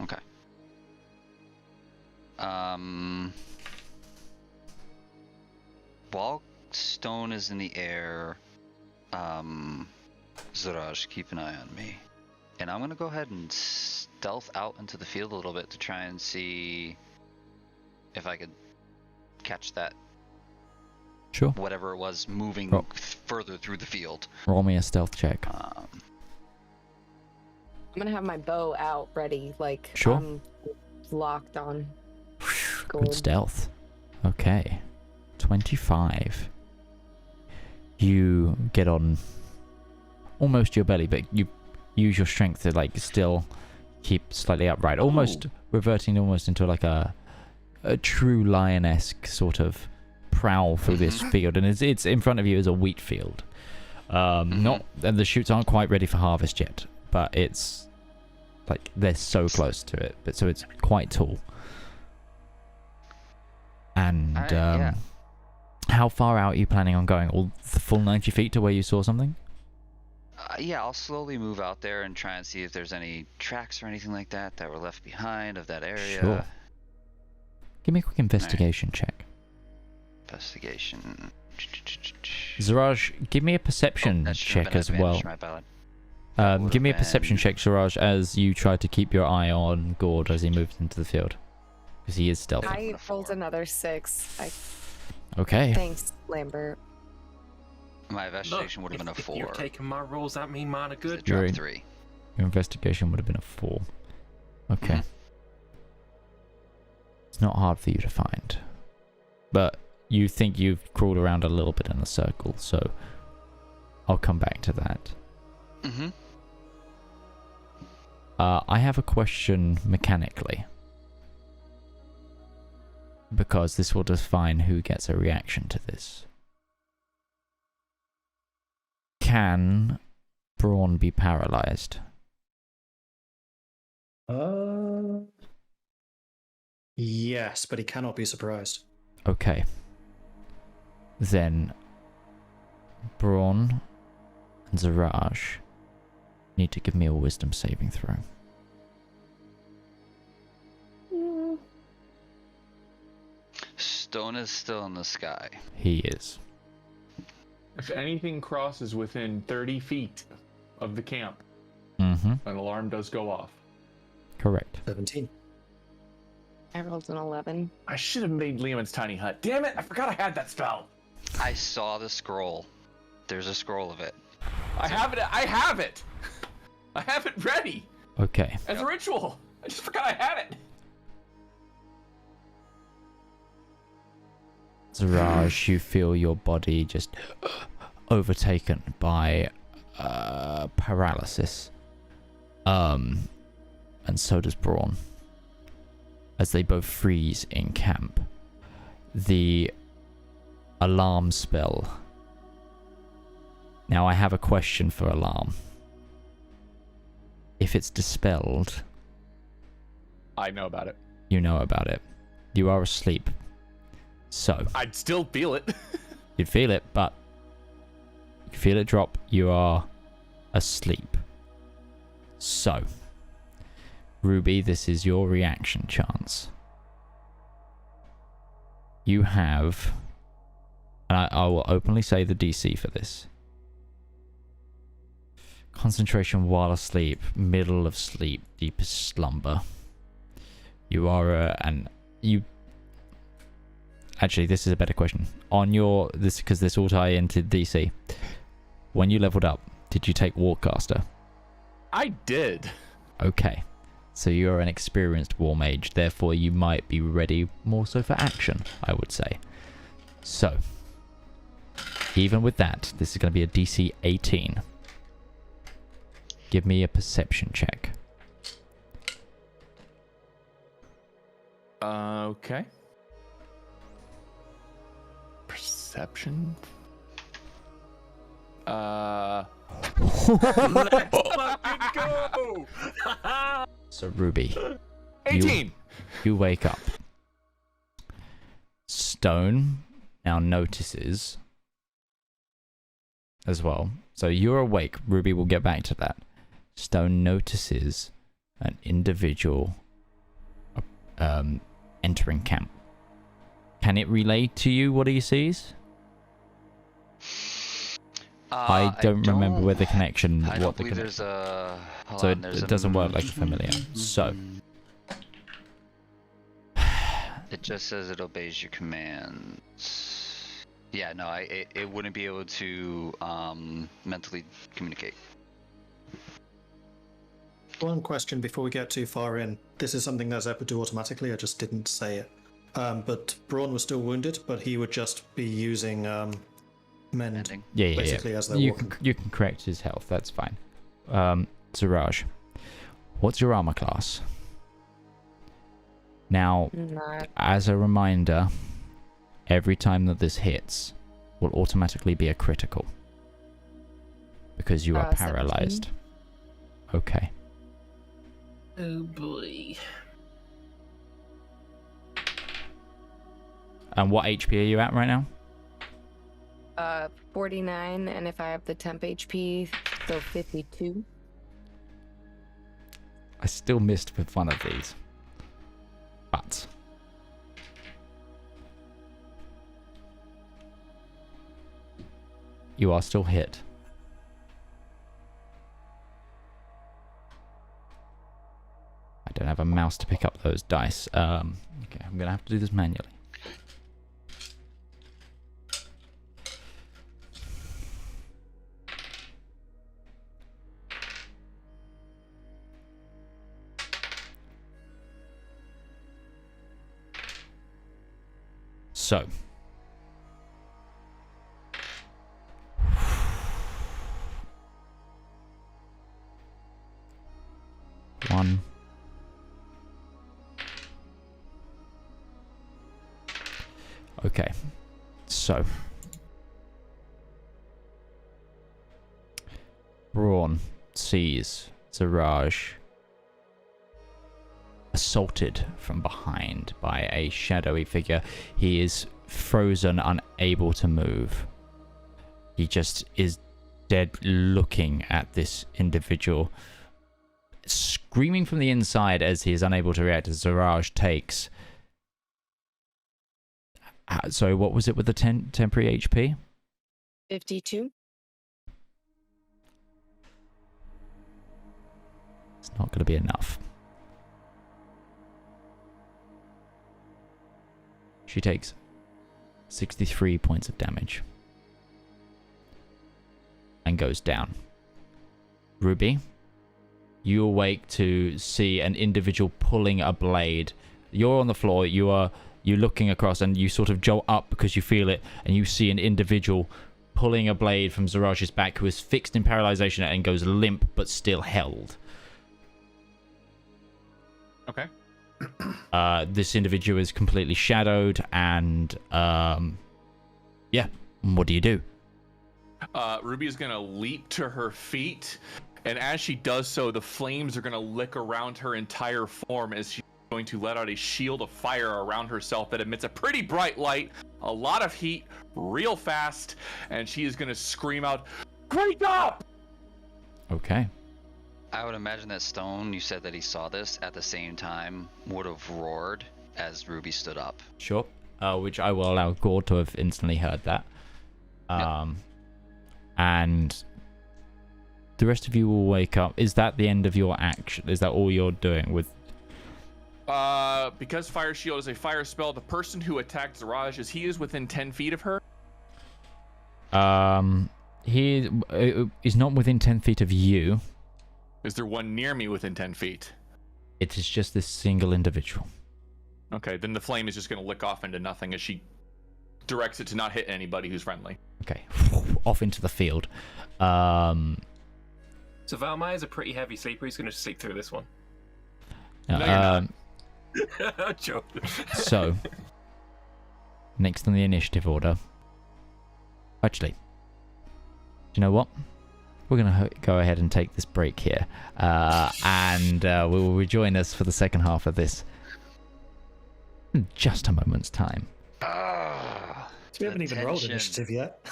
Okay. While Stone is in the air, Zedaar, keep an eye on me. And I'm gonna go ahead and stealth out into the field a little bit to try and see if I could catch that,
Sure.
whatever it was moving
Roll.
further through the field.
Roll me a stealth check.
I'm gonna have my bow out ready, like
Sure.
I'm locked on.
Good
Gold.
stealth. Okay. 25. You get on almost your belly, but you use your strength to like still keep slightly upright, almost reverting almost into like a true lion-esque sort of prowl through this field, and it's in front of you is a wheat field. Not, and the shoots aren't quite ready for harvest yet, but it's like they're so close to it, but so it's quite tall. And
yeah.
how far out are you planning on going? All the full 90 feet to where you saw something?
Yeah, I'll slowly move out there and try and see if there's any tracks or anything like that that were left behind of that area.
Sure. Give me a quick investigation check.
Investigation.
Zaraj, give me a perception
that should have
check
been
as well.
advantage, my bad.
Give me a
would've
perception
been-
check, Zaraj, as you try to keep your eye on Gourd as he moves into the field. Because he is stealthy.
I rolled another 6.
Okay.
Thanks, Lambert.
My investigation would have been a
If
4.
you're taking my rolls, that mean mine are
It
good.
You're
dropped
in.
3.
Your investigation would have been a 4. Okay.
Mhm.
It's not hard for you to find. But you think you've crawled around a little bit in a circle, so I'll come back to that.
Mm-hmm.
I have a question mechanically. Because this will define who gets a reaction to this. Can Braun be paralyzed?
Yes, but he cannot be surprised.
Okay. Then Braun and Zaraj need to give me a wisdom saving throw.
Stone is still in the sky.
He is.
If anything crosses within 30 feet of the camp,
Mm-hmm.
an alarm does go off.
Correct.
17.
I rolled an 11.
I should have made Lehman's tiny hut. Damn it! I forgot I had that spell.
I saw the scroll. There's a scroll of it.
I have it. I have it. I have it ready
Okay.
as a ritual. I just forgot I had it.
Zaraj, you feel your body just overtaken by paralysis. And so does Braun. As they both freeze in camp. The alarm spell. Now I have a question for alarm. If it's dispelled,
I know about it.
you know about it. You are asleep. So,
I'd still feel it.
you'd feel it, but you feel it drop, you are asleep. So, Ruby, this is your reaction chance. You have And I will openly say the DC for this. Concentration while asleep, middle of sleep, deepest slumber. You are Actually, this is a better question. On your because this will tie into DC. When you leveled up, did you take Warcaster?
I did.
Okay. So you're an experienced war mage, therefore you might be ready more so for action, I would say. So, even with that, this is going to be a DC 18. Give me a perception check.
Okay. Perception?
Let's fucking go!
So, Ruby.
18!
You wake up. Stone now notices as well. So you're awake. Ruby will get back to that. Stone notices an individual entering camp. Can it relay to you what he sees? I don't remember where the connection.
I don't believe there's a.
So it doesn't work like a familiar. So
it just says it obeys your commands. Yeah, no, it wouldn't be able to mentally communicate.
One question before we get too far in. This is something that Zep would do automatically, I just didn't say it. But Braun was still wounded, but he would just be using mend.
Yeah.
Basically, as they're
you
walking.
can correct his health, that's fine. Zedaar, what's your armor class? Now, as a reminder, every time that this hits will automatically be a critical. Because you are paralyzed. 17. Okay.
Oh boy.
And what HP are you at right now?
49, and if I have the temp HP, so 52.
I still missed with one of these. But you are still hit. I don't have a mouse to pick up those dice. Okay, I'm gonna have to do this manually. So, one. Okay, so Braun sees Zedaar assaulted from behind by a shadowy figure. He is frozen, unable to move. He just is dead looking at this individual, screaming from the inside as he is unable to react as Zedaar takes. So what was it with the temporary HP?
52.
It's not going to be enough. She takes 63 points of damage and goes down. Ruby, you awake to see an individual pulling a blade. You're on the floor. You're looking across, and you sort of jolt up because you feel it, and you see an individual pulling a blade from Zedaar's back, who is fixed in paralyzation and goes limp but still held.
Okay.
This individual is completely shadowed, and yeah, what do you do?
Ruby is gonna leap to her feet, and as she does so, the flames are gonna lick around her entire form as she's going to let out a shield of fire around herself that emits a pretty bright light, a lot of heat, real fast, and she is gonna scream out, "Wake up!"
Okay.
I would imagine that Stone, you said that he saw this at the same time, would have roared as Ruby stood up.
Sure. Which I will allow Gourd to have instantly heard that. And the rest of you will wake up. Is that the end of your action? Is that all you're doing with?
Because Fire Shield is a fire spell, the person who attacked Zaraj, is within 10 feet of her?
He is not within 10 feet of you.
Is there one near me within 10 feet?
It is just this single individual.
Okay, then the flame is just going to lick off into nothing as she directs it to not hit anybody who's friendly.
Okay, off into the field.
So Valmyr is a pretty heavy sleeper. He's going to sleep through this one.
No, you're
not. Joke.
So, next on the initiative order. Actually, do you know what? We're going to go ahead and take this break here. And we will rejoin us for the second half of this in just a moment's time.
So we haven't even rolled initiative yet.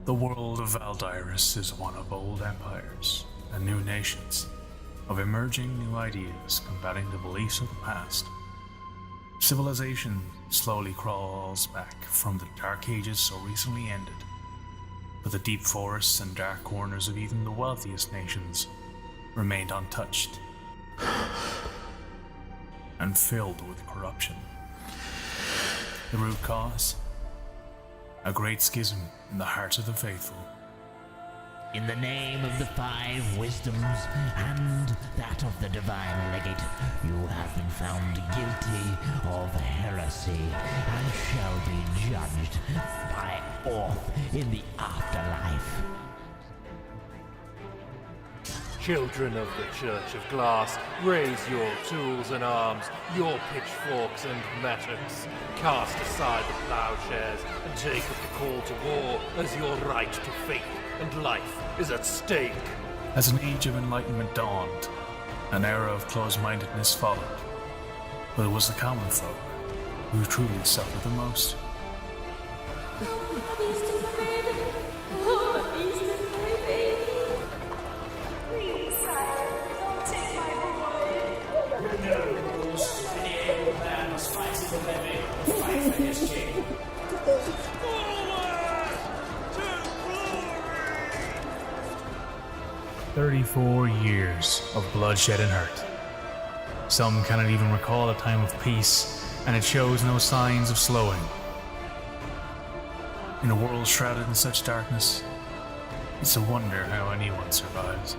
The world of Valdyris is one of old empires and new nations, of emerging new ideas combating the beliefs of the past. Civilization slowly crawls back from the dark ages so recently ended, but the deep forests and dark corners of even the wealthiest nations remained untouched and filled with corruption. The root cause? A great schism in the hearts of the faithful.
In the name of the 5 wisdoms and that of the divine legate, you have been found guilty of heresy and shall be judged by Orth in the afterlife.
Children of the Church of Glass, raise your tools and arms, your pitchforks and mattocks. Cast aside the plowshares and take up the call to war, as your right to faith and life is at stake.
As an age of enlightenment dawned, an era of closed-mindedness followed. But it was the common folk who truly suffered the most.
Fight for his king.
34 years of bloodshed and hurt. Some cannot even recall a time of peace, and it shows no signs of slowing. In a world shrouded in such darkness, it's a wonder how anyone survives.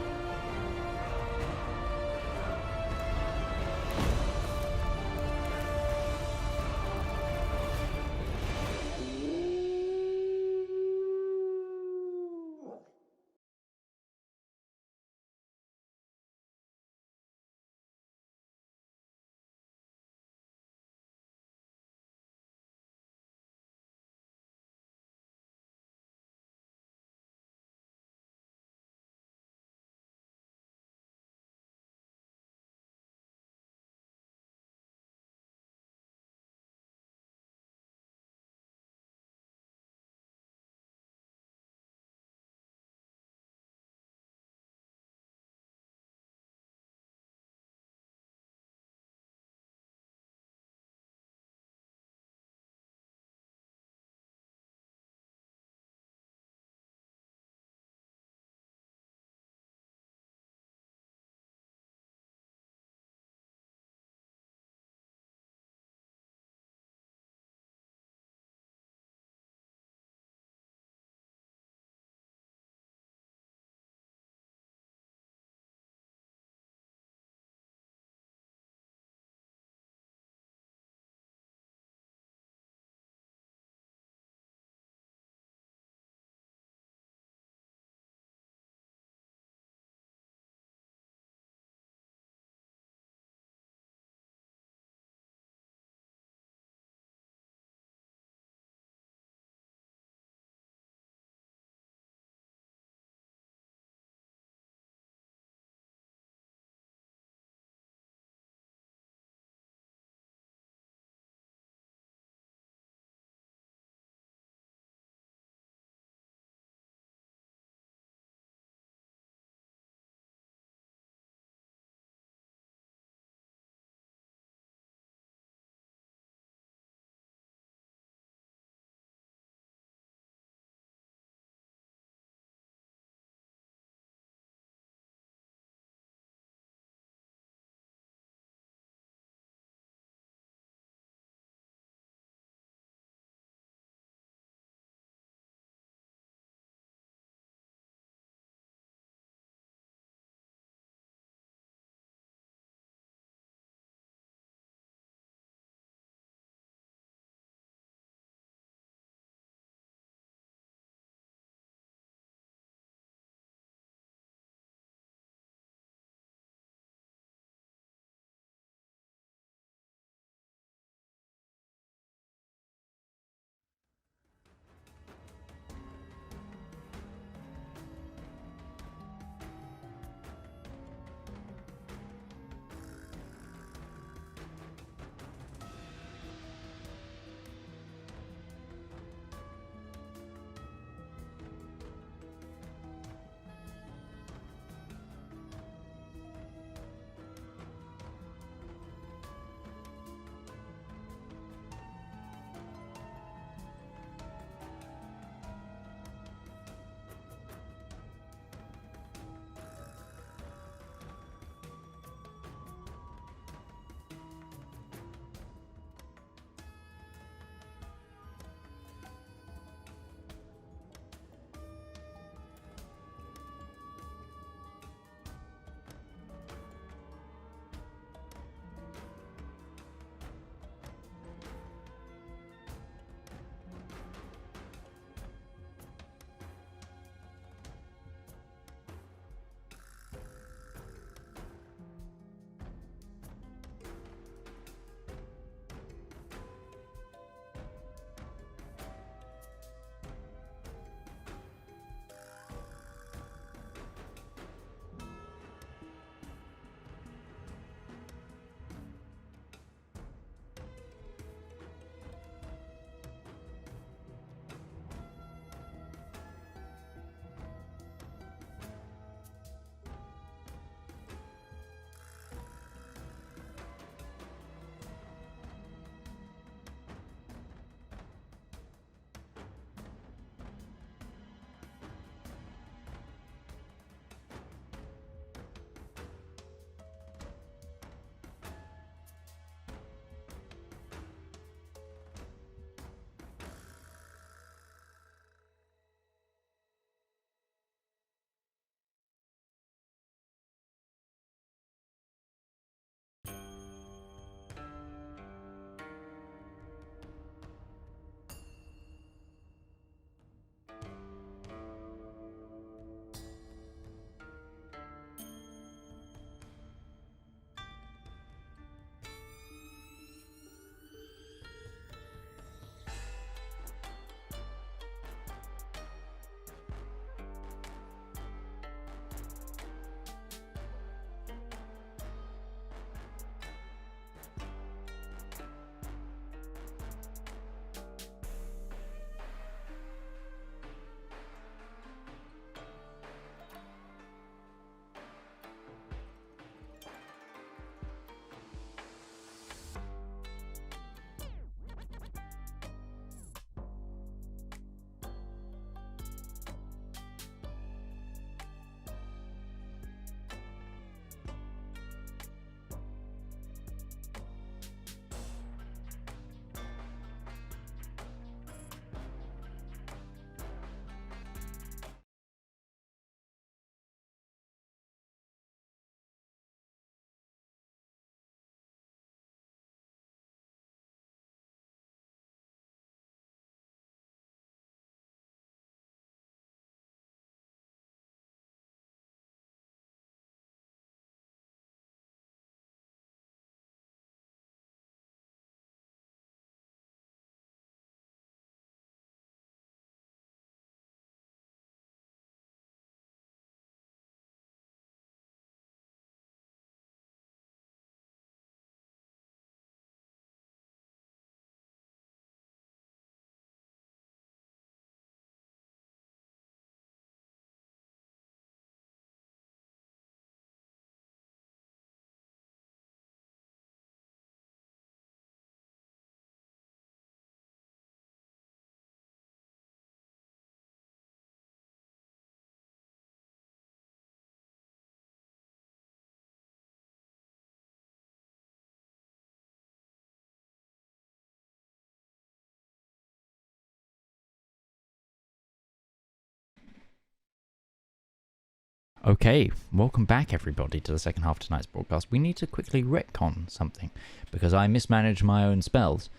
Okay, welcome back everybody to the second half of tonight's broadcast. We need to quickly retcon something because I mismanaged my own spells.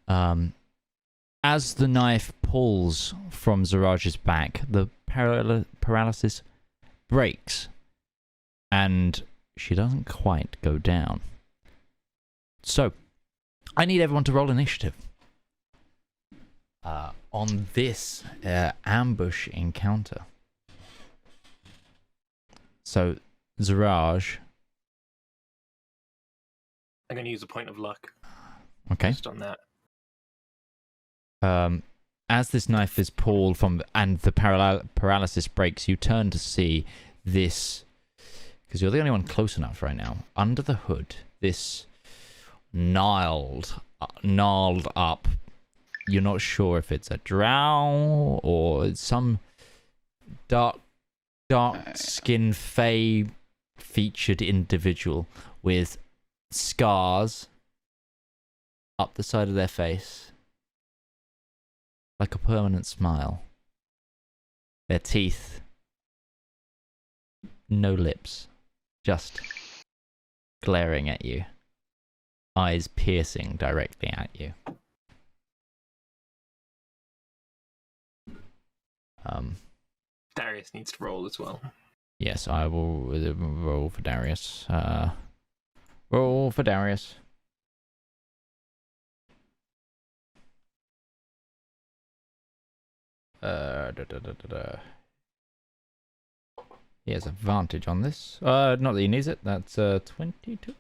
As the knife pulls from Zedaar's back, the paralysis breaks and she doesn't quite go down. So, I need everyone to roll initiative on this ambush encounter. So, Zedaar.
I'm going to use a point of luck.
Okay.
Just on that.
As this knife is pulled from and the paralysis breaks, you turn to see this, because you're the only one close enough right now. Under the hood, this gnarled up. You're not sure if it's a drow or some dark skin fey featured individual with scars up the side of their face, like a permanent smile. Their teeth, no lips, just glaring at you, eyes piercing directly at you.
Darius needs to roll as well.
Yes, I will roll for Darius. Roll for Darius. He has advantage on this. Not that he needs it. That's 22.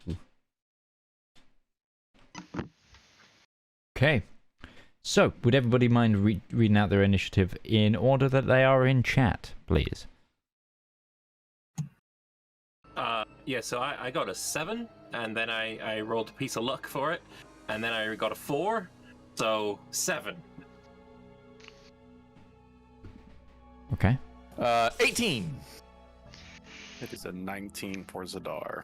Okay. So, would everybody mind reading out their initiative in order that they are in chat, please?
Yeah, so I got a 7, and then I rolled a piece of luck for it, and then I got a 4, so 7.
Okay.
18.
It is a 19 for Zedaar.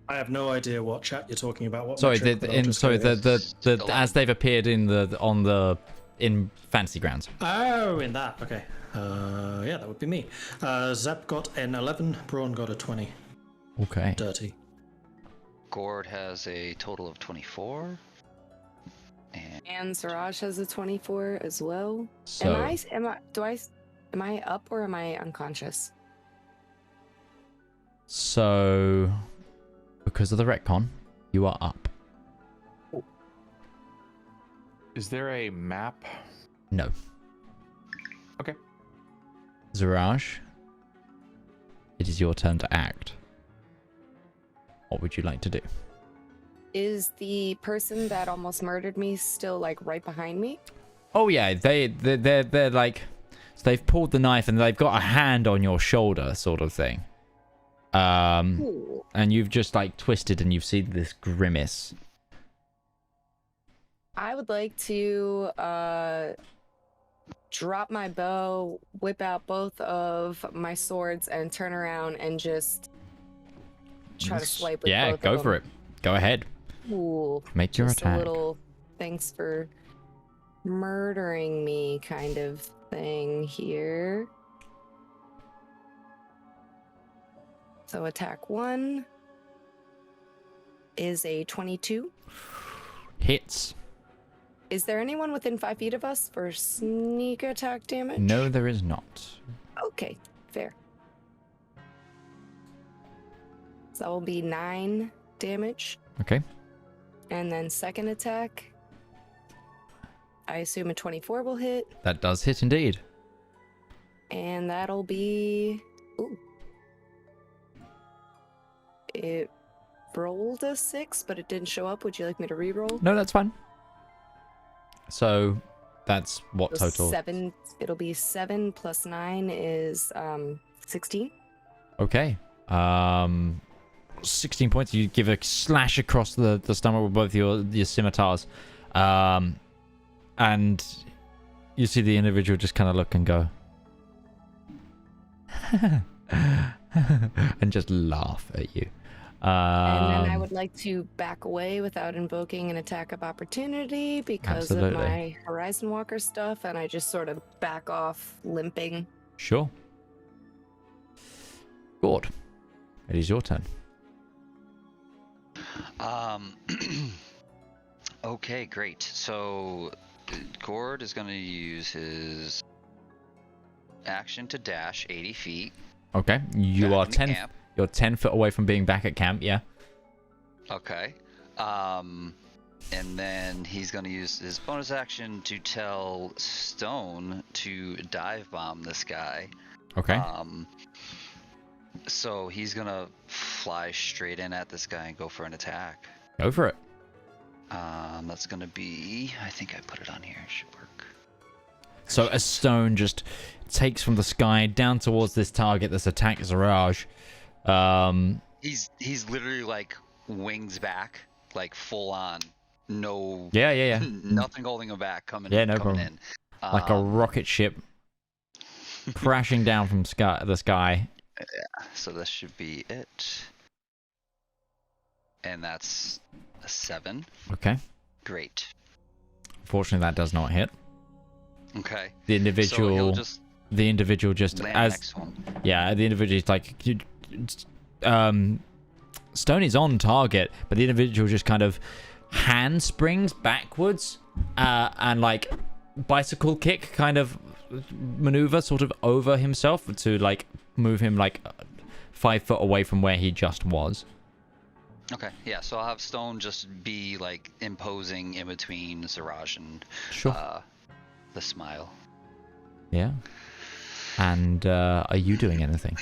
I have no idea what chat you're talking about. What
Sorry,
metric, but I'm just curious.
as they've appeared in Fantasy Grounds.
Oh, in that. Okay. Yeah, that would be me. Zep got an 11. Braun got a 20.
Okay.
Dirty.
Gourd has a total of 24.
And Siraj has a 24 as well.
So,
Am I up or am I unconscious?
So, because of the retcon, you are up.
Is there a map?
No.
Okay.
Zedaar, it is your turn to act. What would you like to do?
Is the person that almost murdered me still like right behind me?
Oh yeah, they're like, so they've pulled the knife and they've got a hand on your shoulder, sort of thing.
Ooh.
And you've just like twisted and you've seen this grimace.
I would like to drop my bow, whip out both of my swords, and turn around and just try to swipe with both
go
of
for
them.
it. Go ahead.
Ooh,
Make your
just
attack.
a little thanks for murdering me kind of thing here. So attack 1 is a 22.
Hits.
Is there anyone within 5 feet of us for sneak attack damage?
No, there is not.
Okay, fair. So that will be 9 damage.
Okay.
And then second attack, I assume a 24 will hit.
That does hit indeed.
And that'll be... Ooh. It rolled a 6, but it didn't show up. Would you like me to re-roll?
No, that's fine. So that's what
So
total?
7. It'll be 7 plus 9 is 16.
Okay. 16 points. You give a slash across the stomach with both your scimitars. And you see the individual just kind of look and go. And just laugh at you.
And then I would like to back away without invoking an attack of opportunity because of my Horizon Walker stuff, and I just sort of back off, limping.
Sure. Gourd, it is your turn.
Okay, great. So Gourd is going to use his action to dash 80 feet.
Okay, you are 10.
Camp.
You're 10 foot away from being back at camp. Yeah.
Okay. And then he's going to use his bonus action to tell Stone to dive bomb this guy.
Okay.
So he's going to fly straight in at this guy and go for an attack.
Go for it.
That's going to be, I think I put it on here. It should work.
So a stone just takes from the sky down towards this target that's attacked Zedaar.
He's literally like wings back, like full on, no.
Yeah.
Nothing holding him back. Coming
no
coming
problem.
in.
Like a rocket ship crashing down from the sky.
Yeah. So this should be it. And that's a 7.
Okay.
Great.
Fortunately, that does not hit.
Okay.
The individual.
So
the individual just
land
as.
Next one.
Yeah, the individual is like. Stone is on target, but the individual just kind of hand springs backwards and like bicycle kick kind of maneuver sort of over himself to like move him like 5 foot away from where he just was.
Okay, yeah, so I'll have Stone just be like imposing in between Zedaar and the smile.
Yeah. And are you doing anything?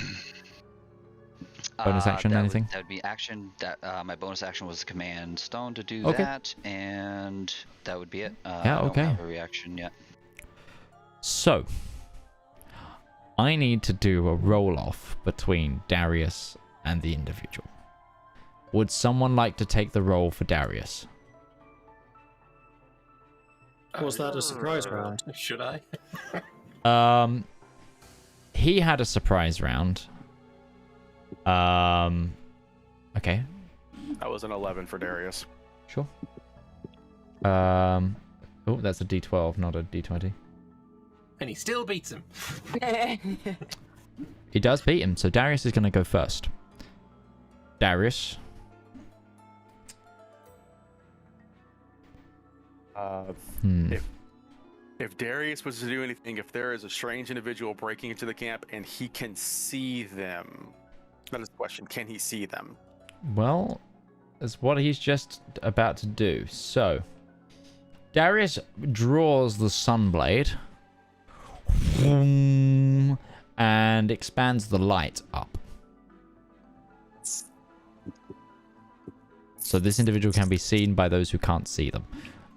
Bonus action, anything?
That would be action. My bonus action was command Stone to do
Okay.
that, and that would be it.
Yeah, okay.
I don't have a reaction yet.
So, I need to do a roll-off between Darius and the individual. Would someone like to take the roll for Darius?
Was that a surprise round?
Should I?
He had a surprise round. Okay.
That was an 11 for Darius.
Sure. Oh, that's a D12, not a D20.
And he still beats him.
He does beat him, so Darius is going to go first. Darius.
If Darius was to do anything, if there is a strange individual breaking into the camp and he can see them, that is the question. Can he see them?
Well, that's what he's just about to do. So, Darius draws the Sunblade and expands the light up. So this individual can be seen by those who can't see them.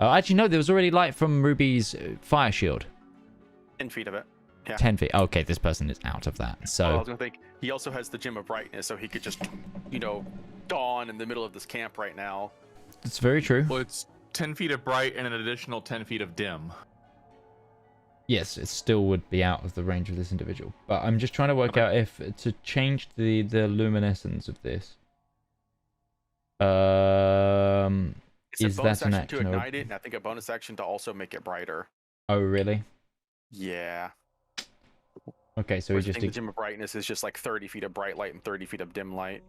Actually, no, there was already light from Ruby's fire shield.
10 feet of it. Yeah.
10 feet. Okay, this person is out of that. So
Well, I was gonna think he also has the Gem of Brightness, so he could just, dawn in the middle of this camp right now.
it's very true.
Well, it's 10 feet of bright and an additional 10 feet of dim.
Yes, it still would be out of the range of this individual. But I'm just trying to work out if to change the luminescence of this.
It's
Is
a bonus
that an
action to
action?
ignite it, and I think a bonus action to also make it brighter.
Oh, really?
Yeah.
Okay, so
Whereas
he
I
just...
think the Gem of Brightness is just like 30 feet of bright light and 30 feet of dim light.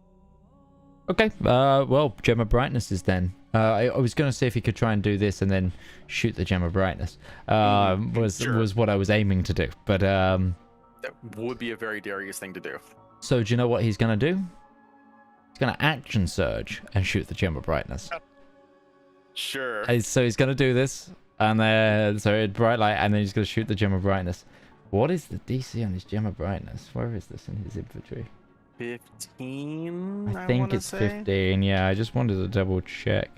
Okay, well, Gem of Brightness is then. I was going to see if he could try and do this and then shoot the Gem of Brightness. Was what I was aiming to do. But,
That would be a very Darius thing to do.
so do you know what he's going to do? He's going to action surge and shoot the Gem of Brightness.
Sure.
So he's going to do this, and then, so bright light, and then he's going to shoot the Gem of Brightness. What is the DC on his Gem of Brightness? Where is this in his infantry?
15,
I think
wanna
it's
say?
15. Yeah, I just wanted to double check.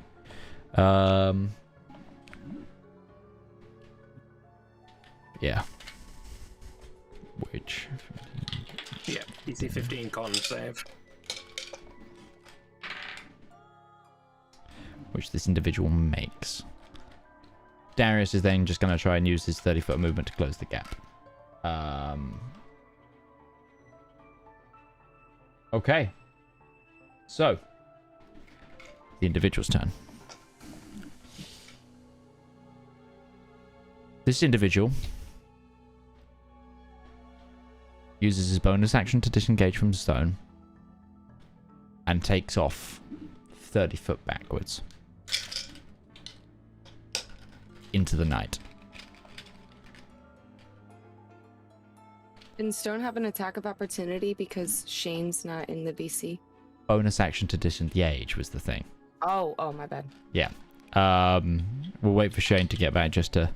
Yeah. Which?
Yeah, DC 15 con save.
Which this individual makes. Darius is then just going to try and use his 30-foot movement to close the gap. Okay. So, the individual's turn. This individual uses his bonus action to disengage from the stone and takes off 30 foot backwards into the night.
Didn't Stone have an attack of opportunity because Shane's not in the VC?
Bonus action to disengage was the thing.
Oh, my bad.
Yeah. We'll wait for Shane to get back so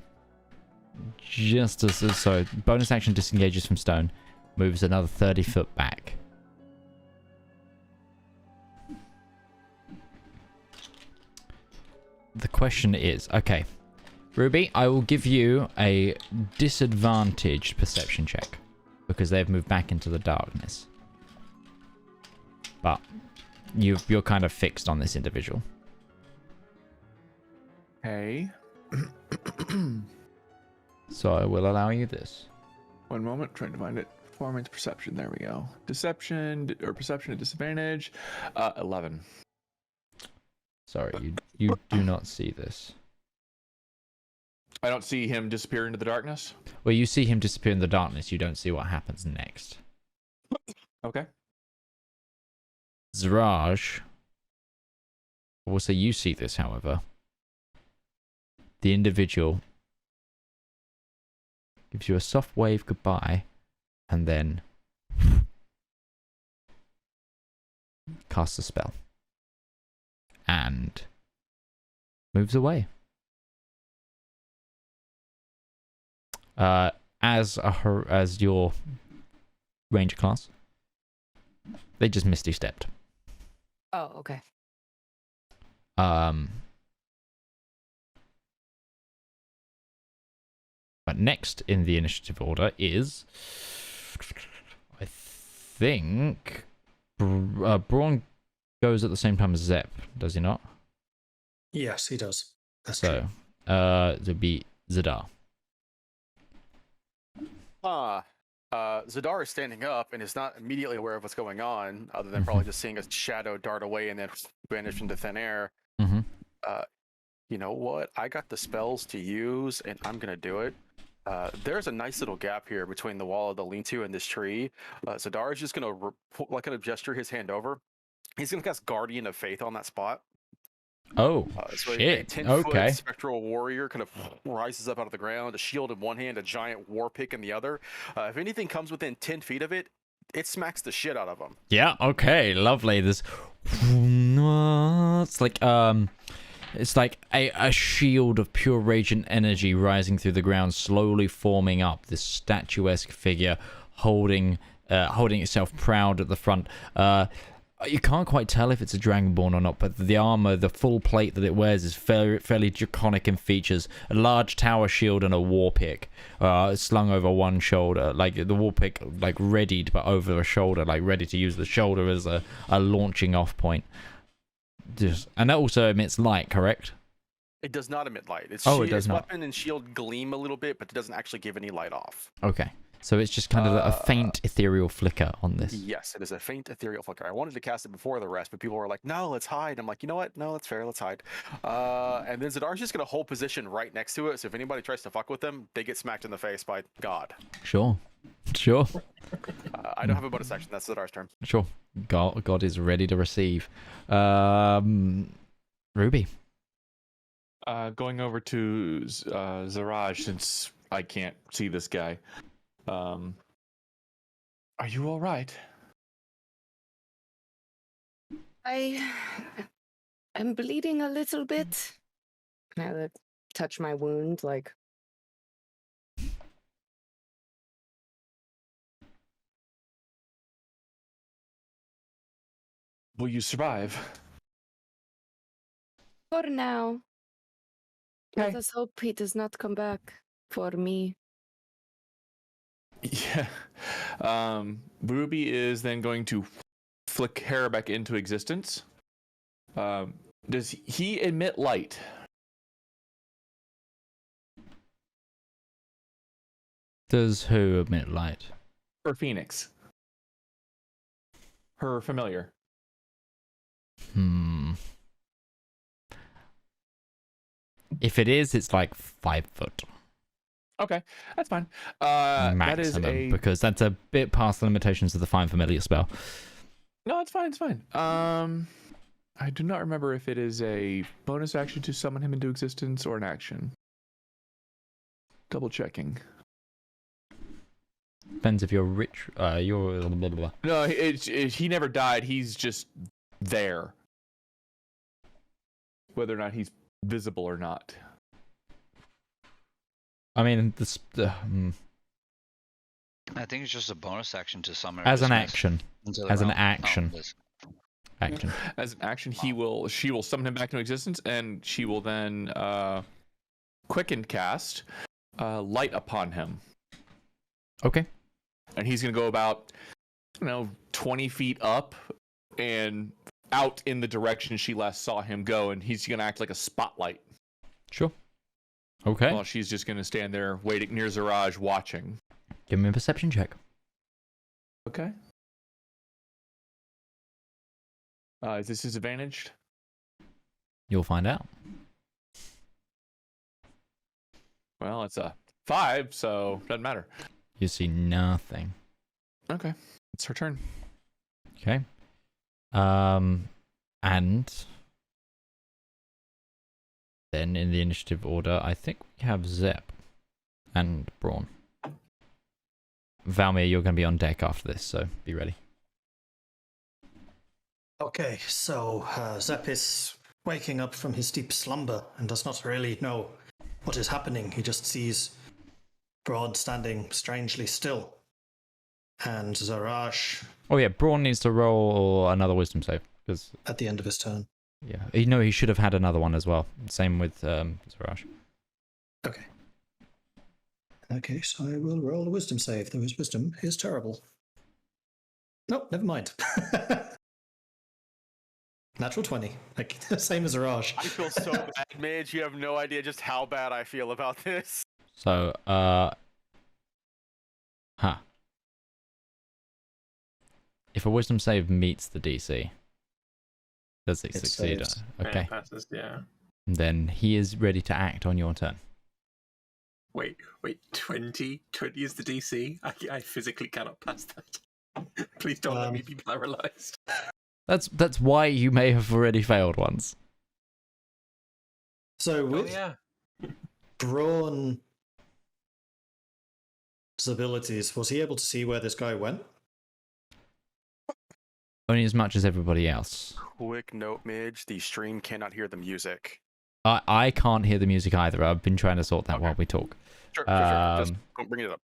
bonus action disengages from stone, moves another 30 foot back. The question is, okay, Ruby, I will give you a disadvantaged perception check because they've moved back into the darkness. But you're kind of fixed on this individual.
Hey.
So I will allow you this.
One moment, trying to find it. Performance, perception, there we go. Deception, or perception at disadvantage, 11.
Sorry, you do not see this.
I don't see him disappear into the darkness?
Well, you see him disappear in the darkness, you don't see what happens next.
Okay.
Ziraj. Also, you see this, however. The individual gives you a soft wave goodbye and then casts a spell and moves away. As your ranger class, they just misty stepped.
Oh, okay.
But next in the initiative order is, I think, Braun goes at the same time as Zep, does he not?
Yes, he does. That's
so, it'd be Zedaar.
Zedaar is standing up and is not immediately aware of what's going on, other than probably just seeing a shadow dart away and then vanish into thin air.
Mm-hmm.
You know what? I got the spells to use, and I'm gonna do it. There's a nice little gap here between the wall of the lean-to and this tree. Zedaar is just gonna gesture his hand over. He's gonna cast Guardian of Faith on that spot.
Oh,
so
shit.
A 10-foot spectral warrior kind of rises up out of the ground, a shield in one hand, a giant war pick in the other. If anything comes within 10 feet of it, it smacks the shit out of him.
Yeah, okay, lovely. There's... It's like a shield of pure radiant energy rising through the ground, slowly forming up this statuesque figure holding itself proud at the front. You can't quite tell if it's a Dragonborn or not, but the armor, the full plate that it wears is fairly draconic in features. A large tower shield and a war pick slung over one shoulder, like the war pick like readied but over a shoulder, like ready to use the shoulder as a launching off point. And that also emits light, correct?
It does not emit light. Its weapon and shield gleam a little bit, but it doesn't actually give any light off.
Okay. So it's just kind of a faint ethereal flicker on this.
Yes, it is a faint ethereal flicker. I wanted to cast it before the rest, but people were like, no, let's hide. I'm like, you know what? No, that's fair. Let's hide. And then Zedaar's just going to hold position right next to it. So if anybody tries to fuck with them, they get smacked in the face by God.
Sure.
I don't have a bonus action. That's Zedaar's turn.
Sure. God is ready to receive. Ruby.
Going over to Ziraj, since I can't see this guy. Are you all right?
I'm bleeding a little bit. I touch my wound, like.
Will you survive?
For now.
Okay.
Let us hope he does not come back for me.
Yeah. Ruby is then going to flick hair back into existence. Does he emit light?
Does who emit light?
Or Phoenix. Her familiar.
If it is, it's like 5 foot
Okay, that's fine. That is
maximum, because that's a bit past the limitations of the Find Familiar spell.
No, it's fine. It's fine. I do not remember if it is a bonus action to summon him into existence or an action. Double checking.
Depends if you're rich. You're blah, blah, blah.
No, he never died. He's just there. Whether or not he's visible or not.
I mean,
I think it's just a bonus action to summon.
as an action. As an action.
Action. As an action, she will summon him back into existence, and she will then quicken cast light upon him.
Okay.
And he's gonna go about 20 feet up and out in the direction she last saw him go, and he's gonna act like a spotlight.
Sure. Okay.
While she's just gonna stand there waiting near Zaraj, watching.
Give me a perception check.
Okay. Is this disadvantaged?
You'll find out.
Well, it's a 5, so doesn't matter.
You see nothing.
Okay, it's her turn.
Okay. And then in the initiative order, I think we have Zep and Braun. Valmyr, you're going to be on deck after this, so be ready.
Okay, so Zep is waking up from his deep slumber and does not really know what is happening. He just sees Braun standing strangely still. And Zaraj...
Oh yeah, Braun needs to roll another wisdom save. Cause,
at the end of his turn.
Yeah, he should have had another one as well. Same with Zaraj.
Okay. Okay, so I will roll a wisdom save, though his wisdom is terrible. No, never mind. Natural 20. Like, same as Zaraj.
I feel so bad, Mage. You have no idea just how bad I feel about this.
So, if a wisdom save meets the DC, does it succeed? Okay.
Yeah, passes, yeah.
Then he is ready to act on your turn.
Wait, 20? 20 is the DC? I physically cannot pass that. Please don't let me be paralyzed.
That's why you may have already failed once.
So with Braun's abilities, was he able to see where this guy went?
Only as much as everybody else.
Quick note, Midge, the stream cannot hear the music.
I can't hear the music either. I've been trying to sort that while we talk.
Sure. Just don't bring it up.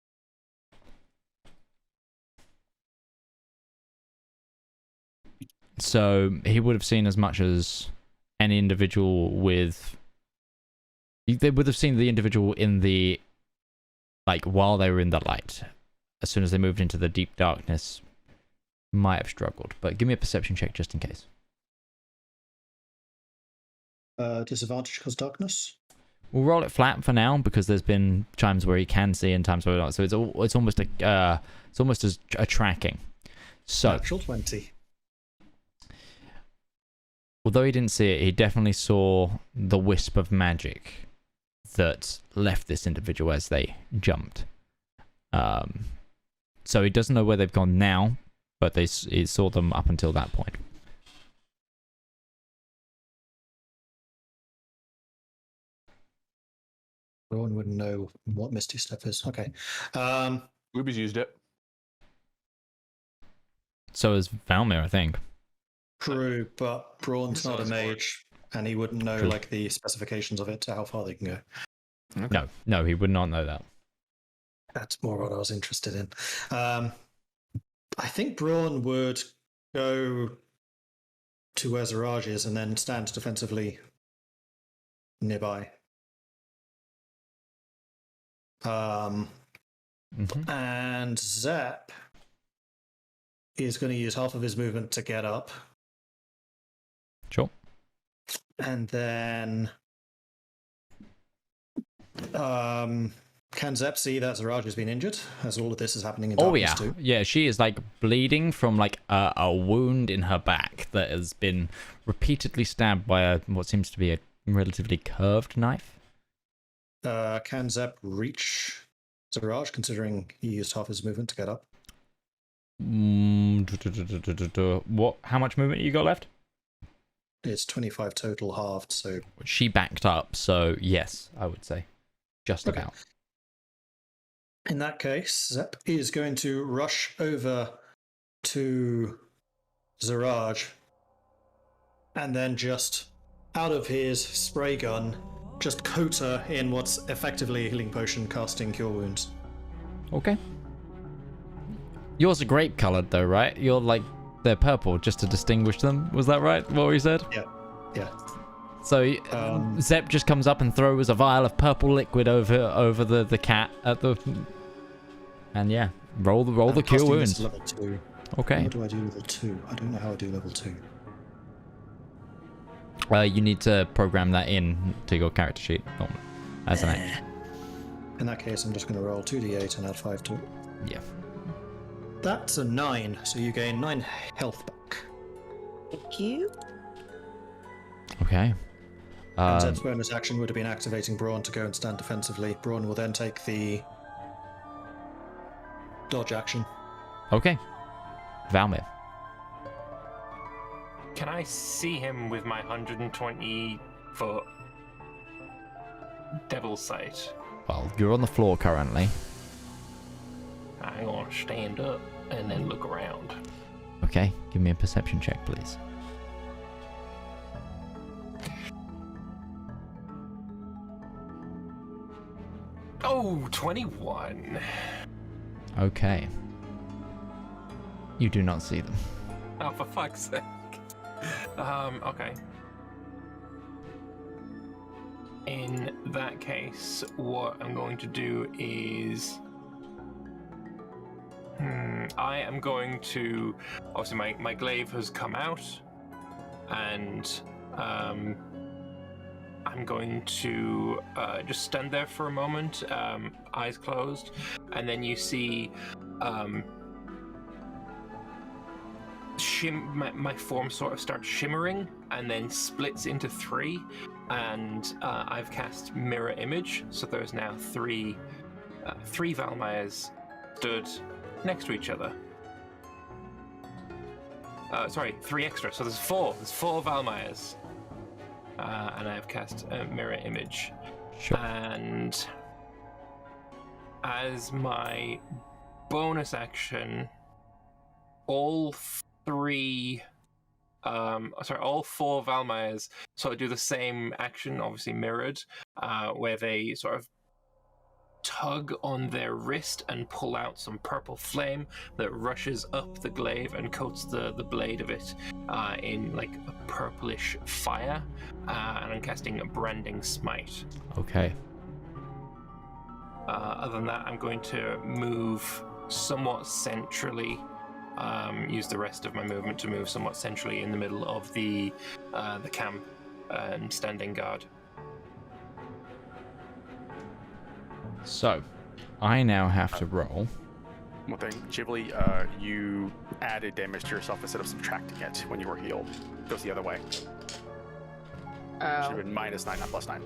So he would have seen as much as any individual with... They would have seen the individual in the... Like, while they were in the light. As soon as they moved into the deep darkness, might have struggled. But give me a perception check just in case.
Disadvantage because darkness?
We'll roll it flat for now because there's been times where he can see and times where not. So it's almost as a tracking. So
Natural 20.
Although he didn't see it, he definitely saw the wisp of magic that left this individual as they jumped. So he doesn't know where they've gone now, but he saw them up until that point.
Everyone would know what Misty Step is. Okay.
Ruby's used it.
So has Valmyr, I think.
True, but Braun's not a mage, and he wouldn't know like the specifications of it to how far they can go.
Okay. No, he would not know that.
That's more what I was interested in. I think Braun would go to where Zaraj is and then stand defensively nearby. And Zep is going to use half of his movement to get up.
Sure.
And then can Zep see that Zaraj has been injured as all of this is happening in darkness too?
Yeah, she is like bleeding from like a wound in her back that has been repeatedly stabbed by what seems to be a relatively curved knife.
Can Zep reach Zedaar, considering he used half his movement to get up?
What? How much movement you got left?
It's 25 total, halved, so...
She backed up, so yes, I would say. Just
Okay.
about.
In that case, Zep is going to rush over to Zedaar and then just, out of his spray gun, just coat her in what's effectively a healing potion, casting Cure Wounds.
Okay. Yours are grape colored though, right? You're like, they're purple just to distinguish them. Was that right? What we said?
Yeah.
So Zep just comes up and throws a vial of purple liquid over the cat at the, and yeah, roll the cure
Casting
wounds.
this level 2.
Okay.
How do I do level 2? I don't know how I do level 2.
You need to program that in to your character sheet as an action.
In that case, I'm just going to roll 2d8 and add 5 to it.
Yeah.
That's a 9, so you gain 9 health back.
Thank you.
Okay.
And Zed's bonus action would have been activating Brawn to go and stand defensively. Brawn will then take the dodge action.
Okay. Valmyr.
Can I see him with my 120-foot devil's sight?
Well, you're on the floor currently.
I'm gonna stand up and then look around.
Okay, give me a perception check, please.
Oh, 21.
Okay. You do not see them.
Oh, for fuck's sake. Okay. In that case, what I'm going to do is... I am going to... Obviously, my glaive has come out, and I'm going to just stand there for a moment, eyes closed, and then you see my form sort of starts shimmering and then splits into 3, and I've cast mirror image, so there's now three Valmyrs stood next to each other. Sorry, 3 extra, so there's 4 Valmyrs. And I've cast a mirror image.
Sure.
And as my bonus action, all 4 Valmyrs sort of do the same action, obviously mirrored, where they sort of tug on their wrist and pull out some purple flame that rushes up the glaive and coats the blade of it in like a purplish fire, and I'm casting a branding smite.
Okay.
Other than that, I'm going to move somewhat centrally, use the rest of my movement to move somewhat centrally in the middle of the camp and standing guard.
So, I now have to roll.
One thing, Ghibli, you added damage to yourself instead of subtracting it when you were healed. It goes the other way. Should have been -9, not +9.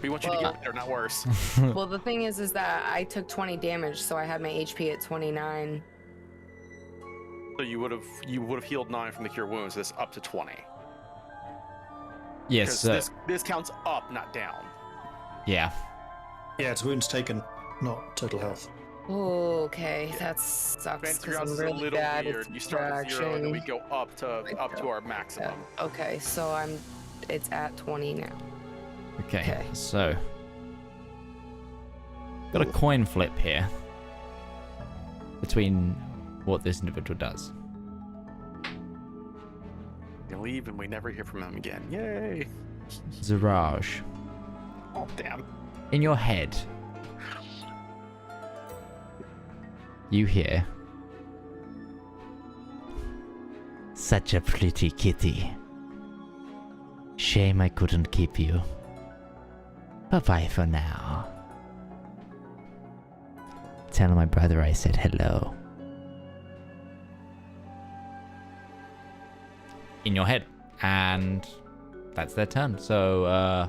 We want you to get better, not worse.
Well, the thing is that I took 20 damage, so I had my HP at 29.
So you would have healed 9 from the cure wounds. This up to 20.
Yes.
This counts up, not down.
Yeah.
Yeah, it's wounds taken, not total health.
Oh, okay, that sucks because I'm really
little
bad
weird.
at
You start at 0 and then we
subtraction.
go up to our maximum.
Okay, so it's at 20 now.
Okay. So, got a coin flip here between what this individual does.
You leave and we never hear from him again. Yay!
Zedaar,
Oh damn!
in your head, you hear, "Such a pretty kitty. Shame I couldn't keep you. Bye-bye for now. Tell my brother I said hello." In your head. And that's their turn. So,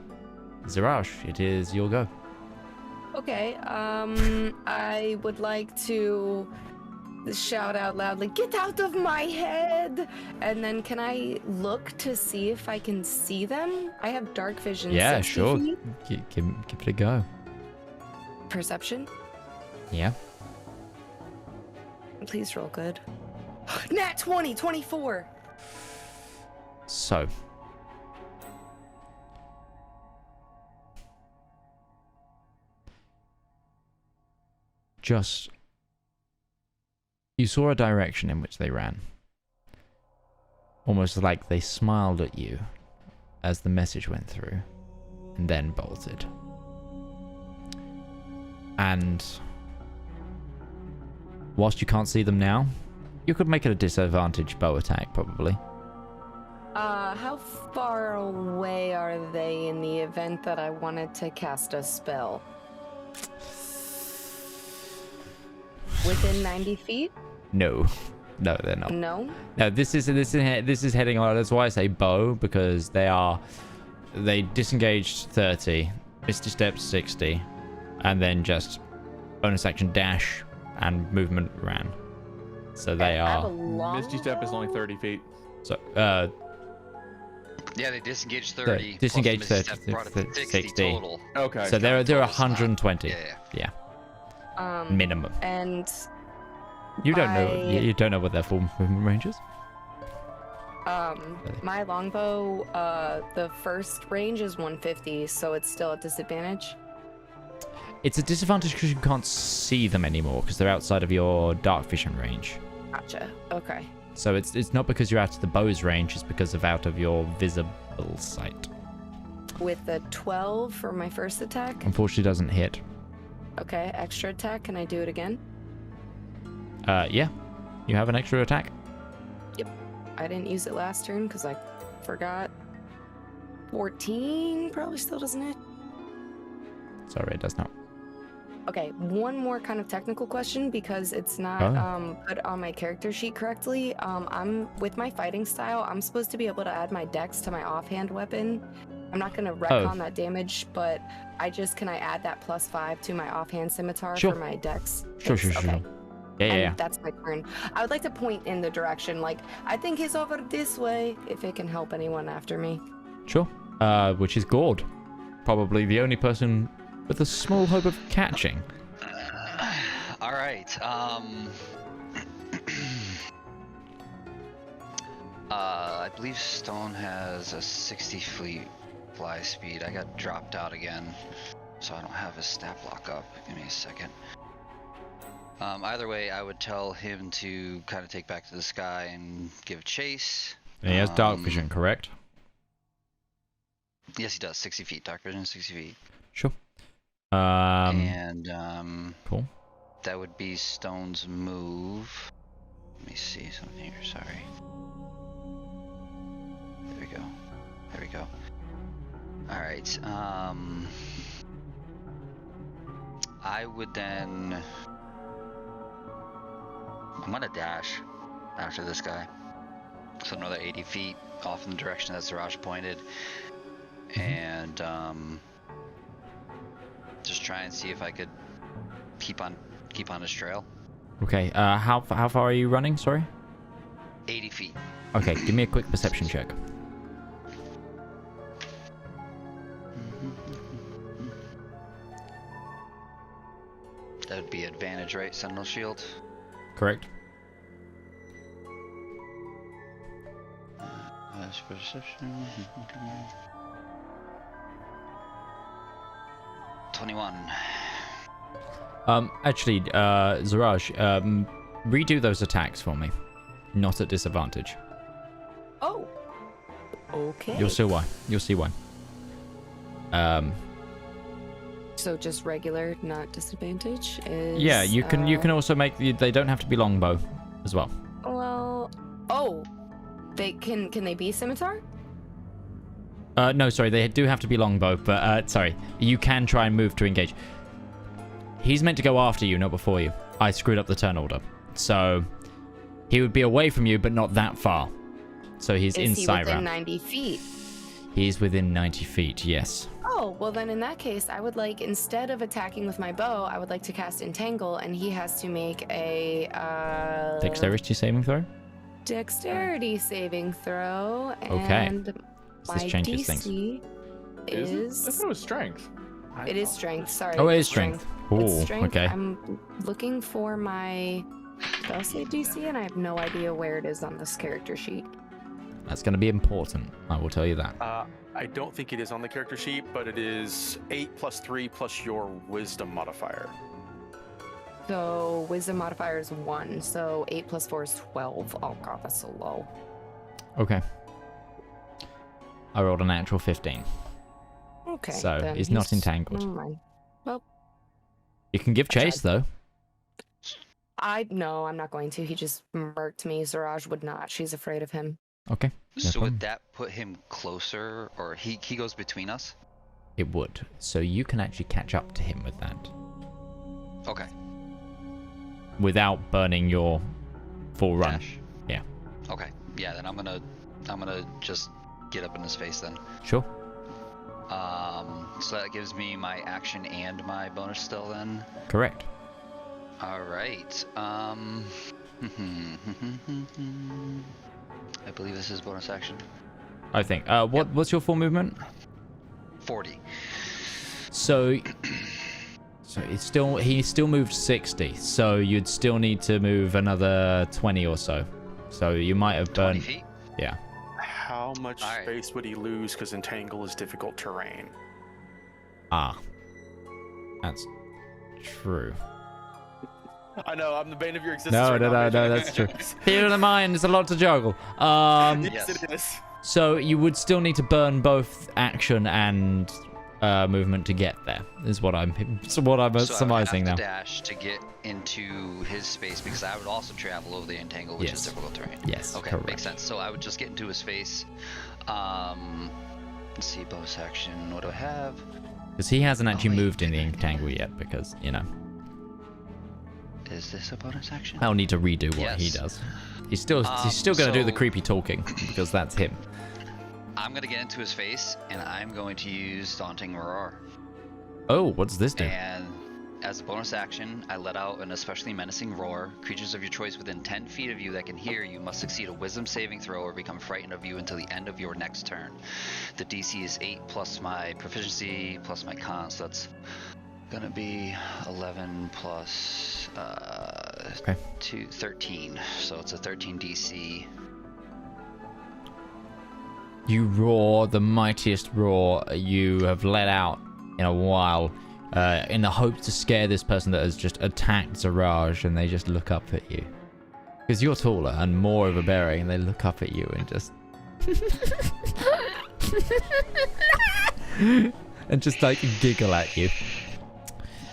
Zedaar, it is your go.
Okay, I would like to shout out loudly, "Get out of my head!" And then can I look to see if I can see them? I have dark vision.
Yeah,
60
sure.
feet.
Give it a go.
Perception?
Yeah.
Please roll good. Nat 20, 24!
So. You saw a direction in which they ran. Almost like they smiled at you as the message went through, and then bolted. And whilst you can't see them now, you could make it a disadvantage bow attack, probably.
How far away are they in the event that I wanted to cast a spell? Within 90 feet?
No, they're not.
No?
No, this is heading on. That's why I say bow, because they disengaged 30, Misty Step 60, and then just bonus action dash and movement ran. So they are.
Misty Step is only 30 feet.
So
yeah, they disengaged 30.
Disengaged
plus
30,
brought it to 60 total.
Okay.
So they're 120. Yeah. Minimum.
And
you don't know what their full movement range is?
My longbow, the first range is 150, so it's still at disadvantage.
It's a disadvantage because you can't see them anymore because they're outside of your dark vision range.
Gotcha. Okay.
So it's not because you're out of the bow's range, it's because of out of your visible sight.
With the 12 for my first attack?
Unfortunately doesn't hit.
Okay, extra attack. Can I do it again?
Yeah. You have an extra attack?
Yep. I didn't use it last turn because I forgot. 14 probably still doesn't hit.
Sorry, it does not.
Okay, one more kind of technical question because it's not put on my character sheet correctly. I'm with my fighting style, I'm supposed to be able to add my dex to my offhand weapon. I'm not going to retcon that damage, but can I add that +5 to my offhand scimitar for my dex?
Sure.
Okay.
Yeah.
That's my turn. I would like to point in the direction, like, I think he's over this way, if it can help anyone after me.
Sure. Which is Gourd. Probably the only person with a small hope of catching.
All right. I believe Stone has a 60 feet fly speed. I got dropped out again, so I don't have his stat block up. Give me a second. Either way, I would tell him to kind of take back to the sky and give chase.
And he has dark vision, correct?
Yes, he does. 60 feet. Dark vision, 60 feet.
Sure. Cool.
That would be Stone's move. Let me see something here. Sorry. There we go. All right. I would then. I'm gonna dash after this guy. So another 80 feet off in the direction that Zedaar pointed, and just try and see if I could keep on his trail.
Okay. How far are you running? Sorry.
80 feet.
Okay. Give me a quick perception check.
That would be advantage, right? Sentinel shield.
Correct.
Perception. 21.
Actually, Zedaar, redo those attacks for me. Not at disadvantage.
Oh. Okay.
You'll see why.
So just regular, not disadvantage is.
Yeah, you can also make they don't have to be longbow as well.
Well, they can they be scimitar?
No, sorry, they do have to be longbow, but sorry, you can try and move to engage. He's meant to go after you, not before you. I screwed up the turn order, so he would be away from you, but not that far. So he's inside.
Is he within 90 feet?
He's within 90 feet. Yes.
Oh, Oh, well then in that case, I would like, instead of attacking with my bow, I would like to cast Entangle, and he has to make a
Dexterity saving throw?
Dexterity saving throw.
Okay.
And
So
my
this changes
DC
things.
is...
I thought it was strength.
It is strength, sorry.
Oh, it
it's
is strength.
It's
Ooh,
strength.
okay.
I'm looking for my spell save DC, and I have no idea where it is on this character sheet.
That's going to be important. I will tell you that.
I don't think it is on the character sheet, but it is 8 plus 3 plus your wisdom modifier.
So wisdom modifier is 1, so 8 plus 4 is 12. Oh god, that's so low.
Okay. I rolled a natural 15.
Okay.
So
then
he's not entangled.
Never mind. Well,
You can give chase, though.
no, I'm not going to. He just murked me. Zaraj would not. She's afraid of him.
Okay. No
So
problem.
would that put him closer, or he goes between us?
It would. So you can actually catch up to him with that.
Okay.
Without burning your full run.
Dash.
Yeah.
Okay. Yeah, then I'm gonna just get up in his face then.
Sure.
So that gives me my action and my bonus still then.
Correct.
All right. I believe this is bonus action.
I think. What's your full movement?
40.
So he still moved 60. So you'd still need to move another 20 or so. So you might have
20
burned.
feet?
Yeah.
How much
All right.
space would he lose because Entangle is difficult terrain?
Ah. That's true.
I know, I'm the bane of your existence.
No,
right
no,
now,
no,
Major.
that's true. Theater of the mind is a lot to juggle.
Yes,
Yes.
it is.
So you would still need to burn both action and movement to get there. Is what I'm surmising
I
now.
would have to dash to get into his space because I would also travel over the entangle, which
Yes.
is difficult terrain.
Yes,
Okay,
correct.
makes sense. So I would just get into his face. Let's see, bonus action. What do I have?
Because he hasn't actually
wait.
moved in the entangle yet. Because
Is this a bonus action?
I'll need to redo what he
Yes.
does. He's still going to do the
so-
creepy talking because that's him.
I'm gonna get into his face, and I'm going to use Daunting Roar.
Oh, what does this do?
And as a bonus action, I let out an especially menacing roar. Creatures of your choice within 10 feet of you that can hear you must succeed a wisdom saving throw or become frightened of you until the end of your next turn. The DC is 8 plus my proficiency plus my con, so that's gonna be 11 plus 13. So it's a 13 DC.
You roar the mightiest roar you have let out in a while, in the hope to scare this person that has just attacked Zaraj, and they just look up at you. Because you're taller and more overbearing, and they look up at you and just... and just like giggle at you.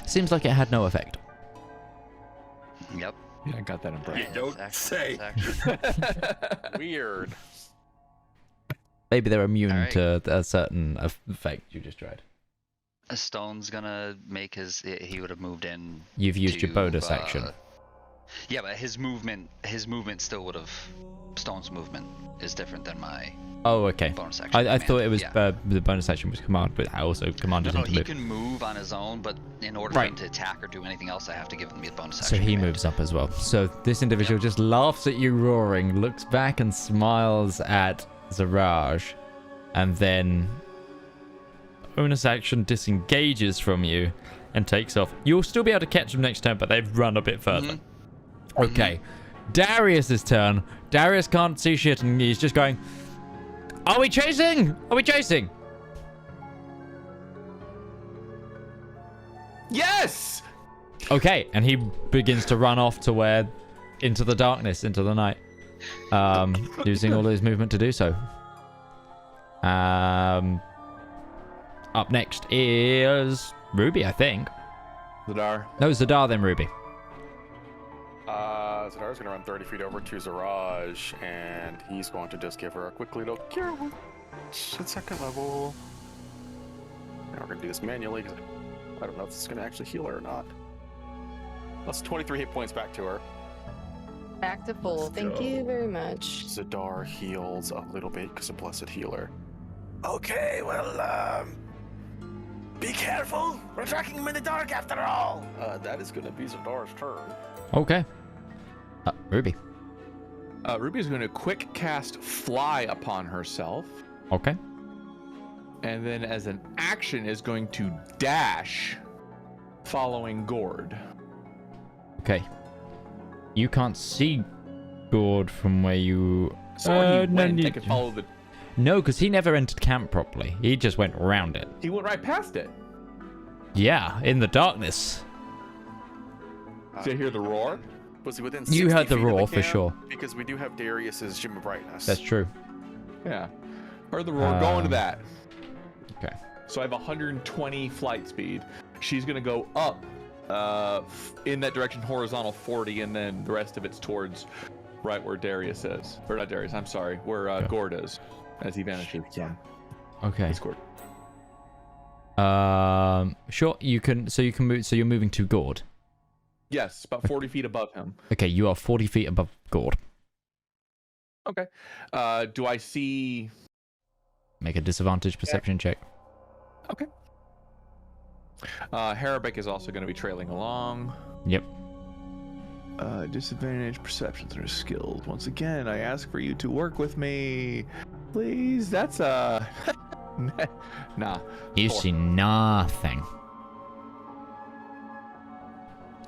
Seems like it had no effect.
Yep.
Yeah, I got that impression.
don't say.
Weird.
Maybe they're immune
Alright.
to a certain effect you just tried.
A stone's gonna make he would have moved in.
You've used your bonus action.
Yeah, but his movement still would have. Stone's movement is different than my
Oh, okay.
bonus action.
I
command.
thought it was
Yeah.
the bonus action was command, but I also commanded
No,
him to
he
move.
can move on his own, but in order
Right.
for him to attack or do anything else, I have to give him the bonus
So
action.
he
command.
moves up as well. So this individual just laughs at you roaring, looks back and smiles at Zaraj, and then bonus action disengages from you and takes off. You'll still be able to catch them next turn, but they've run a bit further. Okay. Darius's turn. Darius can't see shit and he's just going, Are we chasing? Are we chasing?
Yes!
Okay, and he begins to run off to where, into the darkness, into the night, using all his movement to do so. Up next is Ruby, I think.
Zedaar.
No, Zedaar, then Ruby.
Zedaar's going to run 30 feet over to Zaraj, and he's going to just give her a quick little cure wounds at second level. Now we're going to do this manually, because I don't know if this is going to actually heal her or not. That's 23 hit points back to her.
Back to full. Thank you very much.
Zedaar heals a little bit because of Blessed Healer. Okay, well,
Be careful! We're tracking him in the dark after all!
That is going to be Zedaar's turn.
Okay. Ruby.
Ruby is going to quick cast Fly upon herself.
Okay.
And then as an action is going to dash following Gourd.
Okay. You can't see Gourd from where you...
So he went and could follow the...
No, because he never entered camp properly. He just went around it.
He went right past it.
Yeah, in the darkness.
Did you hear the roar?
Was he within
You
60
heard the
feet of
roar for
camp?
sure.
Because we do have Darius's Gem of Brightness.
That's true.
Yeah. Heard the roar. Going to that.
Okay.
So I have 120 flight speed. She's going to go up in that direction, horizontal 40, and then the rest of it's towards right where Darius is. Or not Darius, I'm sorry. Where Gourd is as he vanishes. Yeah.
Okay.
It's Gourd.
Sure. You can move. So you're moving to Gourd.
Yes, about 40 feet above him.
Okay, you are 40 feet above Gourd.
Okay. Do I see...
Make a disadvantage perception check.
Okay. Harabek is also going to be trailing along.
Yep.
Disadvantage perceptions or skills. Once again, I ask for you to work with me. Please, that's nah.
You
4.
see nothing.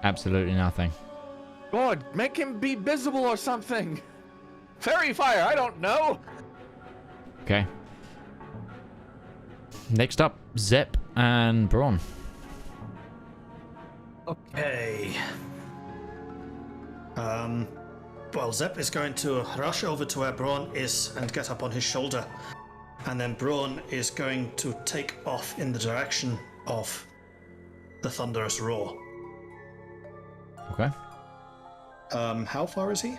Absolutely nothing.
God, make him be visible or something. Fairy fire, I don't know.
Okay. Next up, Zep and Braun.
Okay. Well, Zep is going to rush over to where Braun is and get up on his shoulder. And then Braun is going to take off in the direction of the thunderous roar.
Okay.
How far is he?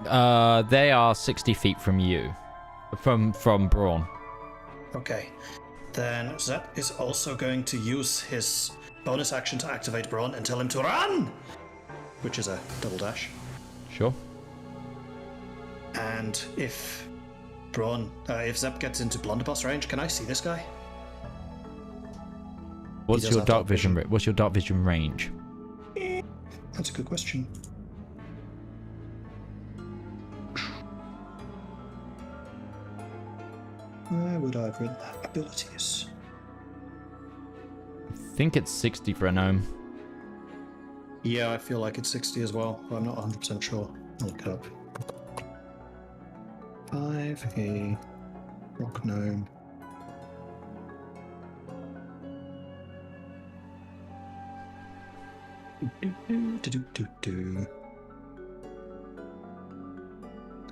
They are 60 feet from you. From Braun.
Okay. Then Zep is also going to use his bonus action to activate Braun and tell him to run! Which is a double dash.
Sure.
And if Zep gets into blunderbuss range, can I see this guy?
What's your dark vision? What's your dark vision range?
That's a good question. Where would I have written that? Abilities.
I think it's 60 for a gnome.
Yeah, I feel like it's 60 as well, but I'm not 100% sure. I'll look it up. 5, a rock gnome.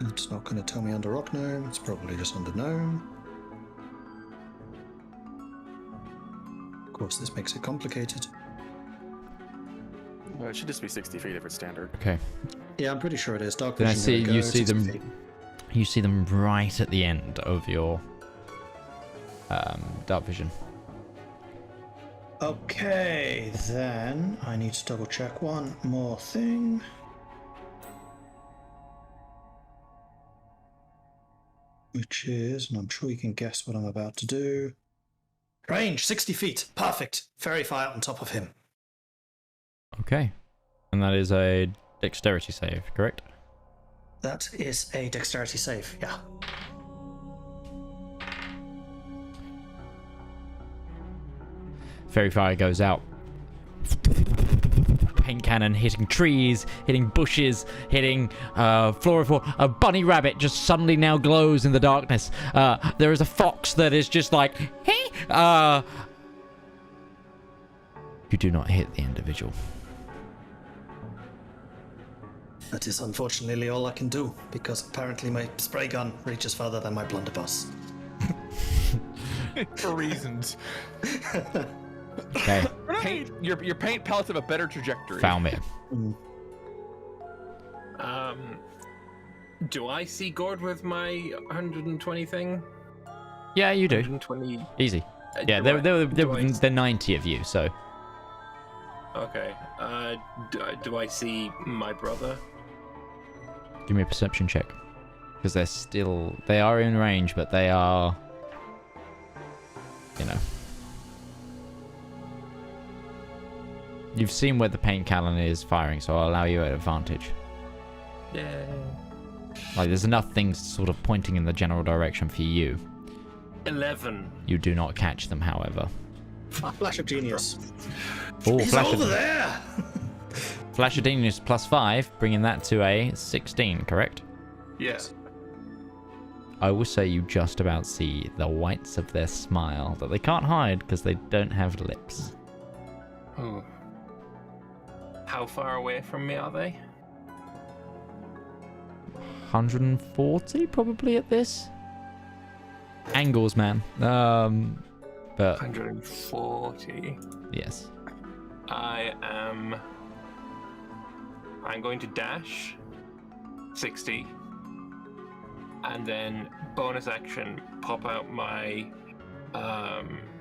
It's not going to tell me under rock gnome, it's probably just under gnome. Of course, this makes it complicated.
Well, it should just be 60 feet if it's standard.
Okay.
Yeah, I'm pretty sure it is. Dark
Then I
vision.
see
there we
you
go,
see
60
them.
feet.
You see them right at the end of your dark vision.
Okay, then I need to double check one more thing. Which is, and I'm sure you can guess what I'm about to do. Range, 60 feet. Perfect. Fairy fire on top of him.
Okay. And that is a dexterity save, correct?
That is a dexterity save, yeah.
Fairy fire goes out. Paint cannon hitting trees, hitting bushes, hitting floor. A bunny rabbit just suddenly now glows in the darkness. There is a fox that is just like, hey! You do not hit the individual.
That is unfortunately all I can do, because apparently my spray gun reaches further than my blunderbuss.
For reasons.
Okay.
Your paint pellets have a better trajectory.
Valmyr.
Do I see Gourd with my 120 thing?
Yeah, you do.
120.
Easy. Yeah, they're 90 of you, so.
Okay. Do I see my brother?
Give me a perception check. Because they are in range, but they are, You've seen where the paint cannon is firing, so I'll allow you an advantage.
Yeah.
Like, there's enough things sort of pointing in the general direction for you.
11.
You do not catch them, however.
Flash of genius.
Oh,
He's
flash
over
of
there!
Flash of genius +5, bringing that to a 16, correct?
Yes.
I will say you just about see the whites of their smile that they can't hide because they don't have lips.
Oh. How far away from me are they?
140 probably at this. Angles, man. But
140.
yes.
I'm going to dash 60 and then bonus action pop out my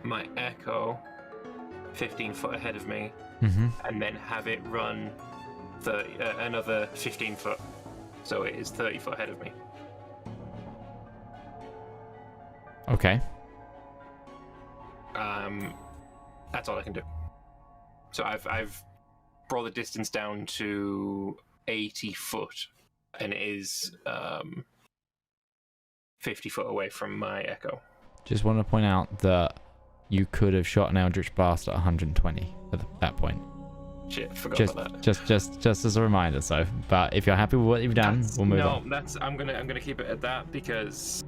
my echo 15 foot ahead of me, and then have it run another 15 foot, so it is 30 foot ahead of me.
Okay.
That's all I can do. So I've brought the distance down to 80 foot, and it is 50 foot away from my echo.
Just want to point out that you could have shot an Eldritch Blast at 120 at that point.
Shit, forgot
Just,
about that.
just as a reminder. So, but if you're happy with what you've done, we'll move on.
No, I'm gonna keep it at that because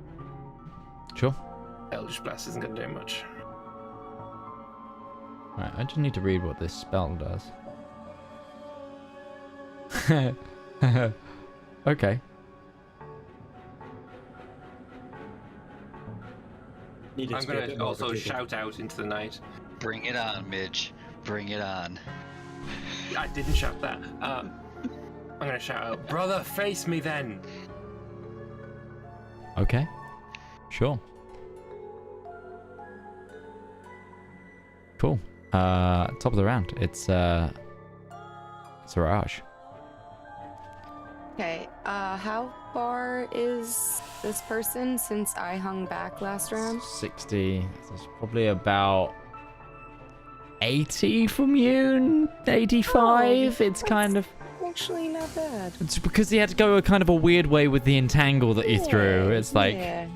Sure.
Eldritch Blast isn't gonna do much.
Right, I just need to read what this spell does. Okay.
I'm gonna also shout out into the night.
Bring it on, Midge. Bring it on.
I didn't shout that. I'm gonna shout out, brother, face me then.
Okay. Sure. Cool. Top of the round. It's Raj.
Okay, how far is this person since I hung back last round?
60. So it's probably about 80 from you. 85. It's kind of.
Actually, not bad.
It's because he had to go a kind of a weird way with the entangle that he threw. It's like.
Yeah.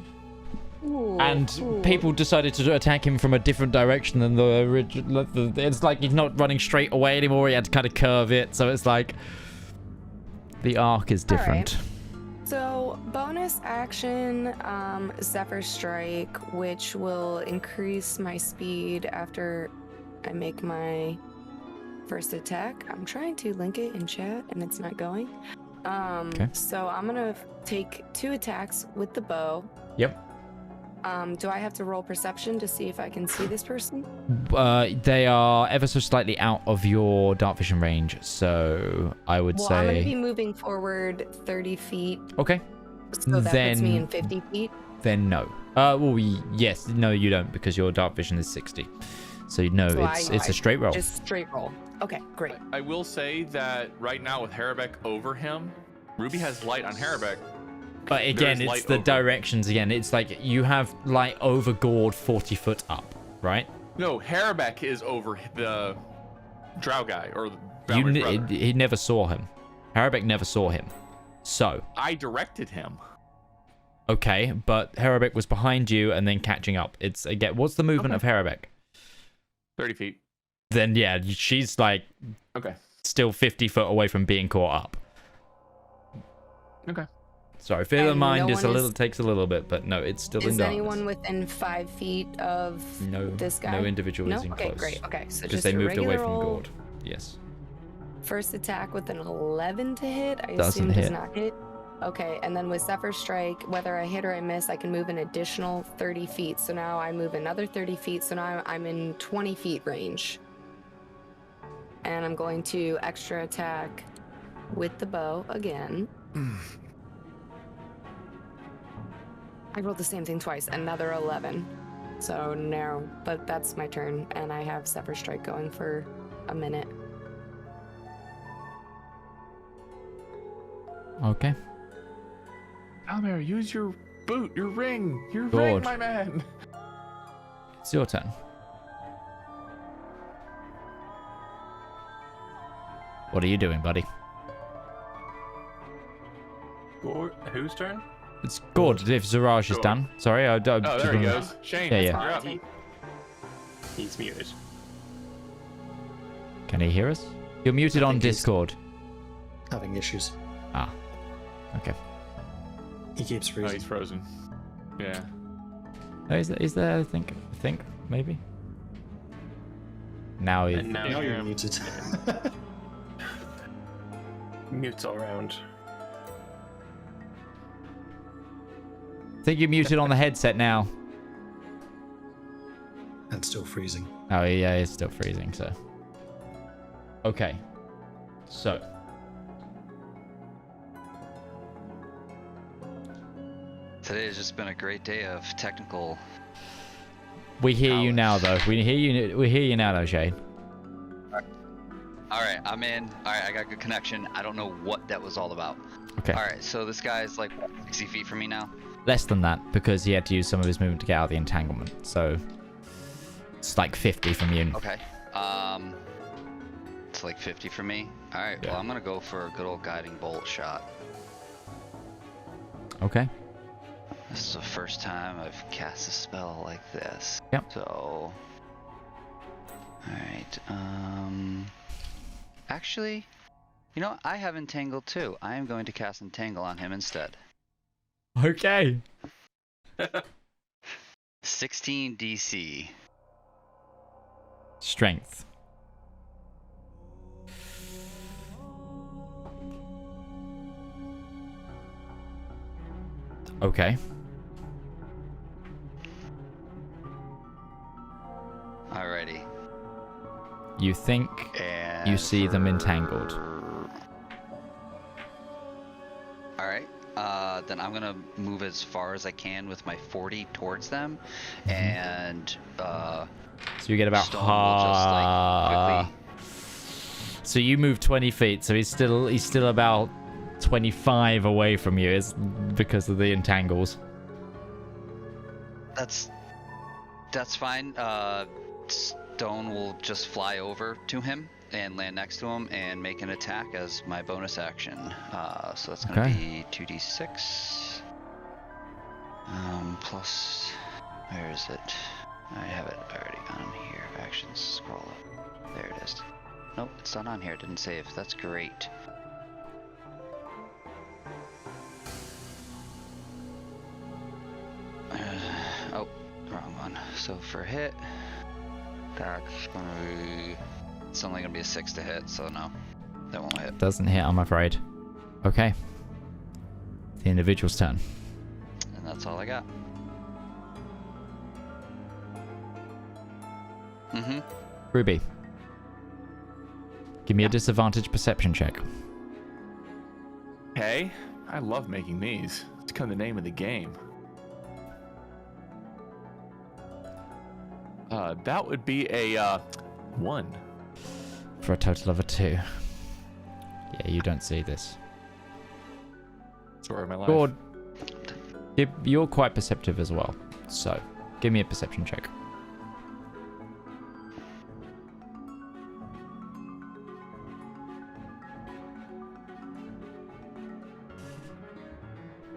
Ooh,
And
ooh.
people decided to attack him from a different direction than the original. It's like he's not running straight away anymore. He had to kind of curve it. So it's like. The arc is different.
So, bonus action, Zephyr Strike, which will increase my speed after I make my first attack. I'm trying to link it in chat and it's not going.
Okay.
So I'm gonna take 2 attacks with the bow.
Yep.
Do I have to roll perception to see if I can see this person?
They are ever so slightly out of your dark vision range, so I would
Well,
say.
I'm gonna be moving forward 30 feet.
Okay.
So that puts me in 50 feet.
Then no. Yes. No, you don't, because your dark vision is 60. So no,
So
it's a straight roll.
Just straight roll. Okay, great.
I will say that right now with Harabek over him, Ruby has light on Harabek.
But again,
There's
it's
light
the
over.
directions again. It's like you have light over Gourd 40 foot up, right?
No, Harabek is over the drow guy, or the
You
Valmyr's brother.
he never saw him. Harabek never saw him. So,
I directed him.
okay, but Harabek was behind you and then catching up. It's again, what's the movement of Harabek?
30 feet.
Then yeah, she's like
Okay.
still 50 foot away from being caught up.
Okay.
Sorry, fear of
And
mind
no
is a
one
little
is-
takes a little bit, but no, it's still in
Is
darkness.
anyone within 5 feet of
No,
this guy?
no individual
No?
is in
Okay,
close.
great. Okay, so
Because
just
they
a
moved away
regular
from
old
Gourd. Yes.
First attack with an 11 to hit. I
Doesn't
assume does
hit.
not hit. Okay, and then with Zephyr Strike, whether I hit or I miss, I can move an additional 30 feet. So now I move another 30 feet. So now I'm in 20 feet range. And I'm going to extra attack with the bow again. I rolled the same thing twice. Another 11. So no, but that's my turn, and I have Zephyr Strike going for a minute.
Okay.
Valmyr, use your boot, your ring, ring,
Gourd.
my man.
It's your turn. What are you doing, buddy?
Gourd, whose turn?
It's Gourd. If Zaraj is done. Sorry, I don't.
Oh, there he goes. Shane,
Yeah,
you're
yeah.
up.
He's muted.
Can he hear us? You're muted on
think he's-
Discord.
Having issues.
Ah. Okay.
He keeps
Oh,
freezing.
he's frozen. Yeah.
Oh, is there? I think maybe. Now he.
And now
Now
you're
you're muted.
mutes all around.
I think you're muted on the headset now.
And still freezing.
Oh yeah, it's still freezing. So. Okay. So.
Today has just been a great day of technical.
We hear you now, though. We hear you now, though, Shane.
All right, I'm in. All right, I got good connection. I don't know what that was all about.
Okay.
All right, so this guy's like 60 feet from me now.
Less than that, because he had to use some of his movement to get out of the entanglement. So it's like 50 from you.
Okay. It's like 50 from me. All right.
Yeah.
Well, I'm gonna go for a good old guiding bolt shot.
Okay.
This is the first time I've cast a spell like this.
Yep.
So. All right. Actually, you know, I have Entangle too. I am going to cast Entangle on him instead.
Okay.
16 DC.
Strength. Okay.
Alrighty.
You think
And
you see them entangled.
Alright. Then I'm gonna move as far as I can with my 40 towards them, and
So you get about
Stone will just like quickly.
So you move 20 feet. So he's still about 25 away from you. It's because of the entangles.
That's fine. Stone will just fly over to him and land next to him and make an attack as my bonus action. So that's gonna be 2d6. Plus, where is it? I have it already on here. Actions, scroll up. There it is. Nope, it's not on here. It didn't save. That's great. Oh, wrong one. So for hit, that's gonna be. It's only gonna be a 6 to hit, so no, that won't hit.
Doesn't hit, I'm afraid. Okay. The individual's turn.
And that's all I got.
Ruby. Give me a disadvantage perception check.
Hey, I love making these. It's kind of the name of the game. That would be a 1.
For a total of a 2. Yeah, you don't see this.
Story of my life.
Gourd, you're quite perceptive as well. So, give me a perception check.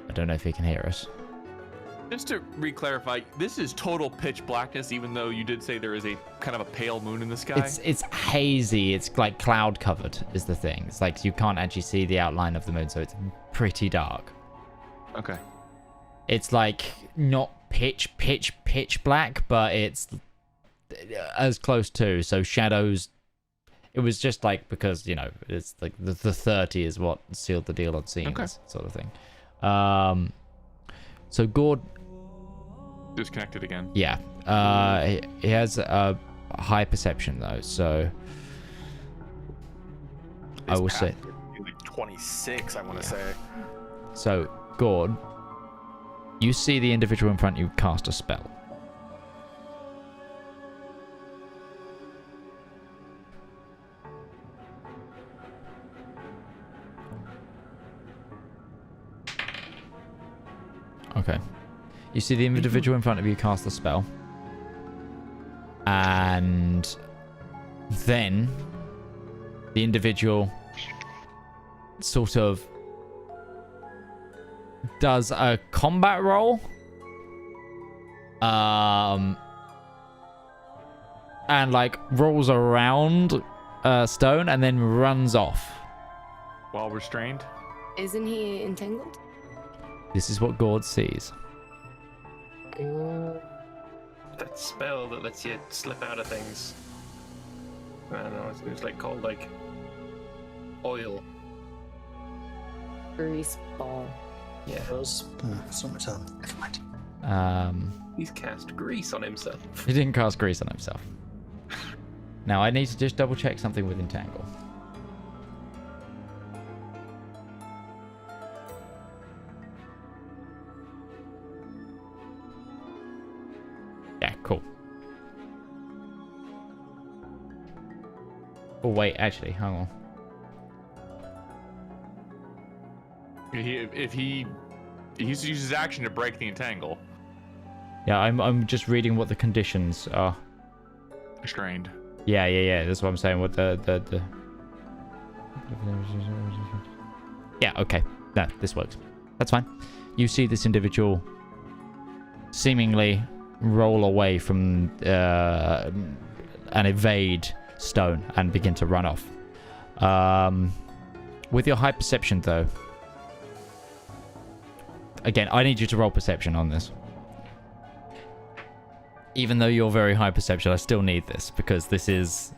I don't know if he can hear us.
Just to re-clarify, this is total pitch blackness, even though you did say there is a kind of a pale moon in the sky.
It's hazy. It's like cloud covered is the thing. It's like you can't actually see the outline of the moon, so it's pretty dark.
Okay.
It's like not pitch black, but it's as close to. So shadows. It was just like because it's like the 30 is what sealed the deal on seeing this sort of thing. So Gourd.
Disconnected again.
Yeah. He has a high perception though, so I will say.
Like 26, I want to say.
So Gourd, you see the individual in front of you cast a spell. Okay. You see the individual in front of you cast the spell. And then the individual sort of does a combat roll. And like rolls around Stone and then runs off.
While restrained?
Isn't he entangled?
This is what Gourd sees.
That spell that lets you slip out of things. I don't know, it's like called like oil.
Grease ball.
Yeah.
It's not my turn. Never mind.
He's cast grease on himself.
He didn't cast grease on himself. Now I need to just double check something with Entangle. Yeah, cool. Oh wait, actually, hang on.
If he uses his action to break the entangle.
Yeah, I'm just reading what the conditions are.
Restrained.
Yeah. That's what I'm saying. What the. Yeah. Okay. No, this works. That's fine. You see this individual seemingly roll away from and evade Stone and begin to run off. With your high perception, though. Again, I need you to roll perception on this. Even though you're very high perception, I still need this because this is...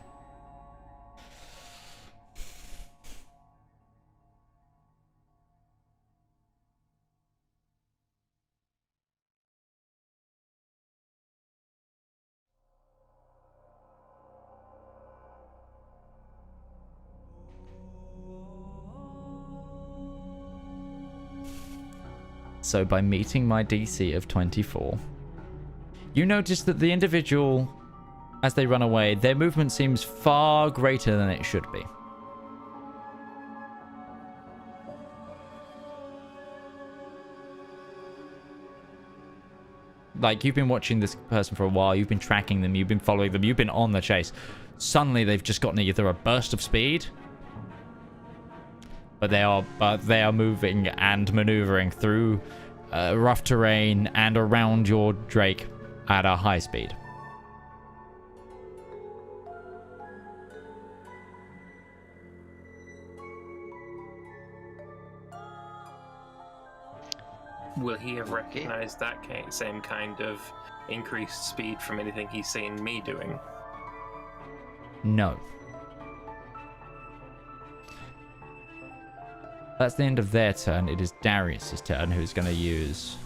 So by meeting my DC of 24, you notice that the individual, as they run away, their movement seems far greater than it should be. Like, you've been watching this person for a while, you've been tracking them, you've been following them, you've been on the chase. Suddenly they've just gotten either a burst of speed, but they are moving and maneuvering through rough terrain and around your Drake at a high speed.
Will he have recognized that same kind of increased speed from anything he's seen me doing?
No. That's the end of their turn. It is Darius's turn, who's going to use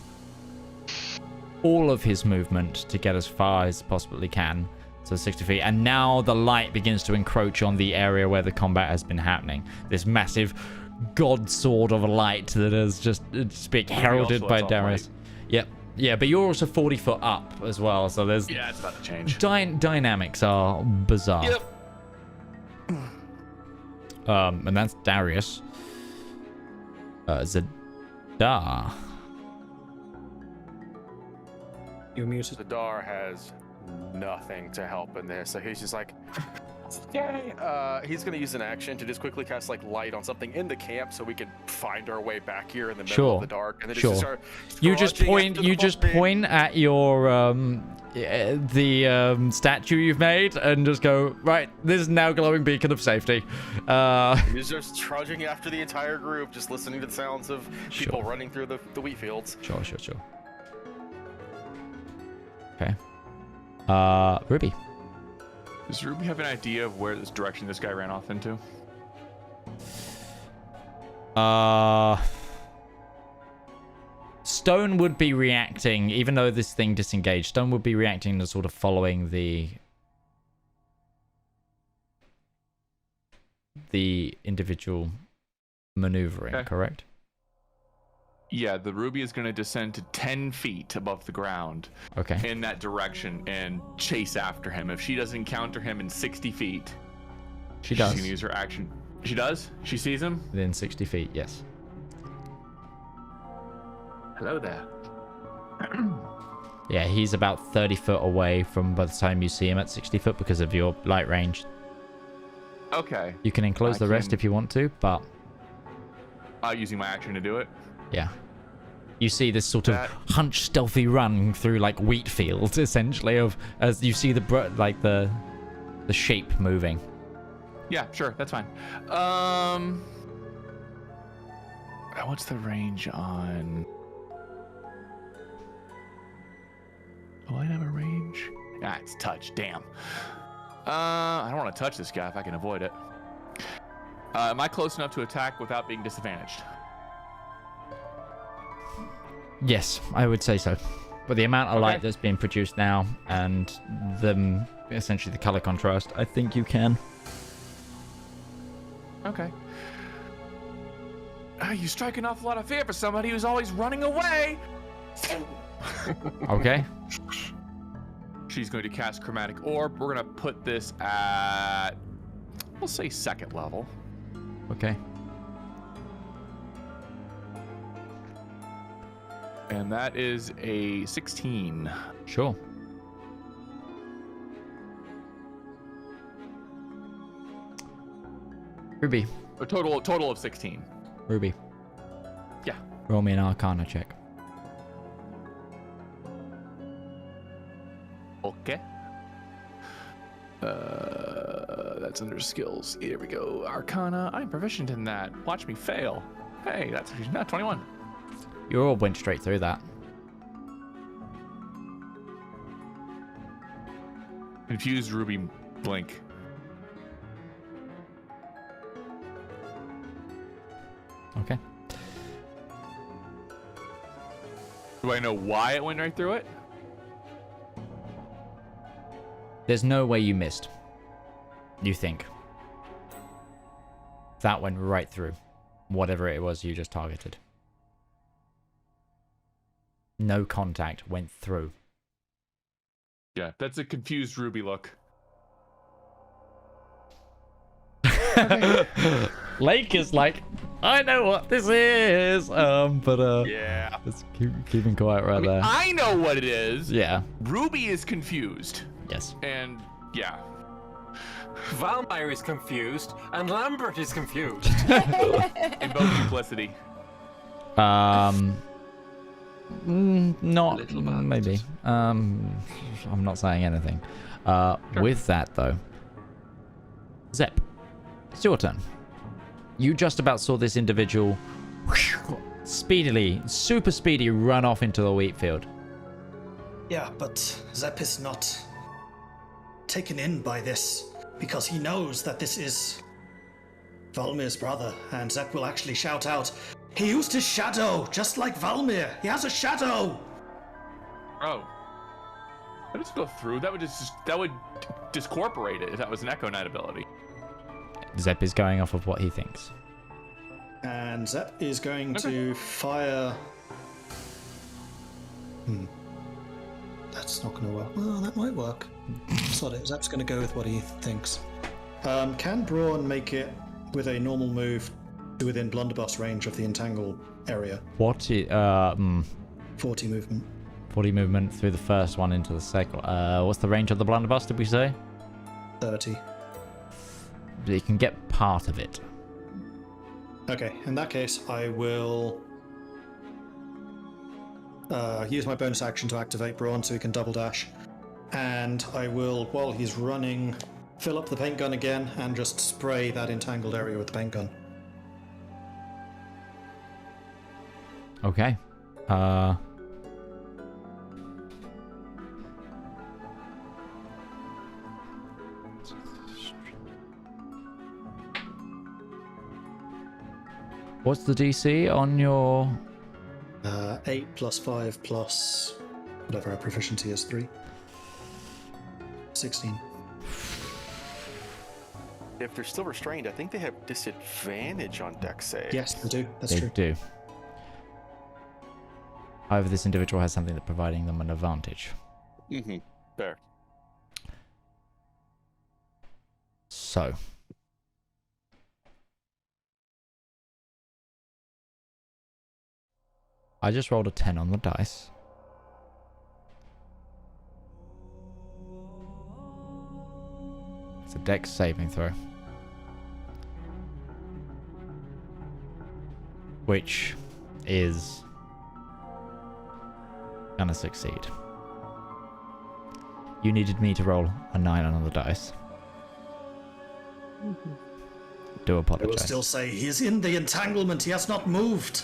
all of his movement to get as far as possibly can, so 60 feet. And now the light begins to encroach on the area where the combat has been happening. This massive god sword of light that is just being heralded by Darius. Yep. Yeah, but you're also 40 foot up as well, so there's...
Yeah, it's about to change.
Dynamics are bizarre.
Yep.
And that's Darius. Zedaar.
You're muted.
Zedaar has nothing to help in this, so he's just like, yay! He's gonna use an action to just quickly cast like light on something in the camp, so we can find our way back here in the middle of the dark, and then just start.
You just point at your the statue you've made, and just go, right, this is now glowing beacon of safety.
He's just trudging after the entire group, just listening to the sounds of people running through the wheat fields.
Sure. Okay. Ruby.
Does Ruby have an idea of where this direction this guy ran off into?
Stone would be reacting, even though this thing disengaged. Stone would be reacting to sort of following the individual maneuvering, correct?
Yeah, the Ruby is going to descend to 10 feet above the ground.
Okay.
In that direction and chase after him. If she doesn't encounter him in 60 feet,
she does.
She's going to use her action. She does? She sees him?
Within 60 feet, yes.
Hello there.
Yeah, he's about 30 foot away from by the time you see him at 60 foot because of your light range.
Okay.
You can enclose the rest if you want to, but...
Using my action to do it.
Yeah. You see this sort of hunched, stealthy run through like wheat fields, essentially, as you see the shape moving.
Yeah, sure, that's fine. What's the range on? Will I have a range? Ah, it's touch. Damn. I don't want to touch this guy if I can avoid it. Am I close enough to attack without being disadvantaged?
Yes, I would say so. But the amount of light that's being produced now and essentially the color contrast, I think you can.
Okay. You strike an awful lot of fear for somebody who's always running away.
Okay.
She's going to cast Chromatic Orb. We're going to put this at, we'll say, 2nd level.
Okay.
And that is a 16.
Sure. Ruby.
A total of 16.
Ruby.
Yeah.
Roll me an Arcana check.
Okay. That's under skills. Here we go. Arcana. I'm proficient in that. Watch me fail. Hey, that's not 21.
You all went straight through that.
Confused Ruby blink.
Okay.
Do I know why it went right through it?
There's no way you missed. You think. That went right through. Whatever it was you just targeted. No contact went through.
Yeah, that's a confused Ruby look.
Lake is like, I know what this is.
Yeah.
Let's keeping quiet right there.
I know what it is.
Yeah.
Ruby is confused.
Yes.
And yeah.
Valmyr is confused, and Lambert is confused.
In both simplicity.
Not maybe. I'm not saying anything. Sure. With that though, Zep, it's your turn. You just about saw this individual speedily, super speedy, run off into the wheat field.
Yeah, but Zep is not taken in by this because he knows that this is Valmyr's brother, and Zep will actually shout out, "He used his shadow, just like Valmyr. He has a shadow."
Oh, that doesn't go through. That would discorporate it if that was an Echo Knight ability.
Zep is going off of what he thinks.
And Zep is going to fire. That's not going to work. Well, that might work. Sod it. Zep's going to go with what he thinks. Can Braun make it with a normal move to within blunderbuss range of the entangle area?
40
movement.
40 movement through the first one into the second. What's the range of the blunderbuss, did we say?
30.
You can get part of it.
Okay, in that case, I will use my bonus action to activate Braun so he can double dash. And I will, while he's running, fill up the paint gun again and just spray that entangled area with the paint gun.
Okay. What's the DC on your...
8 plus 5 plus whatever our proficiency is, 3. 16.
If they're still restrained, I think they have disadvantage on dex saves.
Yes, they do. That's
They
true.
do. However, this individual has something that's providing them an advantage.
Mm-hmm. Fair.
So... I just rolled a 10 on the dice. It's a dex saving throw. which is gonna succeed. You needed me to roll a 9 on the dice. Do
I will
apologize.
still say he is in the entanglement. He has not moved.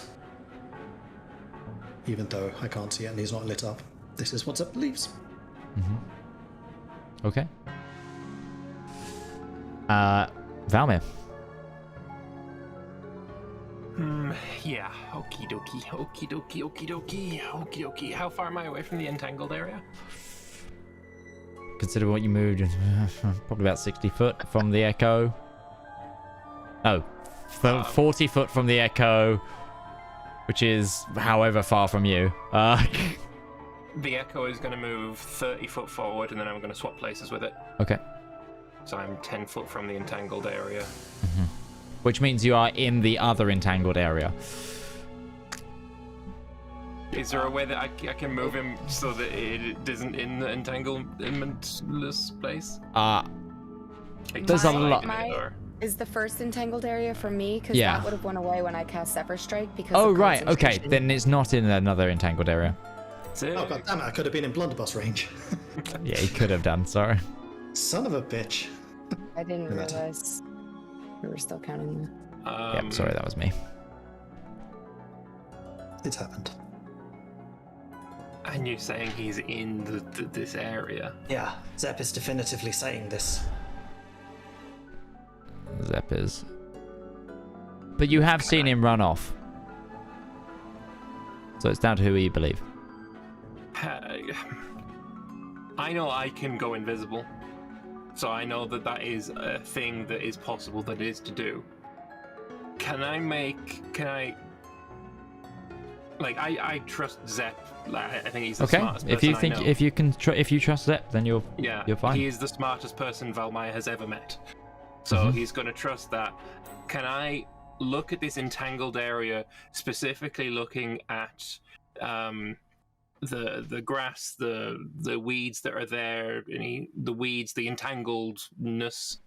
Even though I can't see it and he's not lit up. This is what Zep believes.
Okay. Valmyr.
Yeah. Okie dokie. Okie dokie. Okie dokie. Okie dokie. How far am I away from the entangled area?
Consider what you moved. Probably about 60 foot from the echo. Oh, 40 foot from the echo, which is however far from you.
The echo is going to move 30 foot forward, and then I'm going to swap places with it.
Okay.
So I'm 10 foot from the entangled area.
Which means you are in the other entangled area.
Is there a way that I can move him so that it isn't in the entanglementless place?
There's a lot.
Is the first entangled area for me? Because
Yeah.
that would have went away when I cast Zephyr Strike. Because
Oh,
of
right. Okay.
concentration.
Then it's not in another entangled area.
Oh god damn it, I could have been in blunderbuss range.
Yeah, he could have done. Sorry.
Son of a bitch.
I didn't realize we were still counting that.
Yep. Sorry, that was me.
It's happened.
And you're saying he's in this area?
Yeah, Zep is definitively saying this.
Zep is. But you have seen him run off. So it's down to who you believe.
I know I can go invisible. So I know that that is a thing that is possible, that is to do. I trust Zep. I think he's the smartest person I know.
If you trust Zep, then you're fine.
He is the smartest person Valmyr has ever met. So he's going to trust that. Can I look at this entangled area, specifically looking at the grass, the weeds that are there, the entangledness,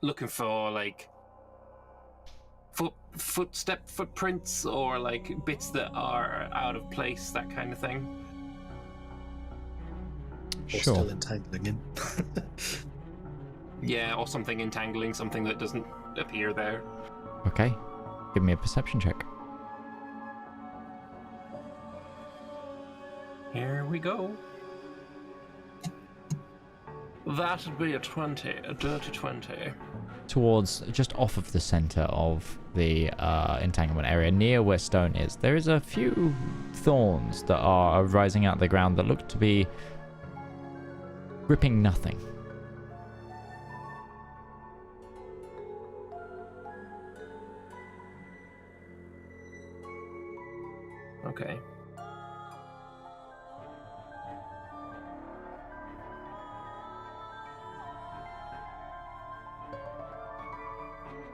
looking for like footprints or like bits that are out of place, that kind of thing?
Or still entangling him.
Yeah, or something entangling something that doesn't appear there.
Okay. Give me a perception check.
Here we go. That would be a 20, a dirty 20.
Towards just off of the center of the entanglement area, near where stone is, there is a few thorns that are rising out of the ground that look to be gripping nothing.
Okay.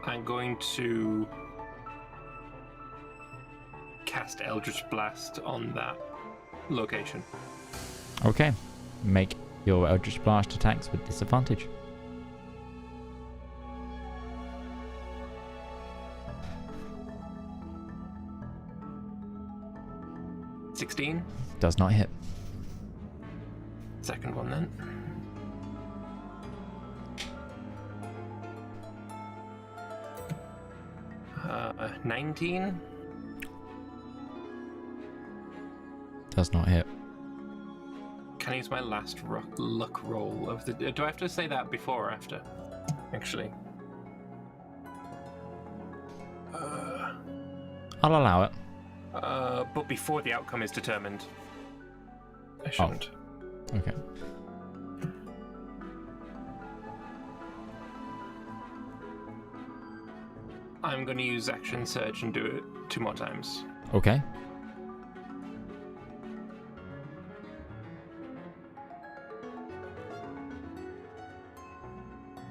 I'm going to cast Eldritch Blast on that location.
Okay. Make your Eldritch Blast attacks with disadvantage.
$16.
Does not hit.
Second one then. Uh, 19.
Does not hit.
Can I use my last luck roll of the? Do I have to say that before or after? Actually.
I'll allow it.
But before the outcome is determined. I shouldn't.
Okay.
I'm going to use Action Surge and do it 2 more times.
Okay.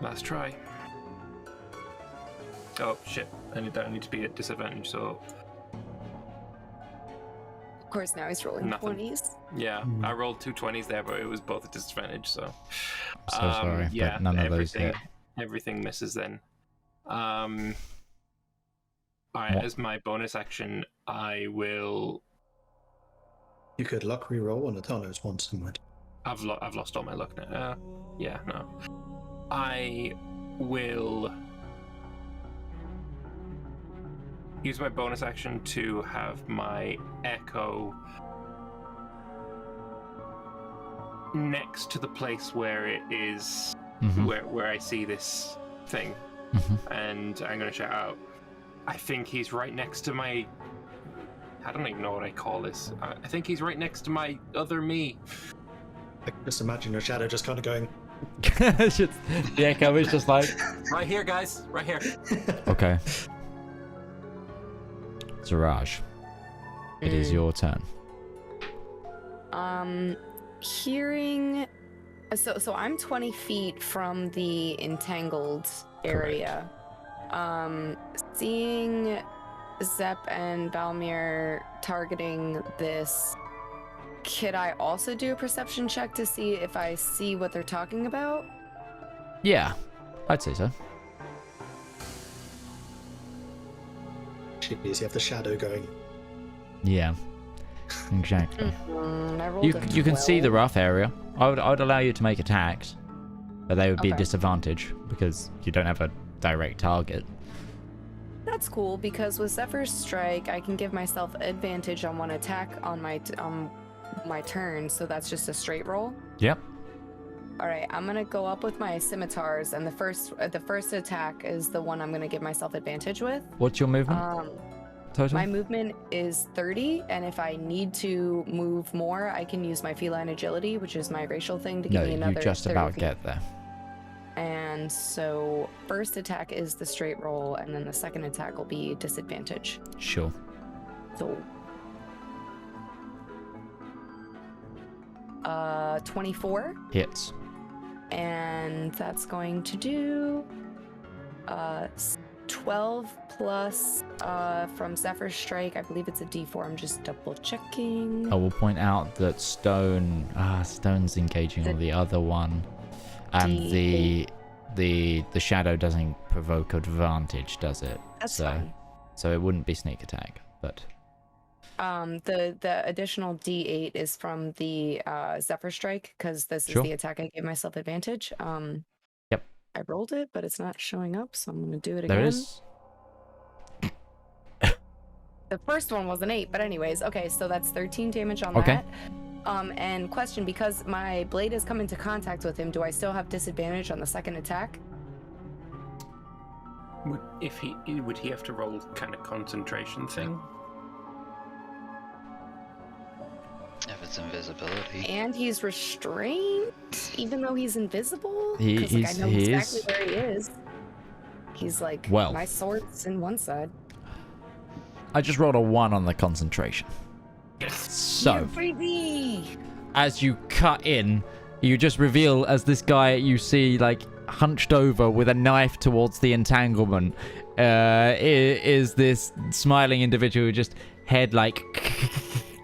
Last try. Oh shit! I need to be at disadvantage. So.
Of course, now he's rolling
Nothing.
20s.
Yeah, I rolled 2 20s there, but it was both at disadvantage. So.
So sorry,
yeah,
but none of those hit.
Everything misses then. As my bonus action, I will.
You could luck reroll one of Thanos once and went.
I've lost all my luck now. Yeah, no. I will use my bonus action to have my echo next to the place where it is, where I see this thing, and I'm going to shout out. I think he's right next to my. I don't even know what I call this. I think he's right next to my other me.
I can just imagine your shadow just kind of going.
The echo is just like.
Right here, guys. Right here.
Okay. Zaraj, it is your turn.
Hearing. So I'm 20 feet from the entangled area. Seeing Zep and Valmyr targeting this, could I also do a perception check to see if I see what they're talking about?
Yeah, I'd say so.
Jeez, you have the shadow going.
Yeah, exactly.
I rolled
You can see the rough area. I would allow you to make attacks, but they would be disadvantage because you don't have a direct target.
That's cool because with Zephyr's Strike, I can give myself advantage on one attack on my turn, so that's just a straight roll.
Yep.
All right, I'm gonna go up with my scimitars, and the first attack is the one I'm gonna give myself advantage with.
What's your movement? Total?
My movement is 30, and if I need to move more, I can use my feline agility, which is my racial thing, to give me another.
No, you just
30
about
feet.
get there.
And so first attack is the straight roll, and then the second attack will be disadvantage.
Sure.
So 24
hits,
and that's going to do 12 plus from Zephyr's Strike. I believe it's a D4. I'm just double checking.
I will point out that Stone's engaging on the other one. And the shadow doesn't provoke advantage, does it?
That's fine.
So it wouldn't be sneak attack, but
the additional D8 is from the Zephyr Strike because this is the attack I gave myself advantage.
Yep.
I rolled it, but it's not showing up, so I'm gonna do it again.
There it is.
The first one was an 8, but anyways, okay, so that's 13 damage on that. And question, because my blade has come into contact with him, do I still have disadvantage on the second attack?
Would he have to roll kind of concentration thing?
If it's invisibility.
And he's restrained, even though he's invisible?
I
know exactly where he is. He's like, my sword's in one side.
I just rolled a 1 on the concentration. So, as you cut in, you just reveal as this guy you see like hunched over with a knife towards the entanglement is this smiling individual who just head like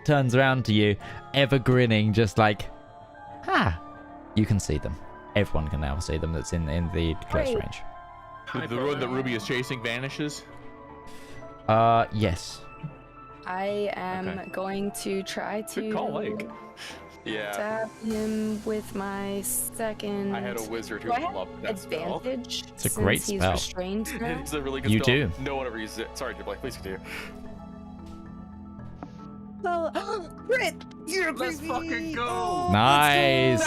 turns around to you, ever grinning, just like, you can see them. Everyone can now see them that's in the close range.
The road that Ruby is chasing vanishes?
Yes.
I am going to try to stab him with my second.
I had a wizard who loved that
advantage.
Spell.
It's a great
he's
spell.
Restrained now?
It's a really good
you
spell.
do.
No one ever uses it. Sorry, Blake. Please continue.
Well, crit!
Let's fucking go!
Oh,
Nice.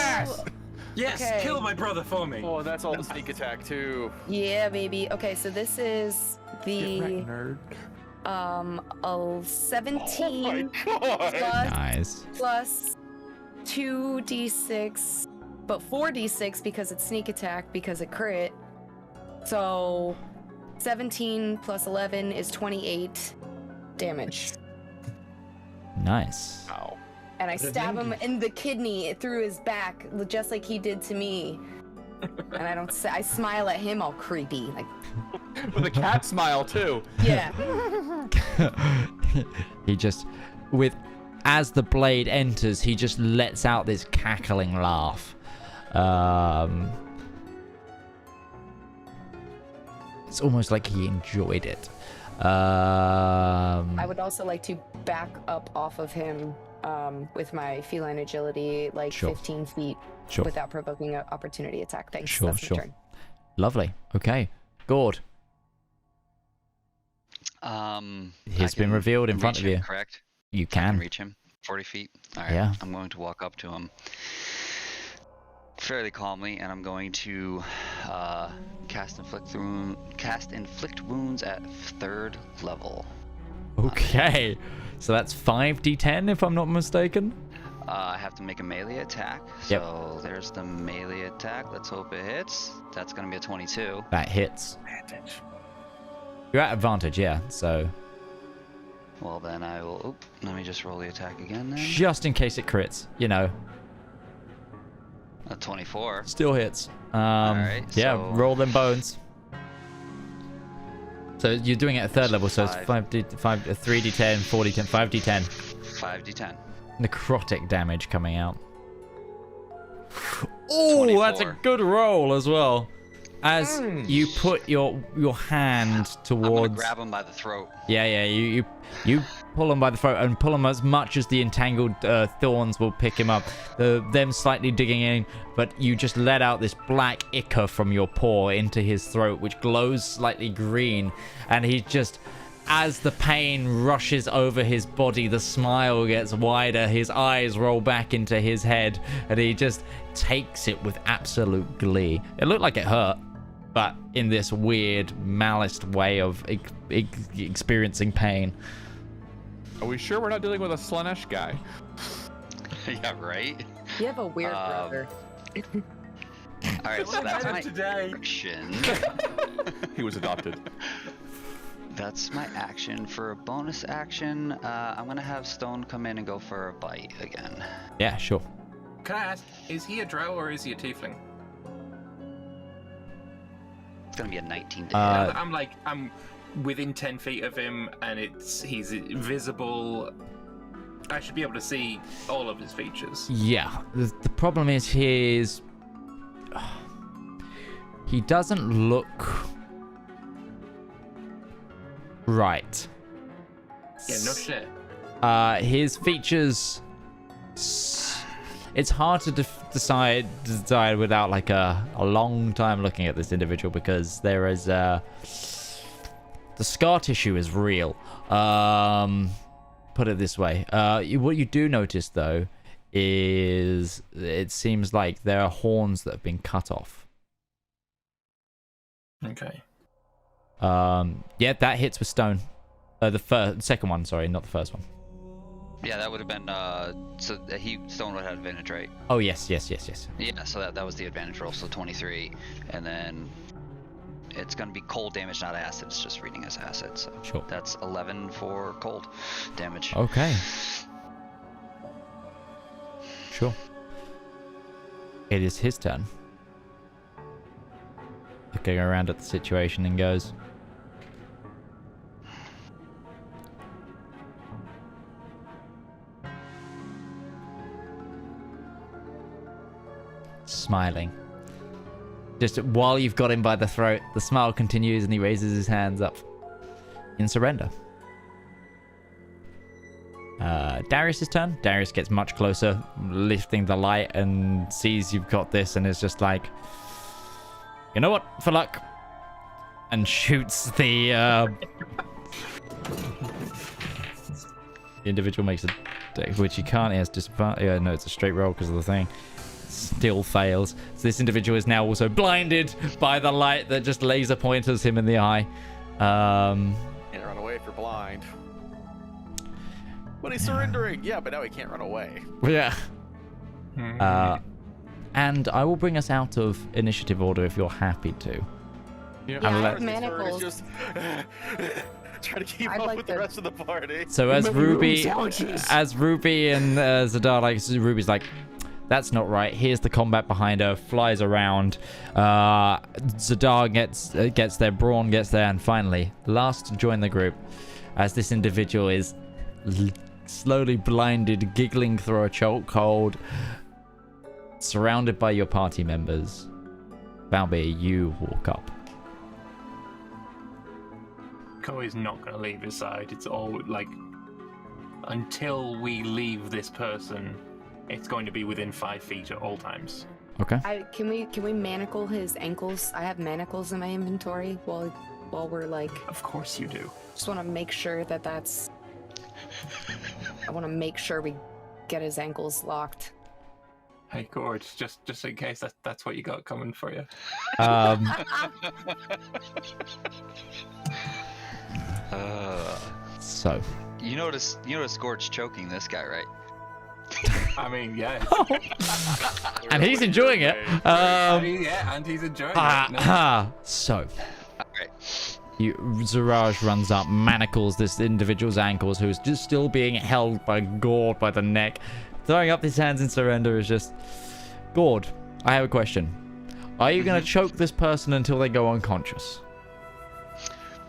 Yes,
Okay.
kill my brother for me.
Oh, that's all the sneak attack too.
Yeah, baby. Okay, so this is the
nerd.
17
Nice.
plus 2d6, but 4d6 because it's sneak attack because it crit. So 17 plus 11 is 28 damage.
Nice.
Ow.
And I stab him in the kidney through his back, just like he did to me. And I smile at him all creepy, like.
With a cat smile too.
Yeah.
He just, as the blade enters, he just lets out this cackling laugh. It's almost like he enjoyed it.
I would also like to back up off of him with my feline agility, like
Sure.
15 feet,
Sure.
without provoking an opportunity attack. Thanks.
Sure,
That's my
sure.
turn.
Lovely. Okay. Gourd. He's
I
been
can
revealed in
reach
front of
him,
you.
Correct.
You
I can
can.
reach him. 40 feet. All right.
Yeah.
I'm going to walk up to him fairly calmly, and I'm going to cast inflict wounds at 3rd level.
Okay. So that's 5d10 if I'm not mistaken.
I have to make a melee attack.
Yep.
So there's the melee attack. Let's hope it hits. That's going to be a 22.
That hits. You're at advantage, yeah. So
Well, then I will... Oop, let me just roll the attack again then.
just in case it crits, you know.
A 24.
Still hits.
Alright,
yeah,
so-
roll them bones. So you're doing it at 3rd level, so it's 3d10, 4d10, 5d10.
5d10.
Necrotic damage coming out. Oh, that's a
24.
good roll as well. As you put your hand
I'm going to
towards...
grab him by the throat.
Yeah, you pull him by the throat and pull him as much as the entangled thorns will pick him up. Them slightly digging in, but you just let out this black ichor from your paw into his throat, which glows slightly green. And he just, as the pain rushes over his body, the smile gets wider, his eyes roll back into his head, and he just takes it with absolute glee. It looked like it hurt, but in this weird, maliced way of experiencing pain.
Are we sure we're not dealing with a Slanesh guy?
Yeah, right?
You have a weird brother.
Alright, so that's my
today.
action.
He was adopted.
That's my action. For a bonus action, I'm going to have Stone come in and go for a bite again.
Yeah, sure.
Can I ask, is he a drow or is he a tiefling?
It's going to be a 19 to hit.
I'm within 10 feet of him, and he's visible. I should be able to see all of his features.
Yeah, the problem is he doesn't look right.
Yeah, no shit.
His features, it's hard to decide without like a long time looking at this individual, because there is the scar tissue is real. Put it this way, what you do notice though is it seems like there are horns that have been cut off.
Okay.
Yeah, that hits with stone. The second one, sorry, not the first one.
Yeah, that would have been, Stone would have had advantage, right?
Oh, yes.
Yeah, so that was the advantage roll, so 23. And then it's going to be cold damage, not acid. It's just reading as acid, so
Sure.
that's 11 for cold damage.
Okay. Sure. It is his turn. Looking around at the situation and goes, smiling. Just while you've got him by the throat, the smile continues and he raises his hands up in surrender. Darius' turn. Darius gets much closer, lifting the light, and sees you've got this and is just like, you know what, for luck, and shoots the individual. Makes a, which he can't, he has disadvantage. Yeah, no, it's a straight roll because of the thing. Still fails. So this individual is now also blinded by the light that just laser pointers him in the eye.
Can't run away if you're blind. But he's surrendering. Yeah, but now he can't run away.
Yeah. And I will bring us out of initiative order if you're happy to.
Yeah,
And let-
manacles.
Just trying to keep
I'd
up
like
with the
to-
rest of the party.
So as Ruby and Zedaar, like, Ruby's like, that's not right. Here's the combat behind her. Flies around. Zedaar gets there. Braun gets there, and finally, last to join the group, as this individual is slowly blinded, giggling through a chokehold, surrounded by your party members. Valmyr, you walk up.
Koi's not going to leave his side. It's all like until we leave this person, it's going to be within 5 feet at all times.
Okay.
Can we manacle his ankles? I have manacles in my inventory while we're like.
Of course you do.
Just want to make sure that's. I want to make sure we get his ankles locked.
Hey, Gourd, just in case that's what you got coming for you.
So.
You notice Gourd's choking this guy, right?
I mean, yeah.
And he's enjoying it.
And he's enjoying it.
So.
Alright.
Zedaar runs up, manacles this individual's ankles, who's just still being held by Gourd by the neck. Throwing up his hands in surrender is just... Gourd, I have a question. Are you going to choke this person until they go unconscious?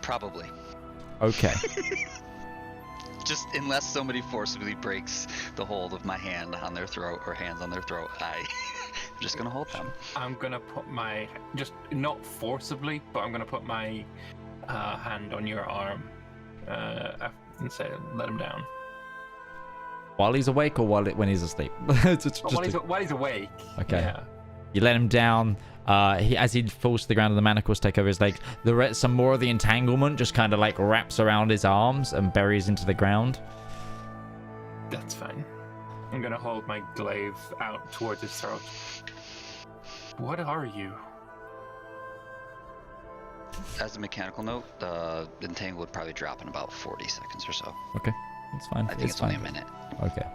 Probably.
Okay.
Just unless somebody forcibly breaks the hold of my hand on their throat or hands on their throat, I'm just going to hold them.
I'm going to put my... Just not forcibly, but I'm going to put my hand on your arm and say, let him down.
While he's awake or when he's asleep?
While he's awake.
Okay.
Yeah.
You let him down. As he falls to the ground and the manacles take over his legs, some more of the entanglement just kind of like wraps around his arms and buries into the ground.
That's fine. I'm going to hold my glaive out towards his throat. What are you?
As a mechanical note, the entangle would probably drop in about 40 seconds or so.
Okay, that's fine.
I think it's only a minute.
Okay.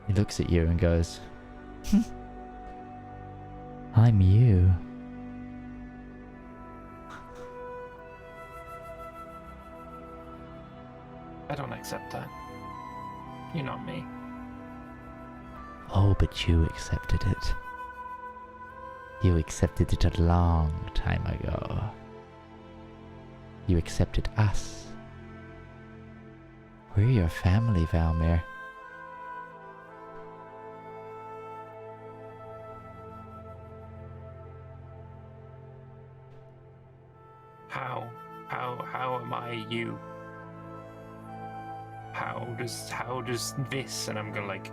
He looks at you and goes, I'm you.
I don't accept that. You're not me.
Oh, but you accepted it. You accepted it a long time ago. You accepted us. We're your family, Valmyr.
How am I you? How does this, and I'm gonna like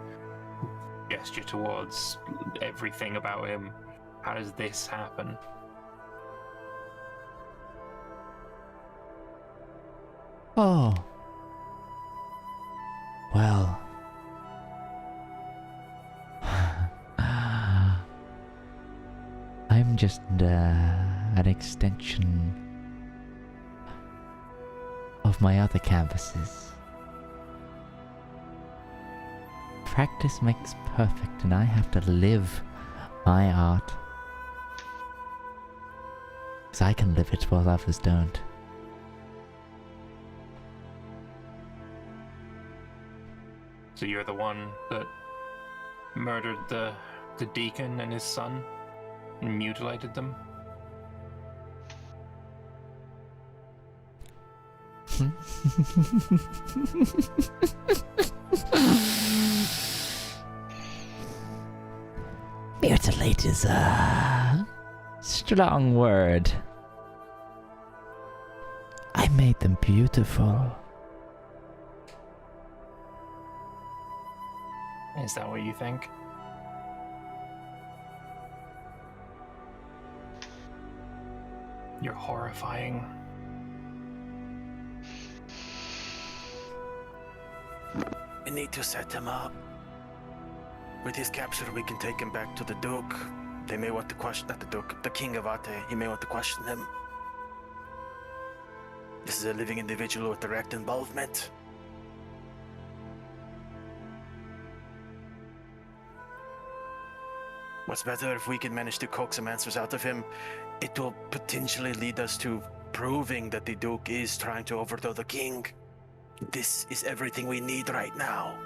gesture towards everything about him. How does this happen?
Oh. Well. I'm just an extension of my other canvases. Practice makes perfect, and I have to live my art. Because I can live it while others don't.
So you're the one that murdered the deacon and his son and mutilated them?
Mutilate is a strong word. I made them beautiful.
Is that what you think? You're horrifying.
We need to set him up. With his capture, we can take him back to the Duke. They may want to question, not the Duke, the King of Ate. He may want to question him. This is a living individual with direct involvement. What's better, if we can manage to coax some answers out of him, it will potentially lead us to proving that the Duke is trying to overthrow the king. This is everything we need right now.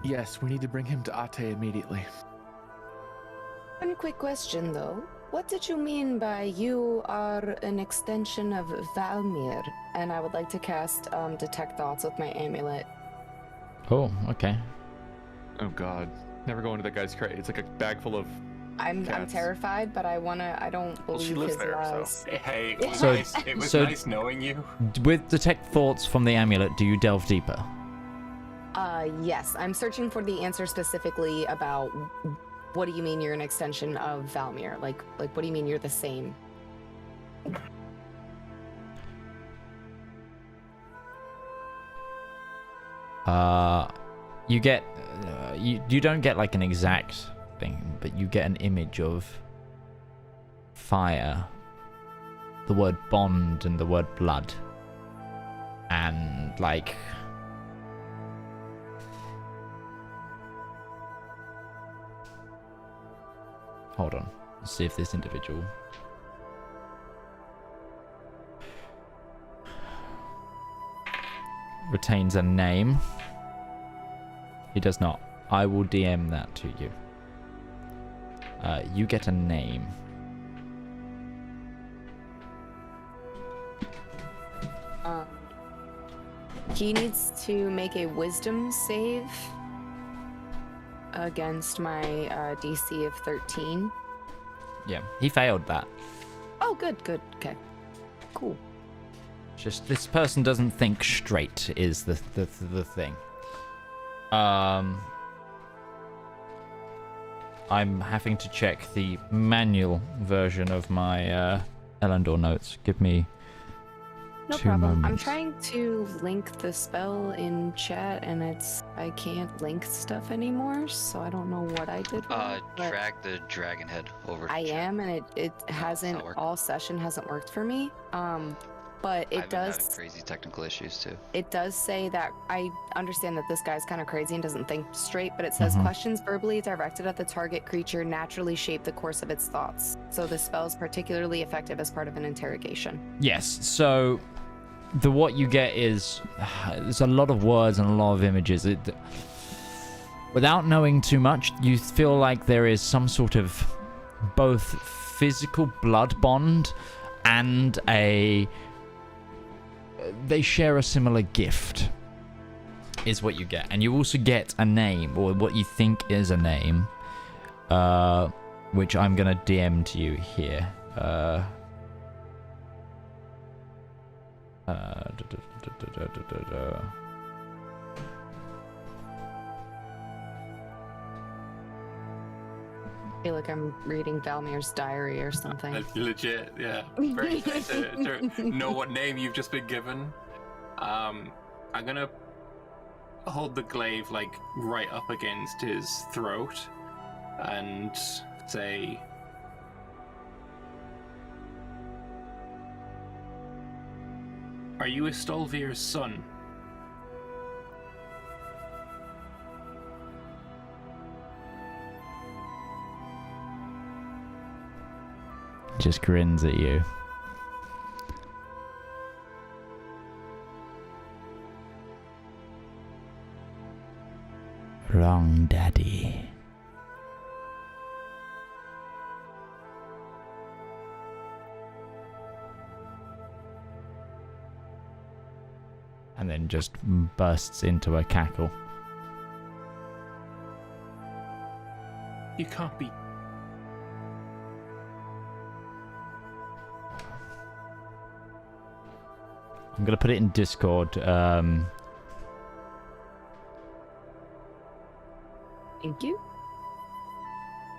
Yes, we need to bring him to Ate immediately.
One quick question, though. What did you mean by you are an extension of Valmyr? And I would like to cast Detect Thoughts with my amulet.
Oh, okay.
Oh God! Never go into that guy's crate. It's like a bag full of.
I'm
Cats.
terrified, but I don't
Well, she
believe
lives
his
there, so-
lies.
Hey, it was,
So-
nice, it was
so-
nice knowing you.
With detect thoughts from the amulet, do you delve deeper?
Yes, I'm searching for the answer specifically about what do you mean you're an extension of Valmyr? Like what do you mean you're the same?
You get you don't get like an exact thing, but you get an image of fire, the word bond and the word blood, and like hold on, let's see if this individual retains a name. He does not. I will DM that to you. You get a name.
He needs to make a wisdom save against my DC of 13.
Yeah, he failed that.
Oh, good. Okay, cool.
Just this person doesn't think straight is the thing. I'm having to check the manual version of my Elendor notes. Give me
No
2
problem. I'm
moments.
trying to link the spell in chat, and I can't link stuff anymore, so I don't know what I did wrong. but
Drag the dragon head over to
I
chat.
am, and it hasn't
not work.
all session hasn't worked for me. But
I've
it
been having
does.
crazy technical issues too.
It does say that I understand that this guy's kind of crazy and doesn't think straight, but it says
Mhm.
questions verbally directed at the target creature naturally shape the course of its thoughts. So the spell is particularly effective as part of an interrogation.
Yes, so what you get is there's a lot of words and a lot of images. Without knowing too much, you feel like there is some sort of both physical blood bond and they share a similar gift is what you get. And you also get a name, or what you think is a name, which I'm gonna DM to you here.
I feel like I'm reading Valmyr's diary or something.
Legit, yeah. Very nice to know what name you've just been given. I'm gonna hold the glaive like right up against his throat and say, "Are you Wystongjir's son?"
Just grins at you. Wrong, Daddy. And then just bursts into a cackle.
You can't be.
I'm gonna put it in Discord.
Thank you.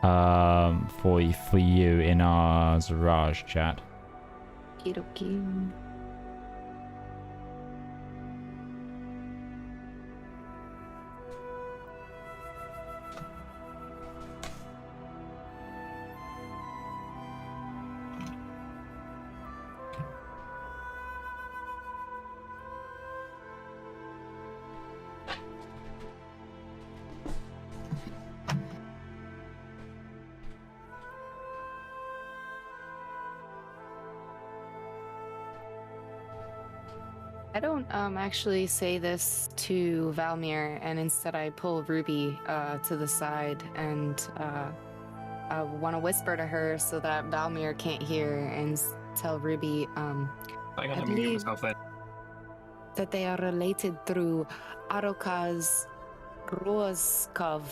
For you in our Zedaar chat.
Okie I don't actually say this to Valmyr, and instead I pull Ruby to the side and I want to whisper to her so that Valmyr can't hear and tell Ruby
I
I
gotta mute
believe-
myself then.
that they are related through Aroka's Roskov.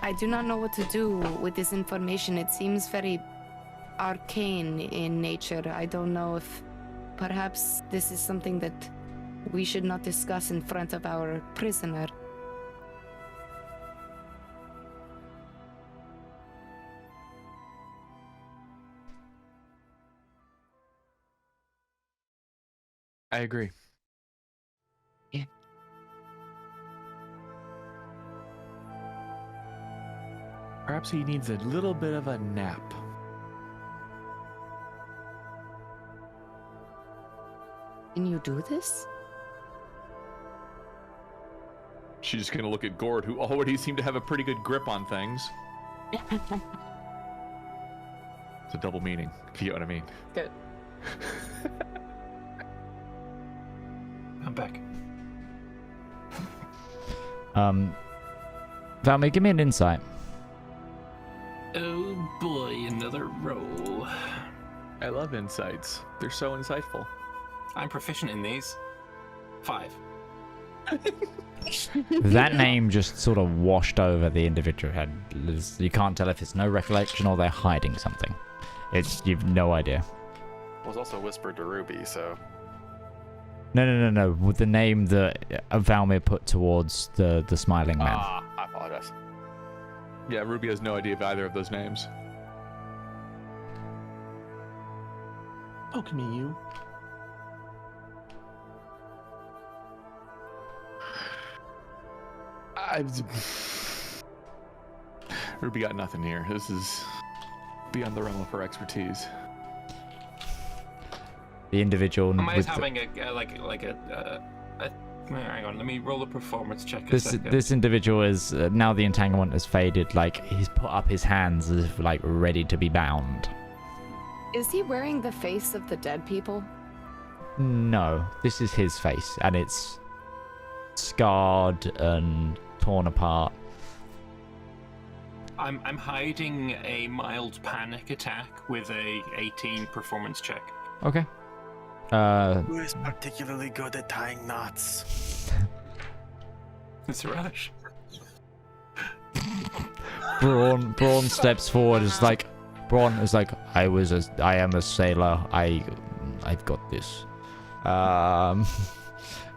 I do not know what to do with this information. It seems very arcane in nature. I don't know if perhaps this is something that we should not discuss in front of our prisoner.
I agree.
Yeah.
Perhaps he needs a little bit of a nap.
Can you do this?
She's just gonna look at Gourd, who already seemed to have a pretty good grip on things. It's a double meaning, if you know what I mean.
Good.
I'm back.
Valmyr, give me an insight.
Oh boy, another roll.
I love insights. They're so insightful.
I'm proficient in these. 5.
That name just sort of washed over the individual head. You can't tell if it's no recollection or they're hiding something. You've no idea.
It was also whispered to Ruby, so...
No. With the name that Valmyr put towards the smiling man.
Ah, I apologize.
Yeah, Ruby has no idea of either of those names.
Poke me, you.
Ruby got nothing here. This is beyond the realm of her expertise.
The individual.
Am I
with
having hang on, let me roll a performance check.
this individual is now the entanglement has faded. Like he's put up his hands as if like ready to be bound.
Is he wearing the face of the dead people?
No, this is his face, and it's scarred and torn apart.
I'm hiding a mild panic attack with a 18 performance check.
Okay.
Who is particularly good at tying knots?
It's Rush.
Braun steps forward. Is like Braun is like I am a sailor. I've got this. And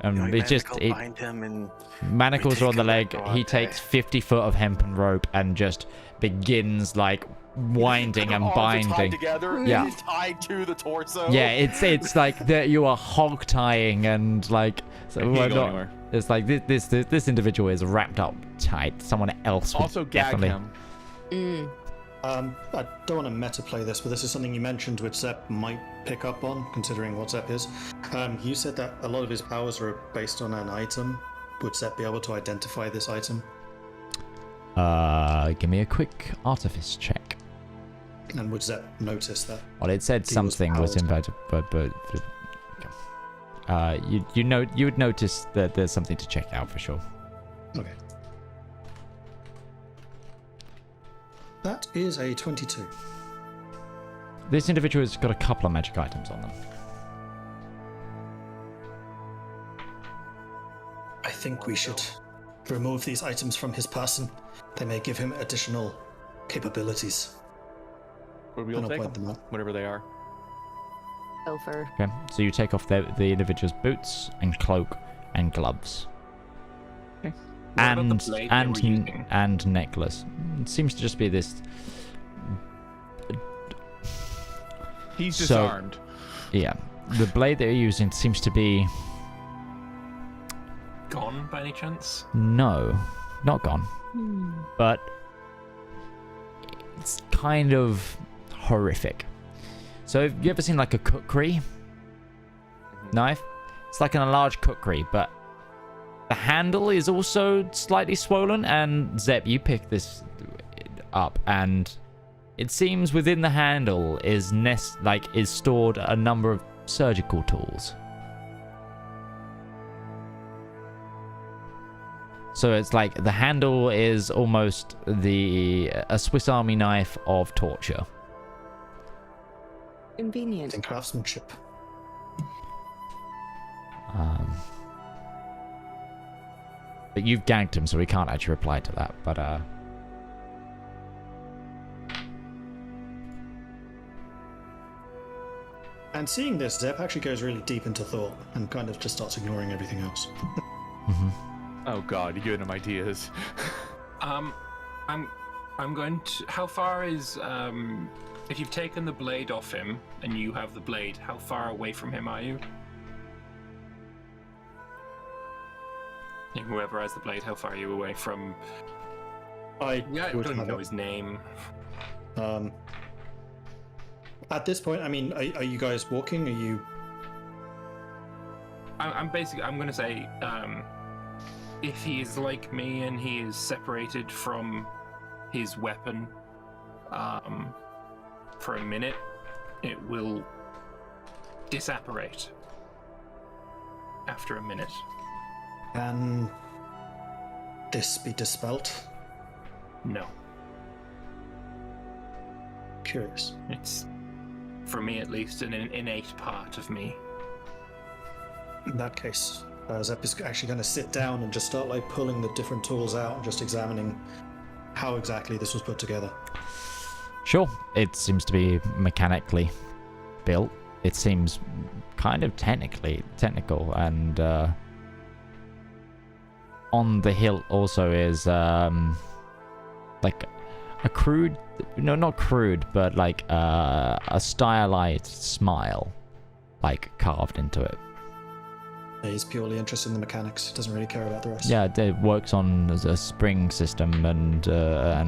Bind him and
manacles are on the leg. He
Okay.
takes 50 foot of hempen rope and just begins like winding and
Arms are tied
binding.
together,
Yeah.
and it's tied to the torso.
Yeah, it's like that you are hog tying and like so
Can't
we're
go
not.
anywhere.
It's like this individual is wrapped up tight. Someone else would
Also gag
definitely.
him.
I don't want to meta play this, but this is something you mentioned which Zep might pick up on, considering what Zep is. You said that a lot of his powers are based on an item. Would Zep be able to identify this item?
Give me a quick artifice check.
And would Zep notice that?
Well, it said
He was
something was
powered.
inverted, but you would notice that there's something to check out for sure.
Okay. That is a 22.
This individual has got a couple of magic items on them.
I think we should remove these items from his person. They may give him additional capabilities.
But we'll
And I'll
take
point
them,
them out.
whatever they are.
Silver.
Okay, so you take off the individual's boots and cloak and gloves.
Okay.
What about the blade they were using?
And necklace. It seems to just be this.
He's
So-
disarmed.
Yeah, the blade that you're using seems to be
Gone by any chance?
no, not gone, but it's kind of horrific. So have you ever seen like a kukri knife? It's like a large kukri, but the handle is also slightly swollen. And Zep, you pick this up, and it seems within the handle is stored a number of surgical tools. So it's like the handle is almost a Swiss Army knife of torture.
Convenient.
In craftsmanship.
But you've ganked him, so we can't actually reply to that. But
And seeing this, Zep actually goes really deep into thought and kind of just starts ignoring everything else.
Oh God, you're giving him ideas.
I'm going to. How far is if you've taken the blade off him and you have the blade, how far away from him are you? And whoever has the blade, how far are you away from? I don't know his name.
At this point, I mean, are you guys walking? Are you?
I'm going to say, if he is like me and he is separated from his weapon, for a minute, it will disapparate after a minute.
Can this be dispelled?
No.
Curious.
It's, for me at least, an innate part of me.
In that case, Zep is actually going to sit down and just start like pulling the different tools out and just examining how exactly this was put together.
Sure, it seems to be mechanically built. It seems kind of technical, and on the hilt also is like a crude, no, not crude, but like a stylized smile, like carved into it.
He's purely interested in the mechanics. Doesn't really care about the rest.
Yeah, it works on a spring system and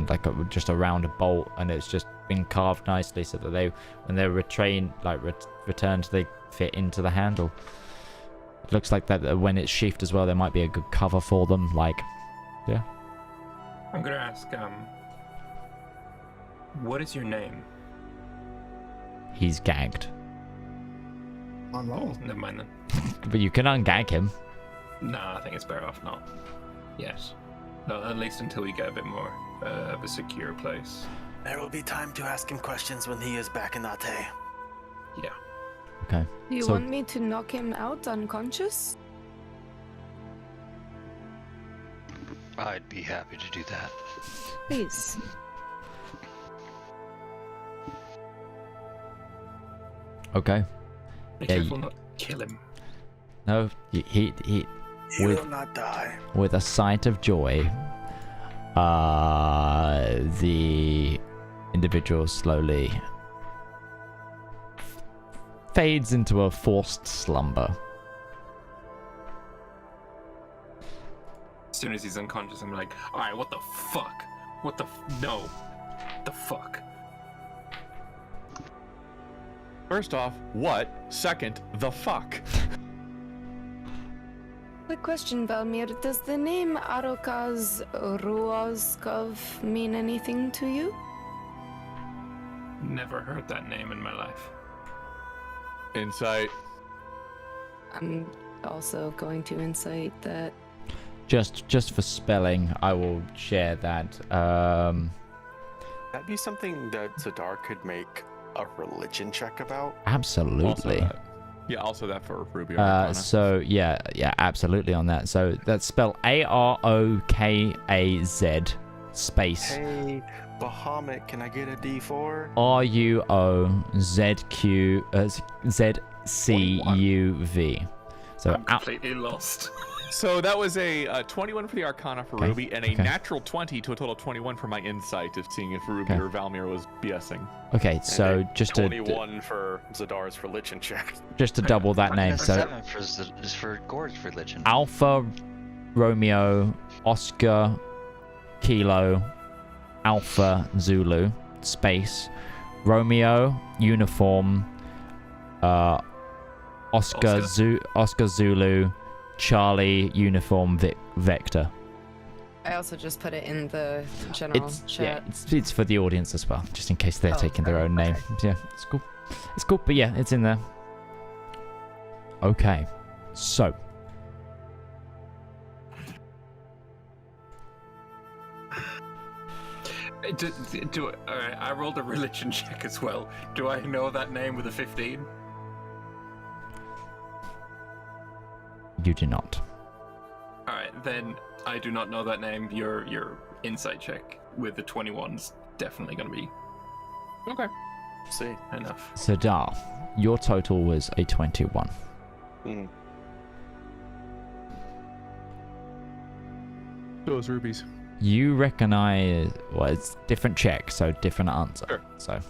like just a round bolt, and it's just been carved nicely so that when they're returned, they fit into the handle. It looks like that when it's sheathed as well, there might be a good cover for them. Like, yeah.
I'm gonna ask, what is your name?
He's gagged.
I'm wrong.
Never mind then.
But you can ungag him.
No, I think it's better off not. Yes. No, at least until we get a bit more of a secure place.
There will be time to ask him questions when he is back in Ate.
Yeah.
Okay.
Do you want me to knock him out unconscious?
I'd be happy to do that.
Please.
Okay.
Be careful not to kill him.
No, he
will not die.
With a sight of joy, the individual slowly fades into a forced slumber.
As soon as he's unconscious, I'm like, alright, what the fuck? No. The fuck?
First off, what? Second, the fuck?
Quick question, Valmyr. Does the name Arokaz Ruazkov mean anything to you?
Never heard that name in my life.
Insight.
I'm also going to insight that.
Just for spelling, I will share that.
That'd be something that Zedaar could make a religion check about.
Absolutely.
Also that for Ruby. Arcana.
So yeah, absolutely on that. So that's spelled Arokaz space.
Hey, Bahamut, can I get a D4?
RUOZCUV. So
I'm completely lost.
So that was a 21 for the Arcana for Ruby, and a natural 20 to a total of 21 for my insight of seeing if Ruby or Valmyr was BSing.
Okay, so just
21 for Zedaar's religion check.
Just to double that name. So
7 is for Gourd's religion.
Alpha Romeo Oscar Kilo Alpha Zulu space Romeo uniform Oscar Zulu Charlie uniform Vector.
I also just put it in the general chat.
Yeah, it's for the audience as well, just in case they're taking their own name. Yeah, it's cool. It's cool, but yeah, it's in there. Okay, so
Alright, I rolled a religion check as well. Do I know that name with a 15?
you do not.
Alright, Then I do not know that name. Your insight check with the 21's definitely going to be
Okay.
See.
enough.
Zedaar, your total was a 21.
Mm.
Those rubies.
You recognize... Well, it's different check, so different answer.
Sure.
So...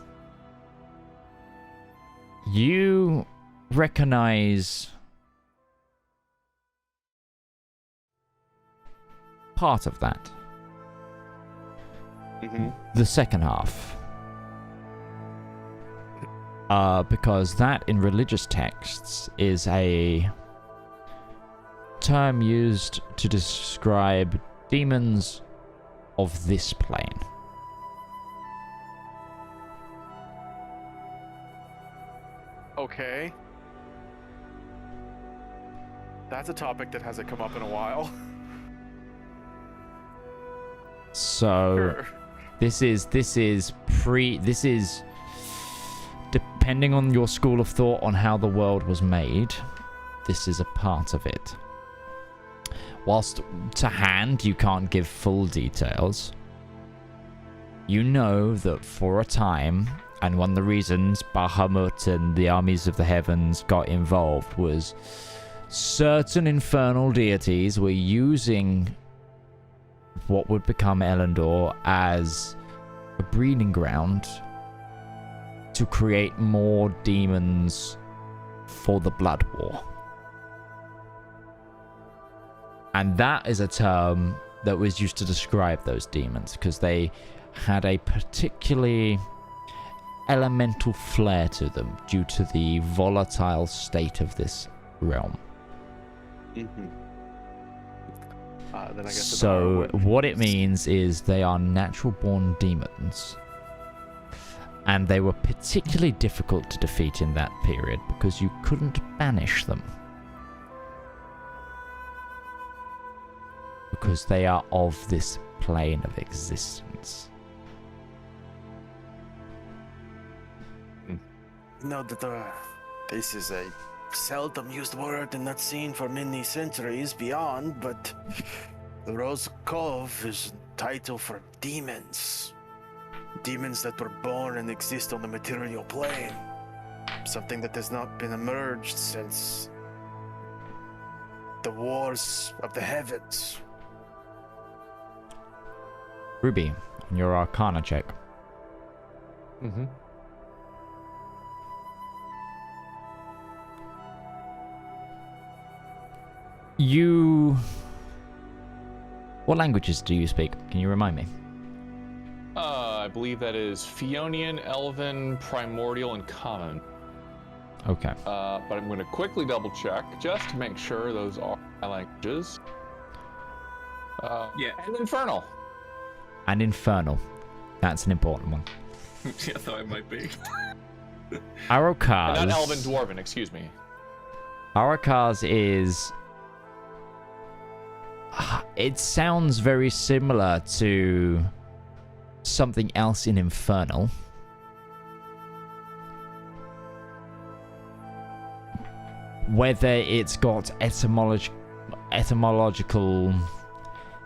You recognize... part of that.
Mm-hmm.
The second half. Because that in religious texts is a term used to describe demons of this plane.
Okay. That's a topic that hasn't come up in a while.
So
Sure.
this is depending on your school of thought on how the world was made, this is a part of it. Whilst to hand you can't give full details, you know that for a time, and one of the reasons Bahamut and the armies of the heavens got involved was certain infernal deities were using what would become Elendor as a breeding ground to create more demons for the Blood War. And that is a term that was used to describe those demons because they had a particularly elemental flair to them due to the volatile state of this realm.
Mm-hmm. Then I guess
So what it means is they are natural born demons, and they were particularly difficult to defeat in that period because you couldn't banish them, because they are of this plane of existence.
No, that this is a seldom used word and not seen for many centuries beyond, but the Rose Cove is a title for demons. Demons that were born and exist on the material plane. Something that has not been emerged since the wars of the heavens.
Ruby, on your Arcana check.
Mm-hmm.
What languages do you speak? Can you remind me?
I believe that is Fionian, Elven, Primordial, and Common.
Okay.
But I'm going to quickly double check just to make sure those are my languages.
Yeah.
And Infernal.
And Infernal. That's an important one.
I thought it might be.
Arokaz.
Not Elven, Dwarven, excuse me.
Arokaz is... It sounds very similar to something else in Infernal. Whether it's got etymological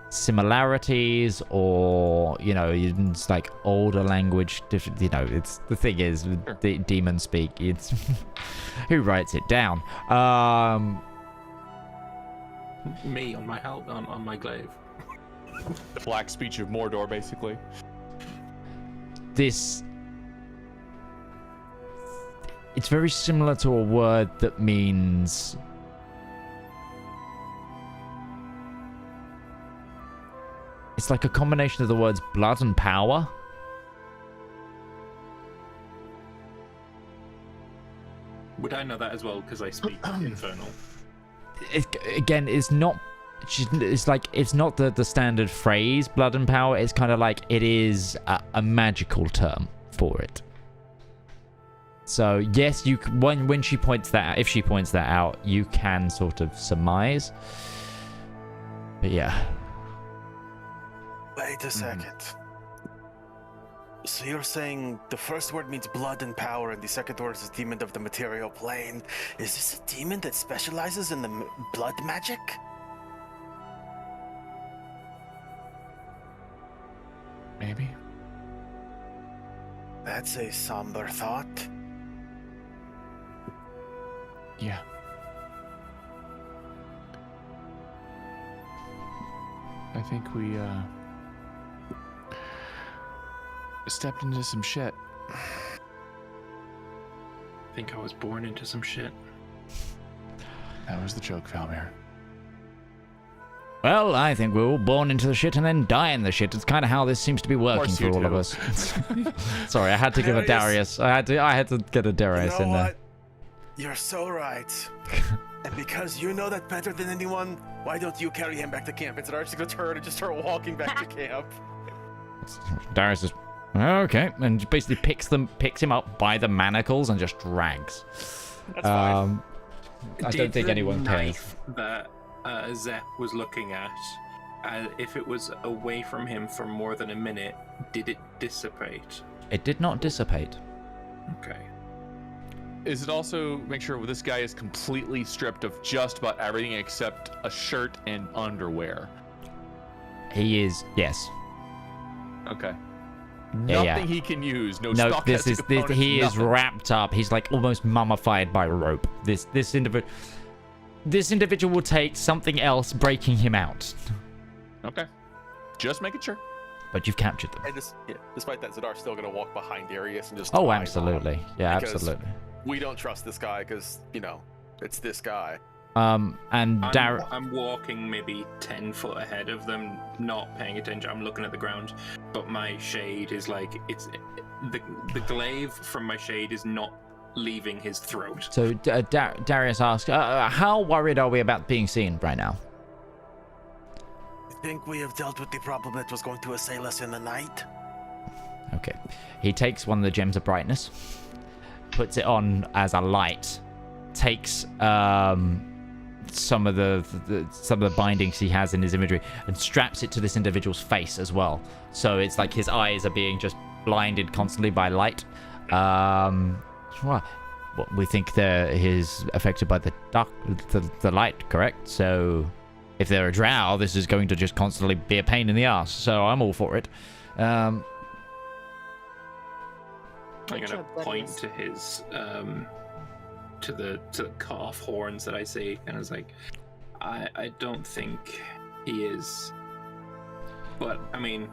similarities or, you know, it's like older language, different, you know, it's the thing is,
Sure.
the demon speak, it's who writes it down?
Me on my on my glaive.
The black speech of Mordor, basically.
It's very similar to a word that means it's like a combination of the words blood and power.
Would I know that as well because I speak Infernal?
Again, it's not the standard phrase blood and power. It's kind of like it is a magical term for it. So yes, you when she points that out, if she points that out, you can sort of surmise. But yeah.
Wait a second. So you're saying the first word means blood and power, and the second word is demon of the material plane. Is this a demon that specializes in the blood magic?
maybe?
That's a somber thought.
Yeah. I think we stepped into some shit.
I think I was born into some shit.
That was the joke, Valmyr.
Well, I think we're all born into the shit and then die in the shit. It's kind of how this seems to be working for all of us. Sorry, I had to give a Darius. I had to get a Darius in there.
What? You're so right. And because you know that better than anyone, why don't you carry him back to camp? And Zedaar's gonna turn and just start walking back to camp.
Darius is okay, and basically picks him up by the manacles and just drags.
That's fine.
I don't think anyone cares.
That Zep was looking at, if it was away from him for more than a minute, did it dissipate?
It did not dissipate.
Okay.
Is it also make sure this guy is completely stripped of just about everything except a shirt and underwear?
He is, yes.
Okay.
Yeah,
Nothing he can use. No,
No,
stock
this is
components,
he is
nothing.
wrapped up. He's like almost mummified by rope. This individual will take something else breaking him out.
Okay. Just making sure.
But you've captured them.
And despite that, Zedaar's still going to walk behind Darius and just.
Oh,
eyeball him.
absolutely. Yeah,
Because
absolutely.
We don't trust this guy because, it's this guy.
And
I'm walking maybe 10 foot ahead of them, not paying attention. I'm looking at the ground, but my shade is like the glaive from my shade is not leaving his throat.
So Darius asks, how worried are we about being seen right now?
I think we have dealt with the problem that was going to assail us in the night.
Okay. He takes one of the gems of brightness, puts it on as a light, takes some of the bindings he has in his imagery and straps it to this individual's face as well. So it's like his eyes are being just blinded constantly by light. Well, we think he's affected by the dark, the light, correct? So if they're a drow, this is going to just constantly be a pain in the ass. So I'm all for it.
I'm gonna point to his to the calf horns that I see, and I was like, I don't think he is, but I mean,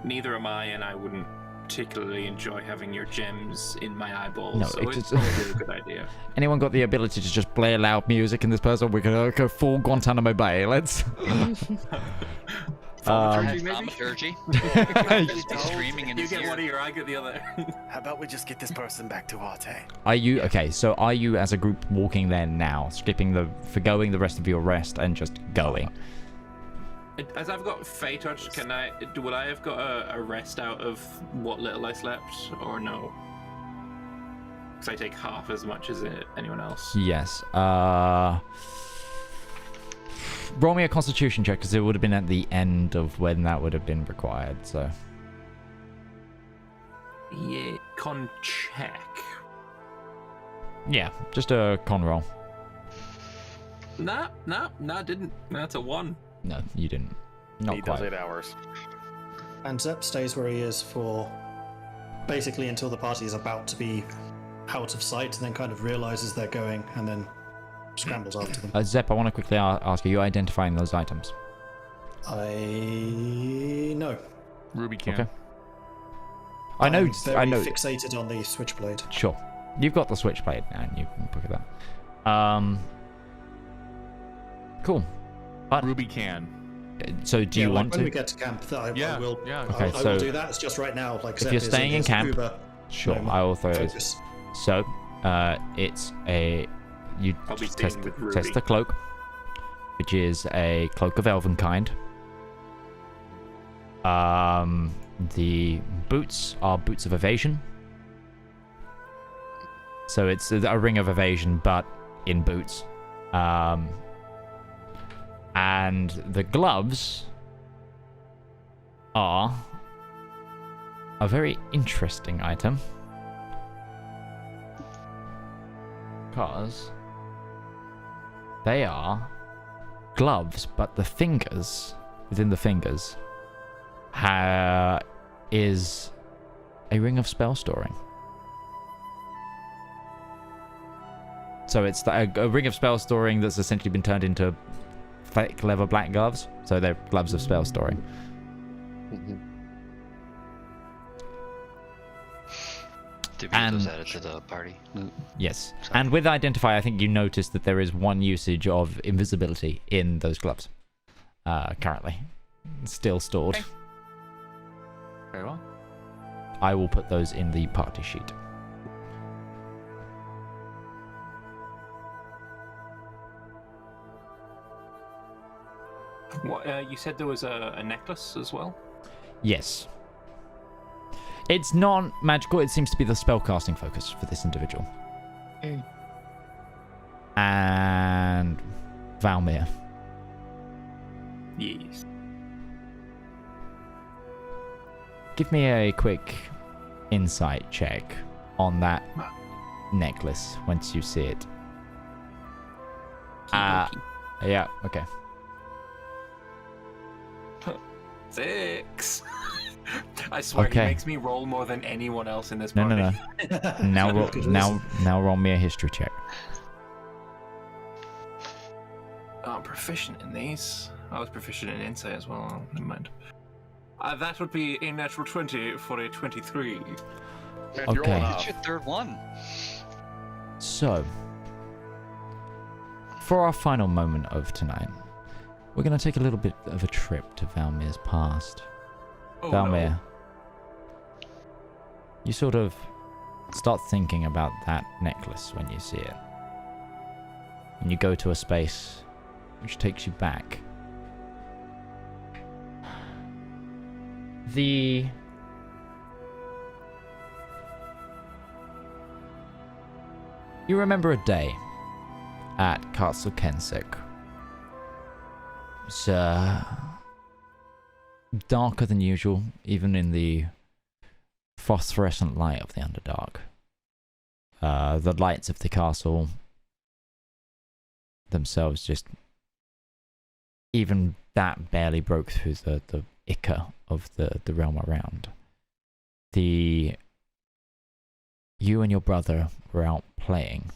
neither am I, and I wouldn't particularly enjoy having your gems in my eyeballs.
No,
so it's probably a good idea.
Anyone got the ability to just play loud music in this person? We're gonna go full Guantanamo Bay. Let's.
Thaumaturgy. Just be screaming in
You
his
get
ear.
one ear, I get the other.
How about we just get this person back to Ate?
Are you okay? So are you as a group walking there now, forgoing the rest of your rest and just going?
As I've got Fey Touch, would I have got a rest out of what little I slept, or no? Because I take half as much as anyone else.
Yes. Roll me a Constitution check because it would have been at the end of when that would have been required. So.
Yeah, con check.
Yeah, just a con roll.
Nah, didn't. That's a 1.
No, you didn't. Not
He
quite.
does 8 hours.
And Zep stays where he is for basically until the party is about to be out of sight, and then kind of realizes they're going, and then scrambles after them.
Zep, I want to quickly ask, are you identifying those items?
No.
Ruby can.
Okay. I know.
Fixated on the switchblade.
Sure. You've got the switchblade now, and you can pick it up. Cool. But,
Ruby can.
so do you want
when
to?
we get to camp, I will.
Yeah.
Okay,
I
so
will do that. It's just right now, like
if
Zep
you're
is
staying in
his
camp,
Uber
sure,
moment.
I will throw it.
Focus.
So, it's a you
I'll be
just
staying with Ruby.
test the cloak, which is a cloak of elven kind. The boots are boots of evasion. So it's a ring of evasion, but in boots. And the gloves are a very interesting item. Because they are gloves, but the fingers, within the fingers, is a ring of spell storing. So it's a ring of spell storing that's essentially been turned into thick leather black gloves. So they're gloves of spell storing.
Did we get those added to the party?
Yes.
Sorry.
And with Identify, I think you notice that there is one usage of invisibility in those gloves. Currently. Still stored.
Okay. Very well.
I will put those in the party sheet.
What, you said there was a necklace as well?
Yes. It's not magical. It seems to be the spellcasting focus for this individual. And Valmyr.
Yes.
Give me a quick insight check on that necklace once you see it. Yeah, okay.
6. I swear
Okay.
he makes me roll more than anyone else in this
No,
party.
no. Now roll me a history check.
I'm proficient in these. I was proficient in insight as well. Never mind. That would be a natural 20 for a 23.
Okay.
It's your third one.
So, for our final moment of tonight, we're going to take a little bit of a trip to Valmyr's past.
Oh,
Valmyr,
no.
you sort of start thinking about that necklace when you see it. And you go to a space which takes you back. You remember a day at Castle Kensek. It's darker than usual, even in the phosphorescent light of the Underdark. The lights of the castle themselves just... even that barely broke through the ichor of the realm around. You and your brother were out playing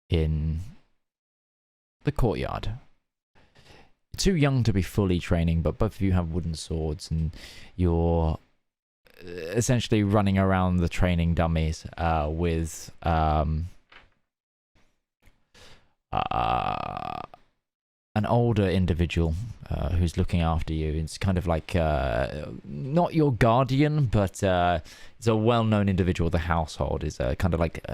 in the courtyard. Too young to be fully training, but both of you have wooden swords, and you're essentially running around the training dummies with an older individual who's looking after you. It's kind of like not your guardian, but it's a well-known individual. The household is kind of like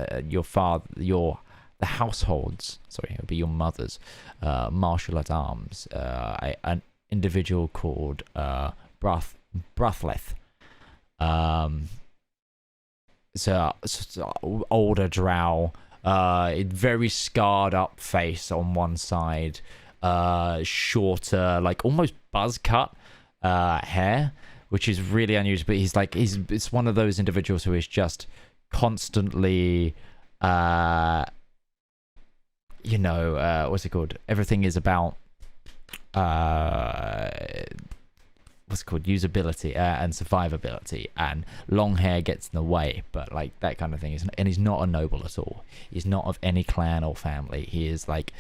the household's. Sorry, it would be your mother's martial at arms. An individual called Bruthleth. It's a older drow, very scarred up face on one side. Shorter, like almost buzz cut hair, which is really unusual. But it's one of those individuals who is just constantly, what's it called? Everything is about, what's it called? Usability and survivability, and long hair gets in the way. But like that kind of thing is, and he's not a noble at all. He's not of any clan or family. He is like,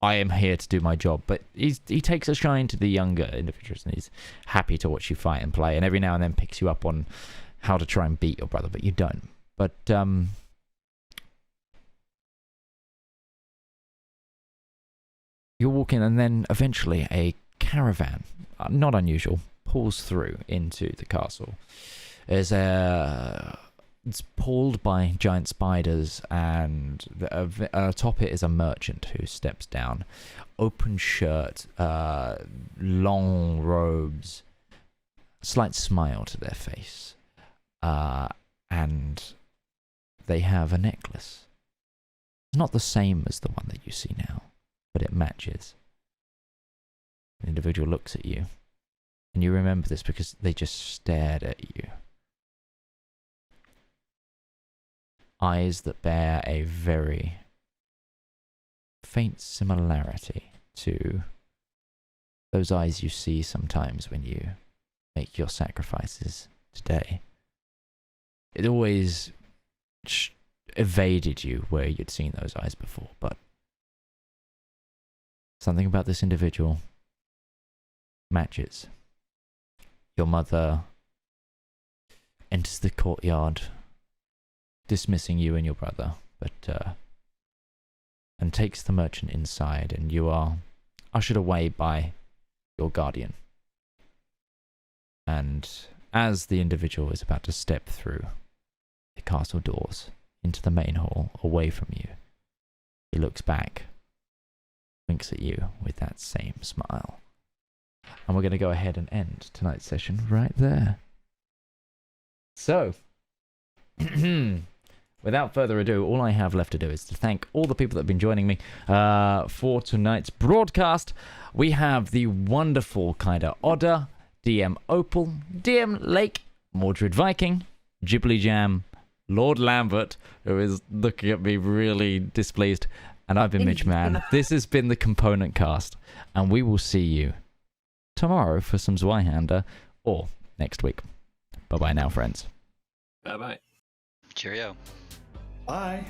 I am here to do my job, but he takes a shine to the younger individuals, and he's happy to watch you fight and play, and every now and then picks you up on how to try and beat your brother, but you don't. But you're walking, and then eventually a caravan, not unusual, pulls through into the castle. It's pulled by giant spiders, and atop it is a merchant who steps down. Open shirt, long robes, slight smile to their face. And they have a necklace. Not the same as the one that you see now, but it matches. The individual looks at you, and you remember this because they just stared at you. Eyes that bear a very faint similarity to those eyes you see sometimes when you make your sacrifices today. It always evaded you where you'd seen those eyes before, but something about this individual matches. Your mother enters the courtyard, dismissing you and your brother, and takes the merchant inside, and you are ushered away by your guardian. And as the individual is about to step through the castle doors into the main hall away from you, he looks back, winks at you with that same smile. And we're going to go ahead and end tonight's session right there. So, without further ado, all I have left to do is to thank all the people that have been joining me for tonight's broadcast. We have the wonderful Kaida Odda, DM Opal, DM Lake, Mordred Viking, Ghibli Jam, Lord Lambert, who is looking at me really displeased, and I've been Mitch Mann. This has been the Component Cast, and we will see you tomorrow for some Zweihander, or next week. Bye-bye now, friends.
Bye-bye.
Cheerio.
Bye.